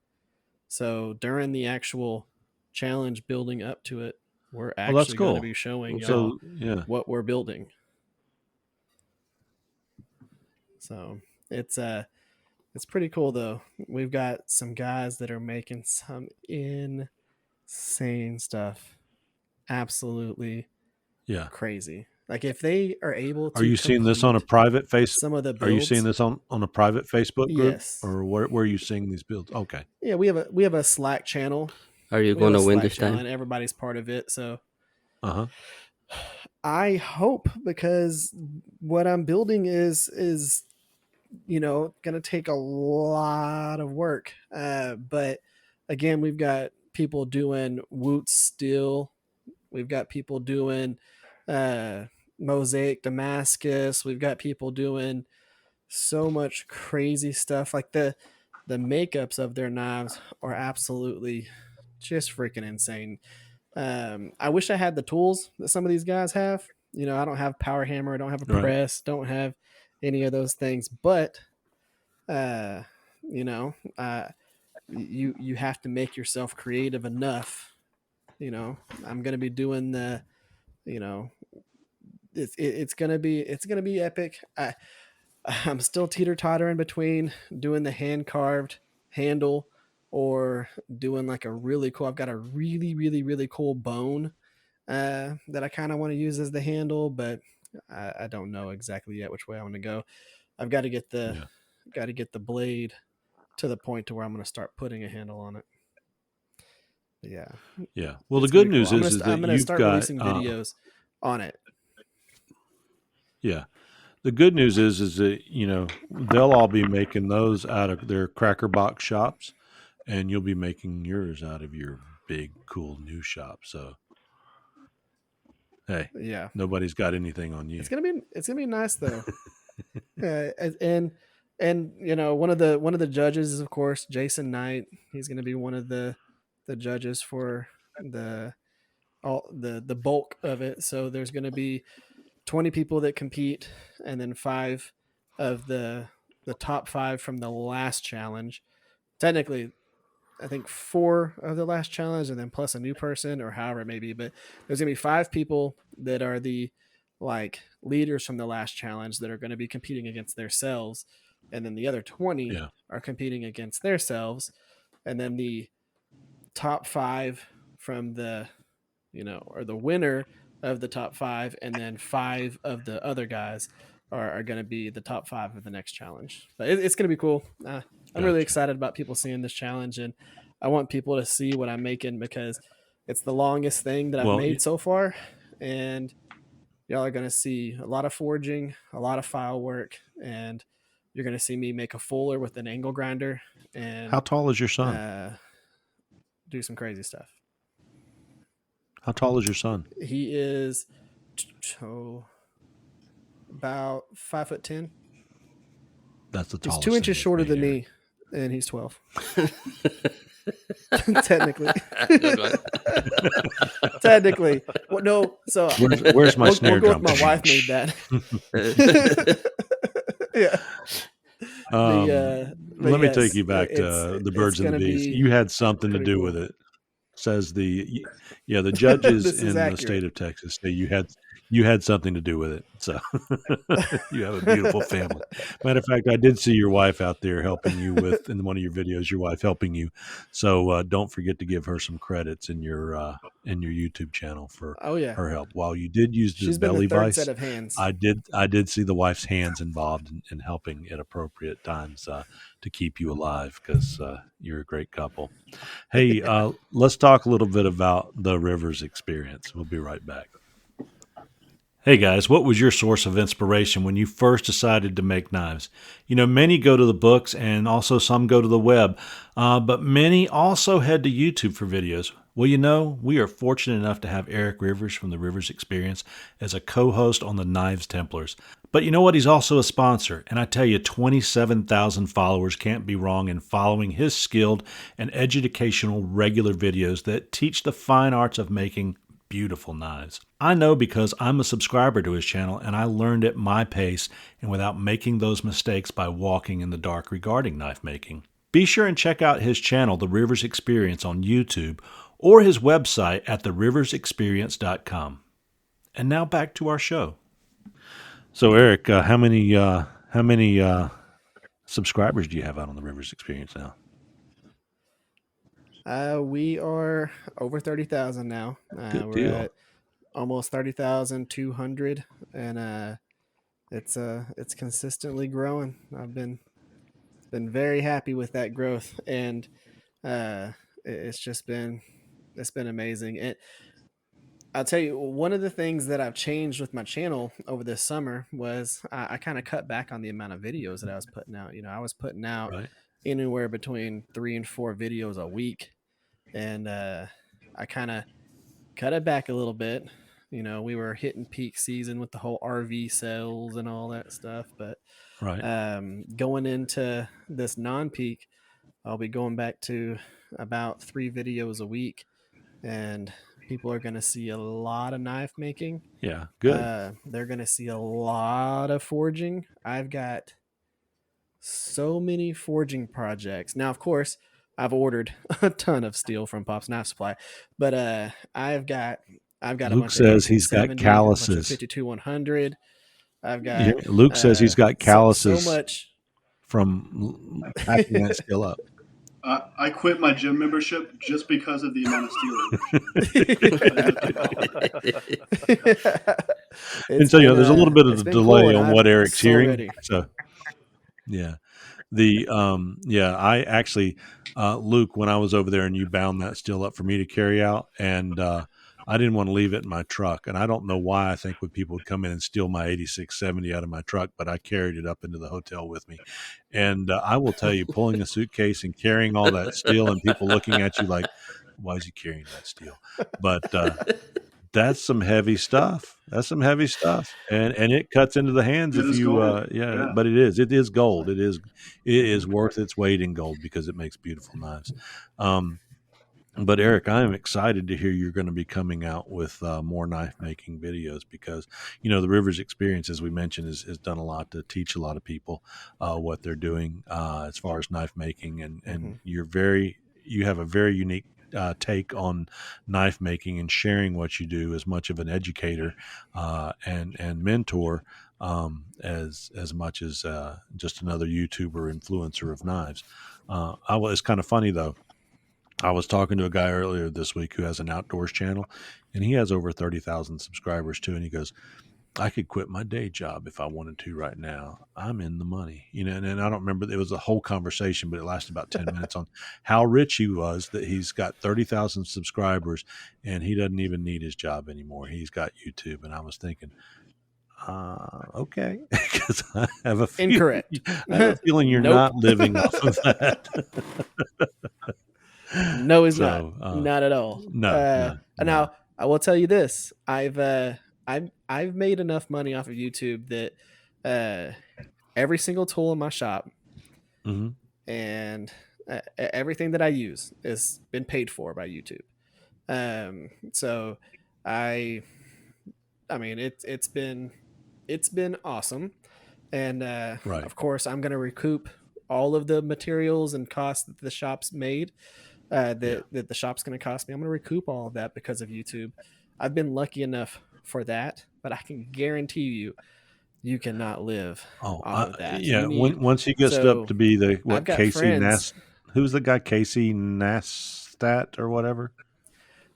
B: So during the actual challenge building up to it, we're
A: Well, that's
B: actually going to
A: cool.
B: be showing
H: Okay.
B: y'all
A: So yeah.
B: what we're building. So it's pretty cool though. We've got some guys that are making some insane stuff. Absolutely
A: Yeah.
B: crazy. Like if they are able to
A: Are you seeing this on a
B: complete
A: private face?
B: some of the
A: Are you seeing
B: builds,
A: this on a private Facebook group,
B: yes.
A: or where are you seeing these builds? Okay.
B: Yeah, we have a Slack channel.
H: Are you
B: We have
H: gonna
B: a
H: win
B: Slack
H: this
B: channel,
H: time?
B: and everybody's part of it. So
A: Uh-huh.
B: I hope, because what I'm building is going to take a lot of work. But again, we've got people doing Woot Steel. We've got people doing Mosaic Damascus. We've got people doing so much crazy stuff. Like the makeups of their knives are absolutely just freaking insane. I wish I had the tools that some of these guys have. I don't have power hammer, I don't have a
A: Right.
B: press, don't have any of those things. But you have to make yourself creative enough. I'm gonna be doing the, it's gonna be epic. I'm still teeter tottering between doing the hand carved handle or doing like a really cool. I've got a really really really cool bone that I kind of want to use as the handle, but I don't know exactly yet which way I want to go. I've got to get the blade to the point to where I'm going to start putting a handle on it. Yeah.
A: Yeah. Well, the
B: It's
A: good
B: gonna be
A: news
B: cool.
A: is
B: I'm
A: that
B: going to
A: you've
B: start
A: got
B: releasing videos on it.
A: yeah. The good news is that they'll all be making those out of their cracker box shops, and you'll be making yours out of your big cool new shop. So hey,
B: Yeah.
A: nobody's got anything on you.
B: It's gonna be nice though. And one of the judges is of course Jason Knight. He's gonna be one of the judges for the bulk of it. So there's gonna be 20 people that compete, and then 5 of the top 5 from the last challenge. Technically, I think 4 of the last challenge, and then plus a new person, or however it may be. But there's gonna be 5 people that are the like leaders from the last challenge that are going to be competing against themselves, and then the other 20 are competing against themselves, and then the top 5 from the or the winner of the top 5, and then 5 of the other guys are going to be the top 5 of the next challenge. But it's going to be cool. I'm really excited about people seeing this challenge, and I want people to see what I'm making, because it's the longest thing that I've made so far, and y'all are going to see a lot of forging, a lot of file work, and you're going to see me make a fuller with an angle grinder. And
A: how tall is your son?
B: Do some crazy stuff.
A: How tall is your son?
B: He is about 5'10".
A: That's the
B: He's
A: tallest.
B: 2 inches shorter than me, and he's 12. Technically. Technically. Well, no. So
A: where's my snare
B: we'll go
A: drum?
B: with my wife made that. Yeah.
A: Let me take you back to the birds and the bees. You had something to do with it. Says the judges in the state of Texas say you you had something to do with it. So you have a beautiful family. Matter of fact, I did see your wife out there helping you with in one of your videos. Your wife helping you. So don't forget to give her some credits in your YouTube channel for
B: Oh yeah,
A: her help. While you did use the
B: she's been the
A: belly
B: third set
A: vise,
B: of hands.
A: I did see the wife's hands involved in helping at appropriate times to keep you alive because you're a great couple. Hey, let's talk a little bit about the Rivers experience. We'll be right back. Hey guys, what was your source of inspiration when you first decided to make knives? You know, many go to the books and also some go to the web, but many also head to YouTube for videos. Well, you know, we are fortunate enough to have Eric Rivers from the Rivers Experience as a co host on the Knives Templars. But you know what? He's also a sponsor. And I tell you, 27,000 followers can't be wrong in following his skilled and educational regular videos that teach the fine arts of making beautiful knives. I know because I'm a subscriber to his channel and I learned at my pace and without making those mistakes by walking in the dark regarding knife making. Be sure and check out his channel, The Rivers Experience, on YouTube or his website at theriversexperience.com. And now back to our show. So Eric, how many subscribers do you have out on The Rivers Experience now?
B: We are over 30,000 now.
A: Good
B: We're
A: deal.
B: at almost 30,200, and it's consistently growing. I've been very happy with that growth, and it's just it's been amazing. And I'll tell you, one of the things that I've changed with my channel over this summer was I kind of cut back on the amount of videos that I was putting out. You know, I was putting out
A: Right.
B: anywhere between 3 and 4 videos a week, and I kind of cut it back a little bit. You know, we were hitting peak season with the whole RV sales and all that stuff, but
A: Right.
B: going into this non-peak, I'll be going back to about 3 videos a week, and people are going to see a lot of knife making.
A: Yeah, good.
B: They're going to see a lot of forging. I've got so many forging projects. Now, of course, I've ordered a ton of steel from Pop's Knife Supply, but I've got a
A: Luke
B: bunch of
A: says he's got
B: 1870, a bunch of
A: calluses.
B: 52-100. I've
A: Yeah,
B: got
A: Luke says he's got
B: so
A: calluses
B: much.
A: from packing that steel up.
F: I quit my gym membership just because of the amount of steel
A: And so, you know, there's a little bit of
B: it's
A: the
B: been cool,
A: delay
B: and
A: on
B: I'm
A: what Eric's
B: so
A: hearing.
B: ready.
A: So, yeah. I actually, Luke, when I was over there and you bound that steel up for me to carry out, and I didn't want to leave it in my truck. And I don't know why. I think when people would come in and steal my 8670 out of my truck, but I carried it up into the hotel with me. And I will tell you, pulling a suitcase and carrying all that steel and people looking at you like, why is he carrying that steel? But that's some heavy stuff. That's some heavy stuff, and it cuts into the hands
F: It
A: if
F: is
A: you,
F: gold.
A: yeah.
F: Yeah.
A: But it is gold. It is worth its weight in gold because it makes beautiful knives. But Eric, I am excited to hear you're going to be coming out with more knife making videos because you know the Rivers Experience, as we mentioned, has done a lot to teach a lot of people what they're doing as far as knife making, and you have a very unique take on knife making and sharing what you do as much of an educator and mentor as much as just another YouTuber influencer of knives. It's kind of funny though. I was talking to a guy earlier this week who has an outdoors channel, and he has over 30,000 subscribers too. And he goes, "I could quit my day job if I wanted to right now. I'm in the money, you know." And I don't remember; it was a whole conversation, but it lasted about 10 minutes on how rich he was. That he's got 30,000 subscribers, and he doesn't even need his job anymore. He's got YouTube, and I was thinking, okay, because
B: Incorrect.
A: I have a feeling you're
B: Nope.
A: not living off of that.
B: No, he's
A: So,
B: not at all.
A: no.
B: Now I will tell you this: I've made enough money off of YouTube that every single tool in my shop
A: Mm-hmm.
B: and everything that I use has been paid for by YouTube. So I mean it's been awesome, and
A: Right.
B: of course I'm going to recoup all of the materials and costs that the shop's made. That the shop's going to cost me. I'm going to recoup all of that because of YouTube. I've been lucky enough for that, but I can guarantee you cannot live off of that.
A: Yeah.
B: You need
A: Once you get up
B: so
A: to be the
B: I've
A: what
B: got
A: Casey
B: friends.
A: Nast, who's the guy Casey Nastat or whatever,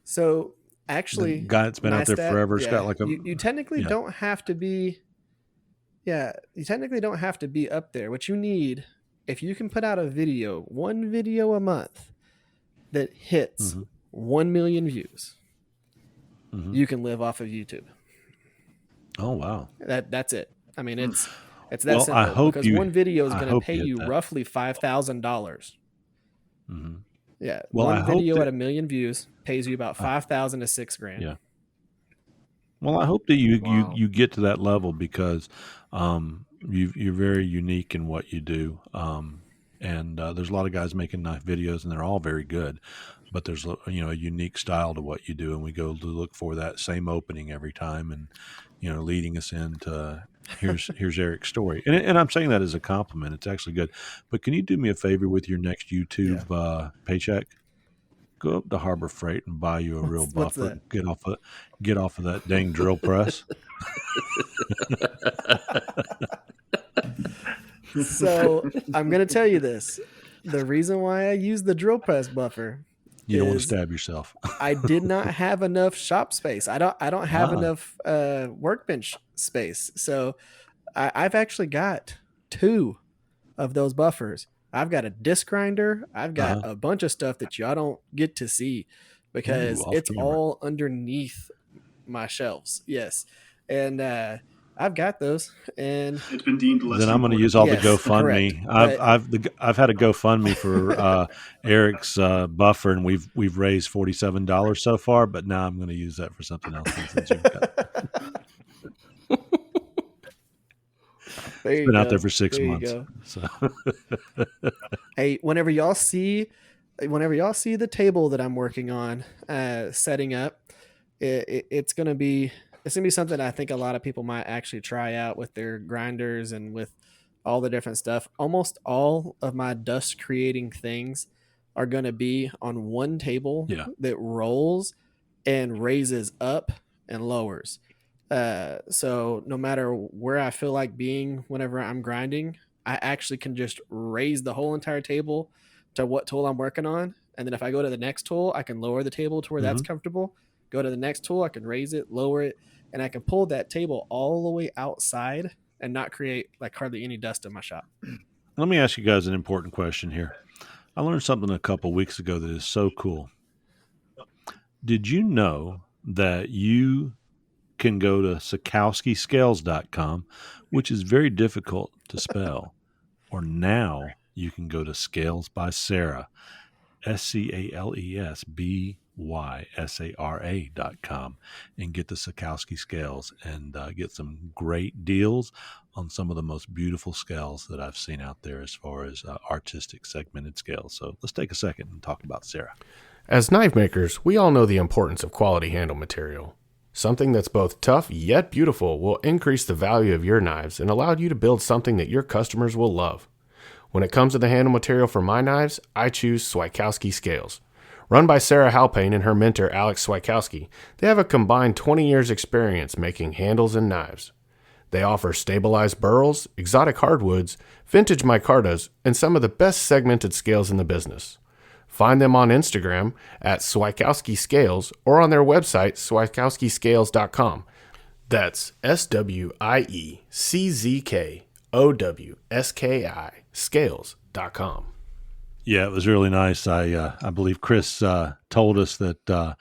B: So
A: the
B: actually,
A: guy that's been out there
B: NISTAT,
A: forever. It's
B: yeah,
A: got like a
B: you technically
A: yeah.
B: don't have to be. Yeah, you technically don't have to be up there. What you need, if you can put out a video, one video a month that hits
A: Mm-hmm.
B: 1 million views,
A: Mm-hmm.
B: you can live off of YouTube.
A: Oh wow.
B: That's it. I mean, it's that
A: Well,
B: simple because one video is
A: I
B: going to
A: hope
B: pay
A: you hit
B: you
A: that.
B: roughly $5,000.
A: Mm-hmm.
B: Yeah,
A: Well, I
B: one
A: hope
B: video
A: that
B: at 1 million views pays you about 5,000 to $6,000.
A: yeah. Well, I hope that you
E: Wow.
A: you get to that level because you're very unique in what you do. And there's a lot of guys making knife videos, and they're all very good. But there's a unique style to what you do, and we go to look for that same opening every time, and leading us into here's Eric's story, and I'm saying that as a compliment. It's actually good. But can you do me a favor with your next YouTube paycheck? Go up to Harbor Freight and buy you a real
B: What's
A: buffer
B: that?
A: and get off of that dang drill press.
B: So I'm going to tell you this. The reason why I use the drill press buffer
A: You don't want to
B: is
A: stab yourself.
B: I did not have enough shop space. I don't have enough workbench space. So I've actually got 2 of those buffers. I've got a disc grinder. I've got a bunch of stuff that y'all don't get to see because
A: Ooh, off
B: it's
A: camera.
B: all underneath my shelves. Yes. And I've got those, and
F: It's been deemed less
A: Then I'm going to
F: important.
A: use all
B: Yes,
A: the GoFundMe.
B: correct.
A: I've had a GoFundMe for Eric's buffer, and we've raised $47 so far. But now I'm going to use that for something else. Since you've got,
B: There
A: it's
B: you
A: been
B: go.
A: out there for 6
B: There you
A: months.
B: go.
A: So
B: Hey, whenever y'all see the table that I'm working on setting up, it's gonna be something I think a lot of people might actually try out with their grinders and with all the different stuff. Almost all of my dust creating things are gonna be on one table
A: yeah,
B: that rolls and raises up and lowers. So no matter where I feel like being whenever I'm grinding, I actually can just raise the whole entire table to what tool I'm working on. And then if I go to the next tool, I can lower the table to where that's comfortable. Go to the next tool, I can raise it, lower it, and I can pull that table all the way outside and not create like hardly any dust in my shop.
A: let me ask you guys an important question here. I learned something a couple weeks ago that is so cool. Did you know that you can go to SikowskiScales.com, which is very difficult to spell, or now you can go to Scales by Sarah, SCALESBYSARA.com, and get the Sikowski scales and get some great deals on some of the most beautiful scales that I've seen out there as far as artistic segmented scales. So let's take a second and talk about Sarah.
I: As knife makers, we all know the importance of quality handle material. Something that's both tough yet beautiful will increase the value of your knives and allow you to build something that your customers will love. When it comes to the handle material for my knives, I choose Swikowski Scales. Run by Sarah Halpane and her mentor Alex Swikowski, they have a combined 20 years experience making handles and knives. They offer stabilized burls, exotic hardwoods, vintage micartas, and some of the best segmented scales in the business. Find them on Instagram at Swikowski Scales or on their website, swikowskiscales.com. That's SWIECZKOWSKI scales.com.
A: Yeah, it was really nice. I believe Chris told us that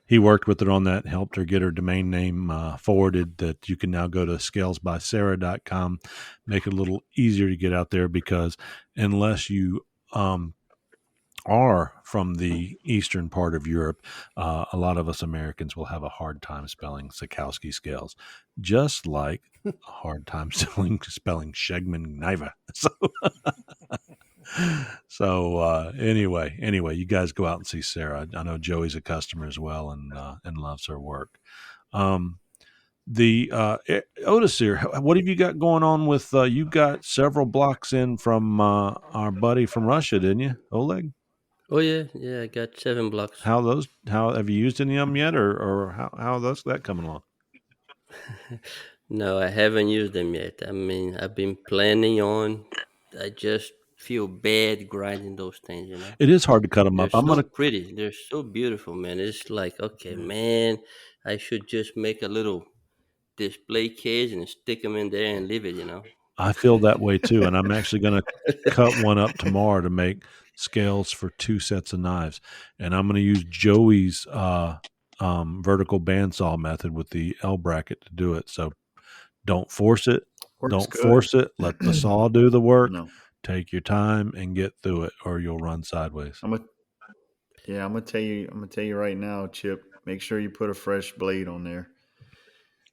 A: he worked with her on that and helped her get her domain name forwarded, that you can now go to scalesbysarah.com, make it a little easier to get out there, because unless you are from the eastern part of Europe, a lot of us Americans will have a hard time spelling Sikowski scales, just like a hard time spelling Schegman Kniva. So anyway, you guys go out and see Sarah. I know Joey's a customer as well, and loves her work. Otis here, what have you got going on with? You got several blocks in from our buddy from Russia, didn't you, Oleg?
H: Oh yeah, I got 7 blocks.
A: How have you used any of them yet, or how that coming along?
H: No, I haven't used them yet. I mean, I've been planning on. I just feel bad grinding those things.
A: It is hard to cut them
H: They're
A: up. I'm
H: so
A: gonna
H: pretty. They're so beautiful, man. It's like, okay, man, I should just make a little display case and stick them in there and leave it.
A: I feel that way too, and I'm actually gonna cut one up tomorrow to make scales for two sets of knives, and I'm gonna use Joey's vertical bandsaw method with the L bracket to do it. So don't force it.
E: Works
A: Don't
E: good.
A: force it. Let the saw do the work.
E: No,
A: Take your time and get through it, or you'll run sideways.
E: I'm a yeah. I'm gonna tell you. I'm gonna tell you right now, Chip. Make sure you put a fresh blade on there.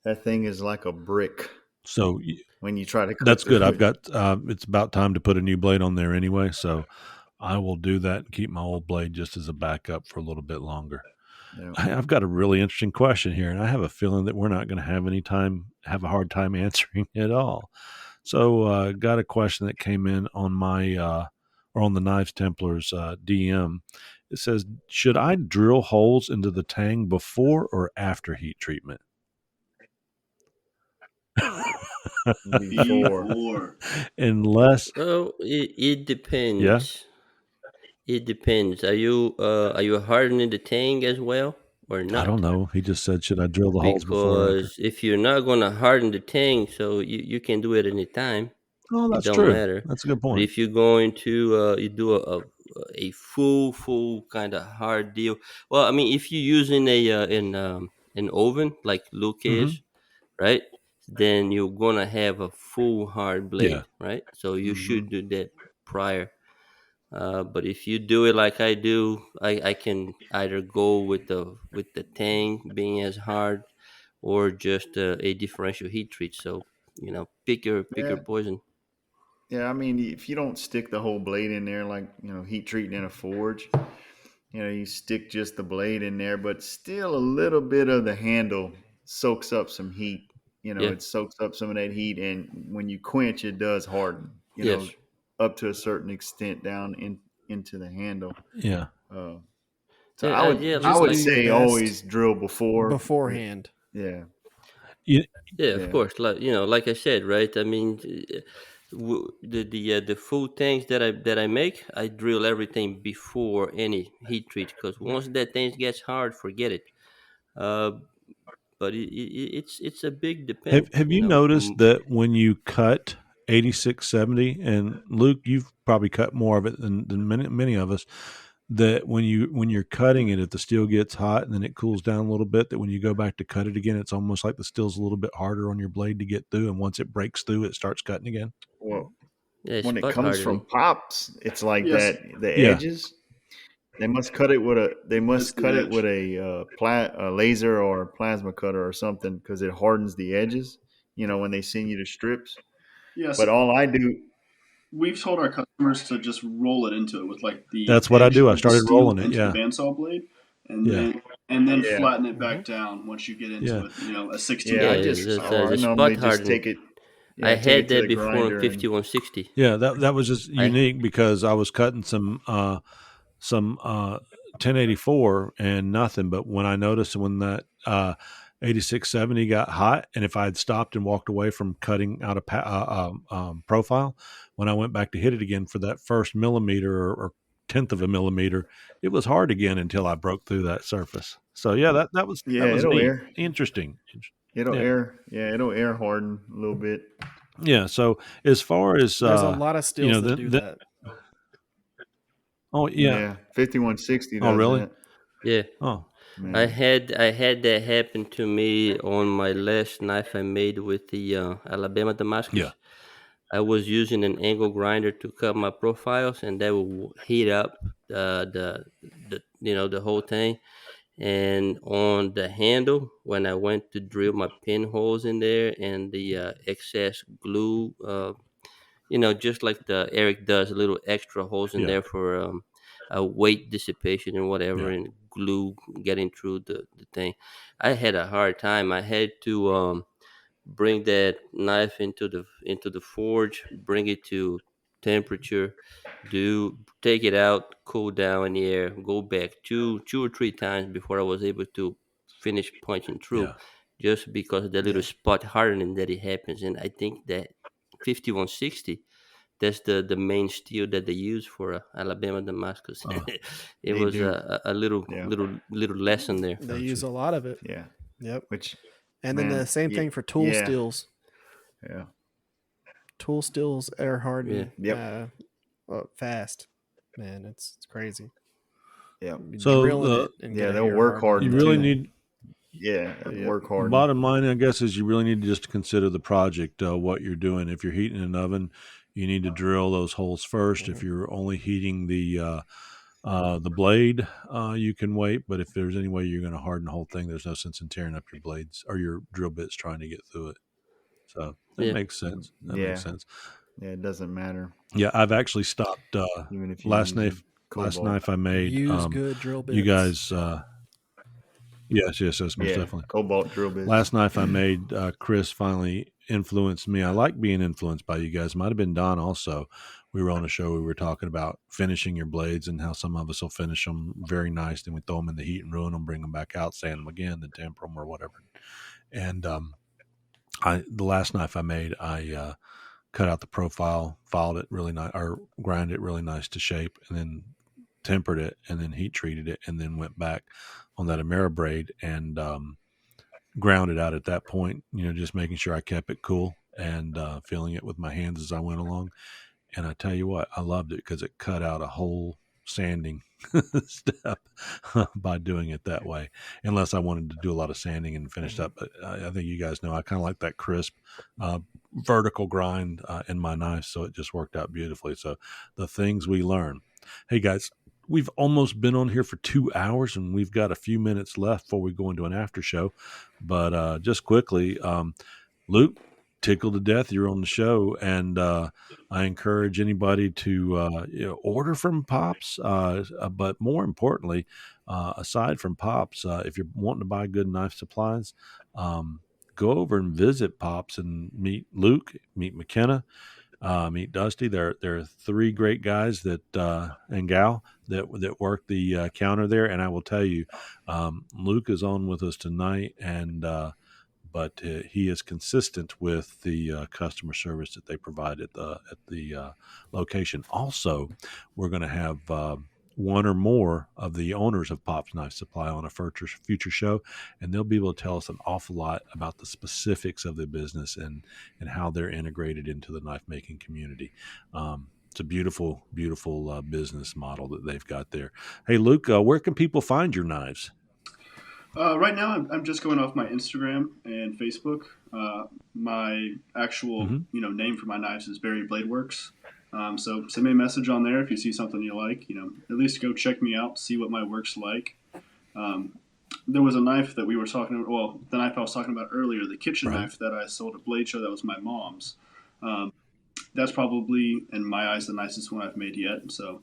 E: That thing is like a brick
A: So
E: when you try to cut
A: that's good.
E: through
A: I've
E: it.
A: got. It's about time to put a new blade on there anyway. So I will do that and keep my old blade just as a backup for a little bit longer.
E: Yeah.
A: I've got a really interesting question here, and I have a feeling that we're not going to have a hard time answering it all. So, got a question that came in on my or on the Knives Templars DM. It says, "Should I drill holes into the tang before or after heat treatment?"
E: Before.
F: Before.
A: Unless,
H: Well, it
A: yeah,
H: depends. It depends. Are you hardening the tank as well or
A: I don't
H: not?
A: know. He just said, "Should I drill the holes before or after?"
H: Because if you're not gonna harden the tank, so you can do it anytime.
A: Oh,
H: It
A: that's
H: don't
A: true.
H: matter.
A: That's a good
H: But
A: point.
H: if you're going to you do a full kind of hard deal. Well, I mean, if you're using an oven like Luke
A: Hmm.
H: is, right? Then you're gonna have a full hard
A: Yeah.
H: blade, right? So you
E: Hmm.
H: should do that prior. But if you do it like I do, I can either go with the tang being as hard or just a differential heat treat. So pick your
E: Yeah.
H: poison.
E: Yeah. I mean, if you don't stick the whole blade in there, like, heat treating in a forge, you stick just the blade in there, but still a little bit of the handle soaks up some heat.
H: Yeah.
E: It soaks up some of that heat. And when you quench, it does harden,
H: Yes.
E: up to a certain extent down into the handle.
A: Yeah.
E: Uh, so
H: Yeah.
E: I would,
H: Yeah.
E: I
B: Just
E: would
B: do your
E: say
B: best
E: always drill before.
B: beforehand.
E: Yeah.
A: You,
H: Yeah. Of
E: Yeah.
H: course. Like I said, right? I mean, the full tanks that I make, I drill everything before any heat treat because once that thing gets hard, forget it. Uh, but it's a big depend.
A: have you noticed that when you cut 8670, and Luke, you've probably cut more of it than many of us, that when you're cutting it, if the steel gets hot and then it cools down a little bit, that when you go back to cut it again, it's almost like the steel's a little bit harder on your blade to get through, and once it breaks through, it starts cutting again.
E: Well,
H: Yeah,
E: when it
H: spot
E: comes from
H: hardening.
E: pops, it's like
F: Yes,
E: that. The
A: Yeah,
E: edges, they must cut it with a. They
F: it's
E: must
F: the
E: cut it with
F: edge.
E: a laser or a plasma cutter or something because it hardens the edges. When they send you the strips.
F: Yes,
E: But all I do,
F: we've told our customers to just roll it into it with like the
A: that's what I
F: edge
A: do. I
F: of the
A: started
F: steel
A: rolling it.
F: into the
A: Yeah,
F: bandsaw blade, and
A: yeah,
F: then
E: yeah,
F: flatten it
B: Hmm.
F: back down once you get
A: yeah.
F: into it. A 16
E: yeah. I
H: Yeah,
F: millimeter
E: just,
F: style.
E: I
H: the spot
E: normally just
H: hardening.
E: take it. Yeah,
H: I
E: I take
H: had
E: it to
H: that
E: the
H: before in
E: grinder and
H: 5160.
A: Yeah, that was just
H: I
A: unique because I was cutting some 1084 and nothing. But when I noticed when that 8670 got hot, and if I had stopped and walked away from cutting out a profile, when I went back to hit it again for that first millimeter or tenth of a millimeter, it was hard again until I broke through that surface. So yeah, that
E: yeah,
A: was
E: it'll
A: neat,
E: air.
A: interesting.
E: It'll
A: Yeah,
E: air. Yeah, it'll air harden a little bit.
A: yeah. So as far as
B: There's a lot of steels that do
A: the
B: that.
A: oh yeah,
E: Yeah, 5160
A: oh
E: does
A: really?
E: that.
H: Yeah,
A: Oh
H: I
E: Yeah.
H: had I had that happen to me on my last knife I made with the Alabama
A: yeah,
H: Damascus. I was using an angle grinder to cut my profiles, and that would heat up the whole thing. And on the handle, when I went to drill my pinholes in there, and the excess glue, just like the Eric does, a little extra holes in
A: yeah,
H: there for weight dissipation and whatever,
A: yeah,
H: and glue getting through the thing. I had a hard time. I had to bring that knife into the forge, bring it to temperature, do take it out, cool down in the air, go back two or three times before I was able to finish punching through.
A: yeah.
H: just because the little
B: Yeah.
H: spot hardening that it happens. And I think that 5160, that's the main steel that they use for Alabama Damascus.
A: Uh,
H: It
E: They
H: was
E: do.
H: a little
E: Yeah.
H: little lesson there.
B: They use
A: gotcha.
B: a lot of it.
E: Yeah.
B: Yep.
E: Which,
B: And then the
E: man,
B: same
E: yeah,
B: thing for tool
E: yeah,
B: steels.
E: yeah,
B: Tool steels air
H: Yeah.
B: harden
E: yep,
B: fast. Man, it's crazy.
E: yep.
B: Be
A: So
B: drilling it and get
E: Yeah,
B: a
E: they'll
B: air
E: work
B: harden
A: you
B: in
E: harden
B: that
A: really
E: too.
B: thing.
A: need
E: Yeah,
B: Yep.
E: work harden.
A: bottom line, I guess, is you really need to just consider the project, what you're doing. If you're heating an oven, you need to drill those holes first. If
B: Mhm.
A: you're only heating the blade, you can wait. But if there's any way you're going to harden the whole thing, there's no sense in tearing up your blades or your drill bits trying to get through it. So that
H: Yeah.
A: makes sense. That makes
E: Yeah,
A: sense.
E: yeah. It doesn't matter,
A: Yeah, I've actually stopped.
E: even if you're
A: Last
E: using
A: knife, last
E: cobalt.
A: knife I made.
B: Use good drill
A: You
B: bits.
A: guys, yes, yes, yes, most
E: Yeah,
A: definitely.
E: cobalt drill bits.
A: Last knife I made, Chris finally influenced me. I like being influenced by you guys. Might have been Don also. We were on a show. We were talking about finishing your blades and how some of us will finish them very nice. Then we throw them in the heat and ruin them, bring them back out, sand them again, then temper them or whatever. And the last knife I made, I cut out the profile, filed it really nice, or grind it really nice to shape, and then tempered it, and then heat treated it, and then went back on that Ameribraid and ground it out at that point. Just making sure I kept it cool and feeling it with my hands as I went along. And I tell you what, I loved it because it cut out a whole sanding step by doing it that way. Unless I wanted to do a lot of sanding and finished up, but I think you guys know I kind of like that crisp, vertical grind in my knife, so it just worked out beautifully. So the things we learn. Hey guys, we've almost been on here for 2 hours, and we've got a few minutes left before we go into an after show. But just quickly, Luke, tickled to death you're on the show, and I encourage anybody to order from Pops, but more importantly, aside from Pops, if you're wanting to buy good knife supplies, go over and visit Pops and meet Luke, meet McKenna, meet Dusty. There are three great guys that and gal that work the counter there, and I will tell you, Luke is on with us tonight, and but he is consistent with the customer service that they provide at the location. Also, we're going to have one or more of the owners of Pop's Knife Supply on a future show, and they'll be able to tell us an awful lot about the specifics of the business and how they're integrated into the knife making community. It's a beautiful, beautiful business model that they've got there. Hey, Luke, where can people find your knives?
F: Right now, I'm just going off my Instagram and Facebook. My actual
A: Mm-hmm.
F: name for my knives is Berry Blade Works. So send me a message on there if you see something you like. At least go check me out, see what my work's like. Um, there was a knife that we were talking about. Well, the knife I was talking about earlier, the kitchen
A: Right.
F: knife that I sold at Blade Show, that was my mom's. That's probably, in my eyes, the nicest one I've made yet. So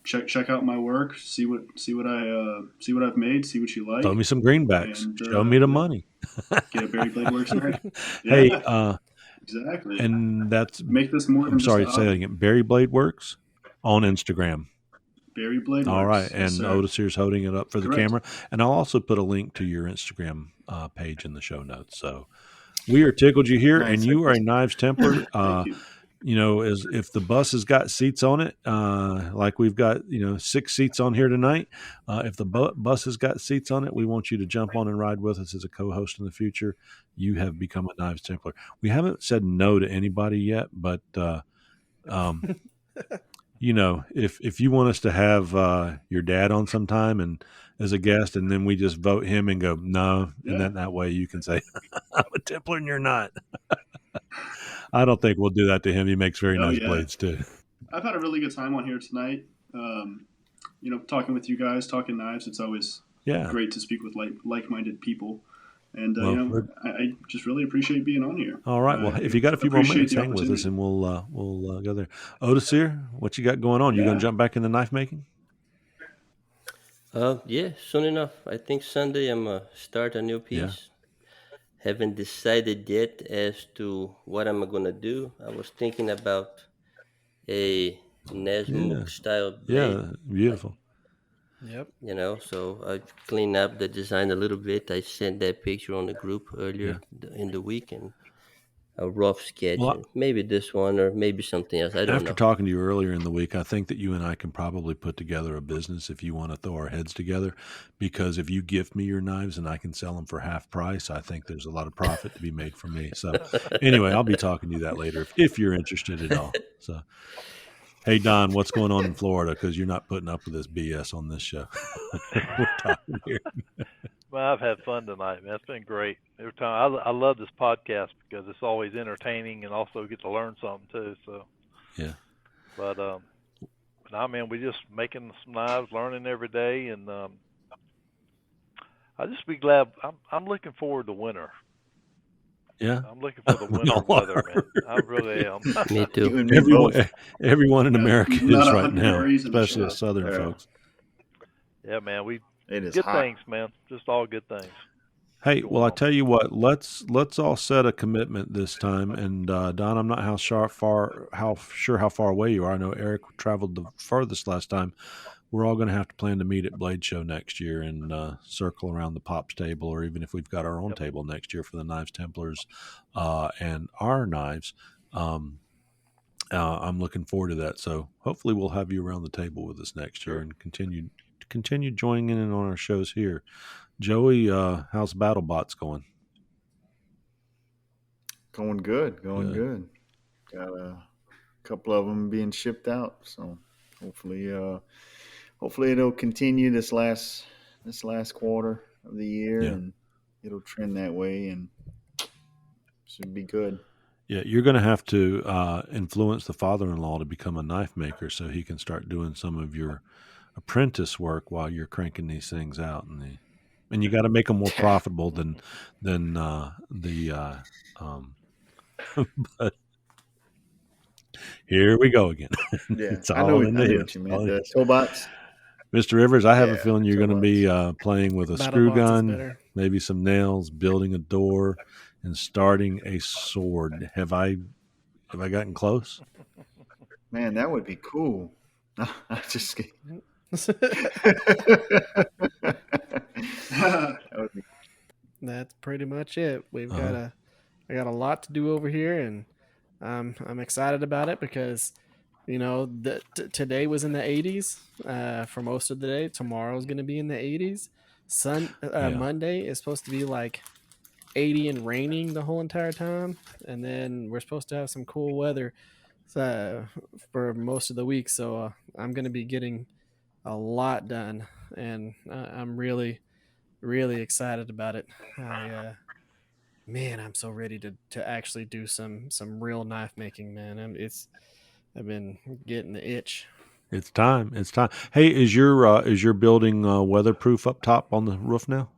F: check out my work, see what I've made, see what you like,
A: Throw me some greenbacks.
F: and
A: Show me the money.
F: get a Berry Blade Works knife.
A: Hey,
F: Yeah, exactly.
A: and that's,
F: Make this more
A: I'm
F: than just
A: sorry
F: a
A: to say that
F: hobby.
A: again. Berry Blade Works on Instagram.
F: Berry Blade
A: All right.
F: Works, yes
A: And
F: sir.
A: Otis here's holding it up for the
F: Correct.
A: camera. And I'll also put a link to your Instagram page in the show notes. So we are tickled you here, and
E: Nice.
A: you are a Knives Templar.
F: Thank you.
A: As if the bus has got seats on it, like we've got, 6 seats on here tonight. If the bus has got seats on it, we want you to jump on and ride with us as a co-host in the future. You have become a Knives Templar. We haven't said no to anybody yet, but um, if you want us to have your dad on sometime and as a guest, and then we just vote him and go no, and
F: Yeah.
A: then that way you can say I'm a Templar and you're not. I don't think we'll do that to him. He makes very
F: Oh
A: nice
F: yeah.
A: blades too.
F: I've had a really good time on here tonight. Talking with you guys, talking knives. It's always
A: Yeah.
F: great to speak with like-minded people. And
A: Well,
F: I just really appreciate being on here.
A: all right. Well,
F: I
A: if you got a few more
F: appreciate
A: minutes,
F: the
A: hang with us,
F: opportunity.
A: and we'll go there. Otis here, what you got going on? You going
F: Yeah.
A: to jump back into knife making?
H: Yeah, soon enough. I think Sunday I'm start a new
A: Yeah.
H: piece. Haven't decided yet as to what I'm gonna do. I was thinking about a
A: Yeah.
H: Nesmuk style blade.
A: Yeah. Beautiful.
B: Yep.
H: So I cleaned up the design a little bit. I sent that picture on the group earlier
A: Yeah.
H: in the week, and a rough sketch,
A: Well,
H: and maybe this one or maybe something else. I don't
A: after
H: know.
A: talking to you earlier in the week, I think that you and I can probably put together a business if you want to throw our heads together. Because if you gift me your knives and I can sell them for half price, I think there's a lot of profit to be made for me. So, anyway, I'll be talking to you that later if you're interested at all. So, hey Don, what's going on in Florida? Because you're not putting up with this BS on this show. We're talking here.
G: Well, I've had fun tonight, man. It's been great. Every time I love this podcast because it's always entertaining and also get to learn something too. So,
A: Yeah.
G: but I mean, we just making some knives, learning every day, and I just be glad. I'm looking forward to winter.
A: Yeah.
G: I'm looking for the
A: We
G: winter
A: all
G: weather,
A: are.
G: man. I really am.
H: Me
E: You
H: too.
E: and me
A: Everyone,
E: both.
A: everyone in
F: Yeah,
A: America
F: not
A: is
F: a
A: right
F: hundred
A: now,
F: degrees in the
A: especially us
F: shop.
A: Southern
E: Yeah,
A: folks.
G: Yeah, man. We
E: it is
G: good
E: hot.
G: things, man. Just all good things
A: Hey, well,
G: going
A: I
G: on.
A: tell you what, let's all set a commitment this time. And Don, I'm not how sure how far away you are. I know Eric traveled the furthest last time. We're all going to have to plan to meet at Blade Show next year and circle around the Pops table, or even if we've got our own
G: Yep.
A: table next year for the Knives Templars and our knives. Um, I'm looking forward to that. So hopefully we'll have you around the table with us next year
E: Sure.
A: and continue joining in on our shows here. Joey, how's BattleBots going?
E: Going good. Going
A: Good.
E: good. Got a couple of them being shipped out, so hopefully, hopefully it'll continue this last quarter of the year,
A: Yeah.
E: and it'll trend that way, and should be good.
A: Yeah, you're going to have to influence the father-in-law to become a knife maker so he can start doing some of your apprentice work while you're cranking these things out, and you got to make them more profitable than the. Um, but here we go again.
E: Yeah,
A: It's
E: I know.
A: all in
E: I
A: the
E: knew what
A: hips.
E: you meant. The toolbox.
A: Mr. Rivers, I have a
E: Yeah,
A: feeling you're going to be
E: toolbox.
A: playing with a screw
B: BattleBots is
A: gun,
B: better.
A: maybe some nails, building a door, and starting a sword. Have I gotten close?
E: Man, that would be cool. I just kidding. That would be
B: That's pretty much it. We've got
A: Uh-huh.
B: I got a lot to do over here, and I'm excited about it because today was in the 80s for most of the day. Tomorrow's going to be in the 80s.
A: Yeah.
B: Monday is supposed to be like 80 and raining the whole entire time, and then we're supposed to have some cool weather uh, for most of the week. So I'm going to be getting a lot done, and I'm really excited about it. Man, I'm so ready to actually do some real knife making, man. I've been getting the itch.
A: It's time. It's time. Hey, is your building weatherproof up top on the roof now?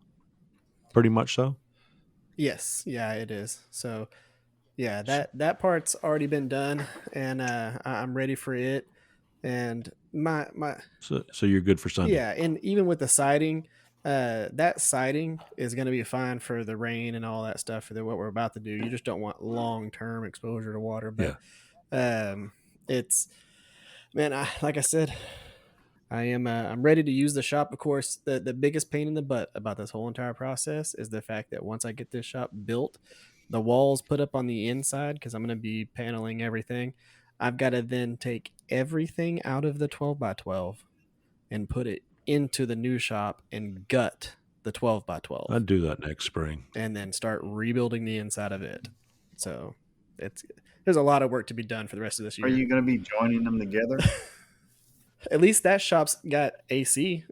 A: Pretty much so.
B: Yes, yeah, it is. So yeah,
A: So,
B: that part's already been done, and I'm ready for it. And my
A: so you're good for Sunday.
B: yeah, and even with the siding, that siding is going to be fine for the rain and all that stuff for what we're about to do. You just don't want long term exposure to water, but
A: Yeah.
B: um, it's man, like I said, I'm ready to use the shop. Of course, the biggest pain in the butt about this whole entire process is the fact that once I get this shop built, the walls put up on the inside because I'm going to be paneling everything. I've got to then take everything out of the 12 by 12 and put it into the new shop and gut the 12 by 12
A: I'd do that next spring.
B: and then start rebuilding the inside of it. So it's there's a lot of work to be done for the rest of this
E: Are
B: year.
E: you going to be joining them together?
B: At least that shop's got AC,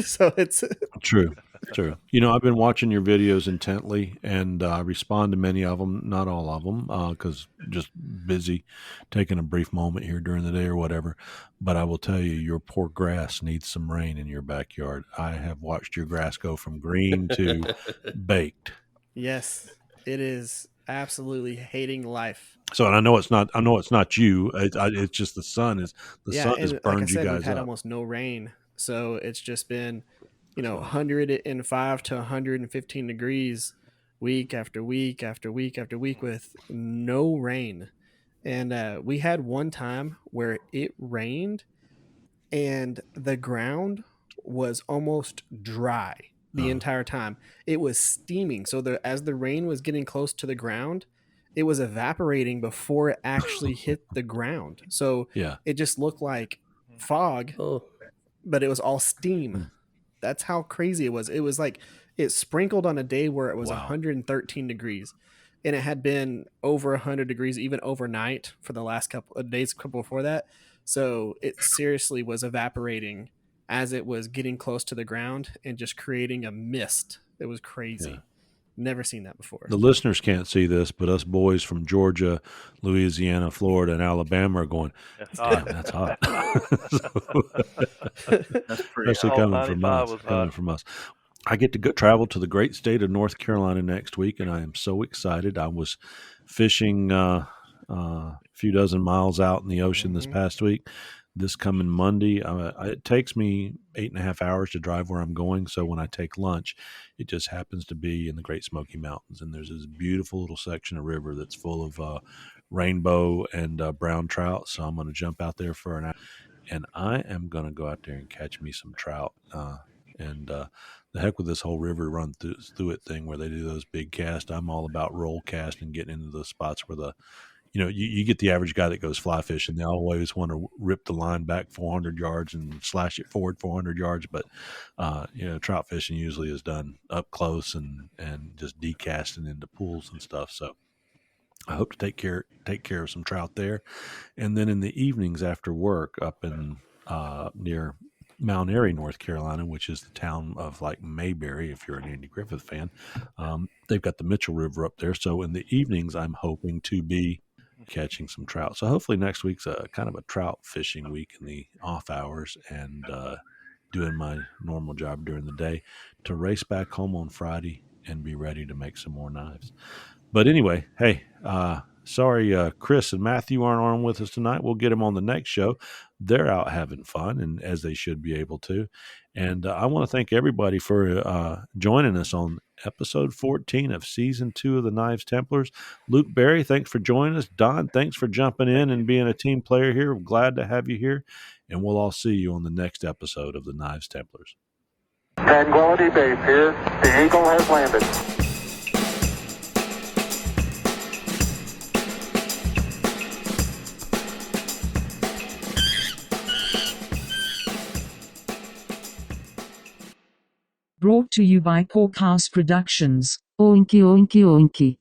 B: so it's
A: True. True. I've been watching your videos intently and respond to many of them, not all of them, because just busy taking a brief moment here during the day or whatever. But I will tell you, your poor grass needs some rain in your backyard. I have watched your grass go from green to baked.
B: yes, it is absolutely hating life.
A: So, and I know it's not. I know it's not you. It's just the
B: Yeah,
A: sun has
B: and like I
A: burned you
B: said, we've
A: guys
B: had
A: up.
B: almost no rain, so it's just been
A: That's right.
B: 105 to 115 degrees week after week after week after week with no rain. And we had one time where it rained and the ground was almost dry the entire time. It was steaming. So as the rain was getting close to the ground, it was evaporating before it actually hit the ground. So
A: Yeah.
B: it just looked like fog,
H: Oh,
B: but it was all steam. That's how crazy it was. It was like it sprinkled on a day where it was
A: Wow.
B: 113 degrees, and it had been over 100 degrees even overnight for the last couple of days before that. So it seriously was evaporating as it was getting close to the ground and just creating a mist. It was crazy.
A: Yeah.
B: Never seen that before.
A: The listeners can't see this, but us boys from Georgia, Louisiana, Florida, and Alabama are going,
G: That's
A: damn,
G: hot.
A: that's hot.
E: That's pretty
A: Especially
E: hot.
A: coming from
G: 95
A: us.
G: was hot.
A: I get to go travel to the great state of North Carolina next week, and I am so excited. I was fishing a few dozen miles out in the ocean this past week. This coming Monday, it takes me 8.5 hours to drive where I'm going. So when I take lunch, it just happens to be in the Great Smoky Mountains, and there's this beautiful little section of river that's full of rainbow and brown trout. So I'm going to jump out there for an hour, and I am going to go out there and catch me some trout. The heck with this whole river run through it thing where they do those big casts. I'm all about roll cast and getting into those spots where you get the average guy that goes fly fishing. They always want to rip the line back 400 yards and slash it forward 400 yards. But, trout fishing usually is done up close and just decasting into pools and stuff. So I hope to take care of some trout there. And then in the evenings after work up in near Mount Airy, North Carolina, which is the town of like Mayberry, if you're an Andy Griffith fan, they've got the Mitchell River up there. So in the evenings, I'm hoping to be catching some trout. So hopefully next week's a kind of a trout fishing week in the off hours, and doing my normal job during the day to race back home on Friday and be ready to make some more knives. But anyway, hey, sorry, Chris and Matthew aren't on with us tonight. We'll get them on the next show. They're out having fun, and as they should be able to. And I want to thank everybody for joining us on episode 14 of season 2 of the Knives Templars. Luke Berry, thanks for joining us. Don, thanks for jumping in and being a team player here. We're glad to have you here, and we'll all see you on the next episode of the Knives Templars.
J: Tranquility Base here. The Eagle has landed.
K: Brought to you by Porkhouse Productions. Oinky oinky oinky.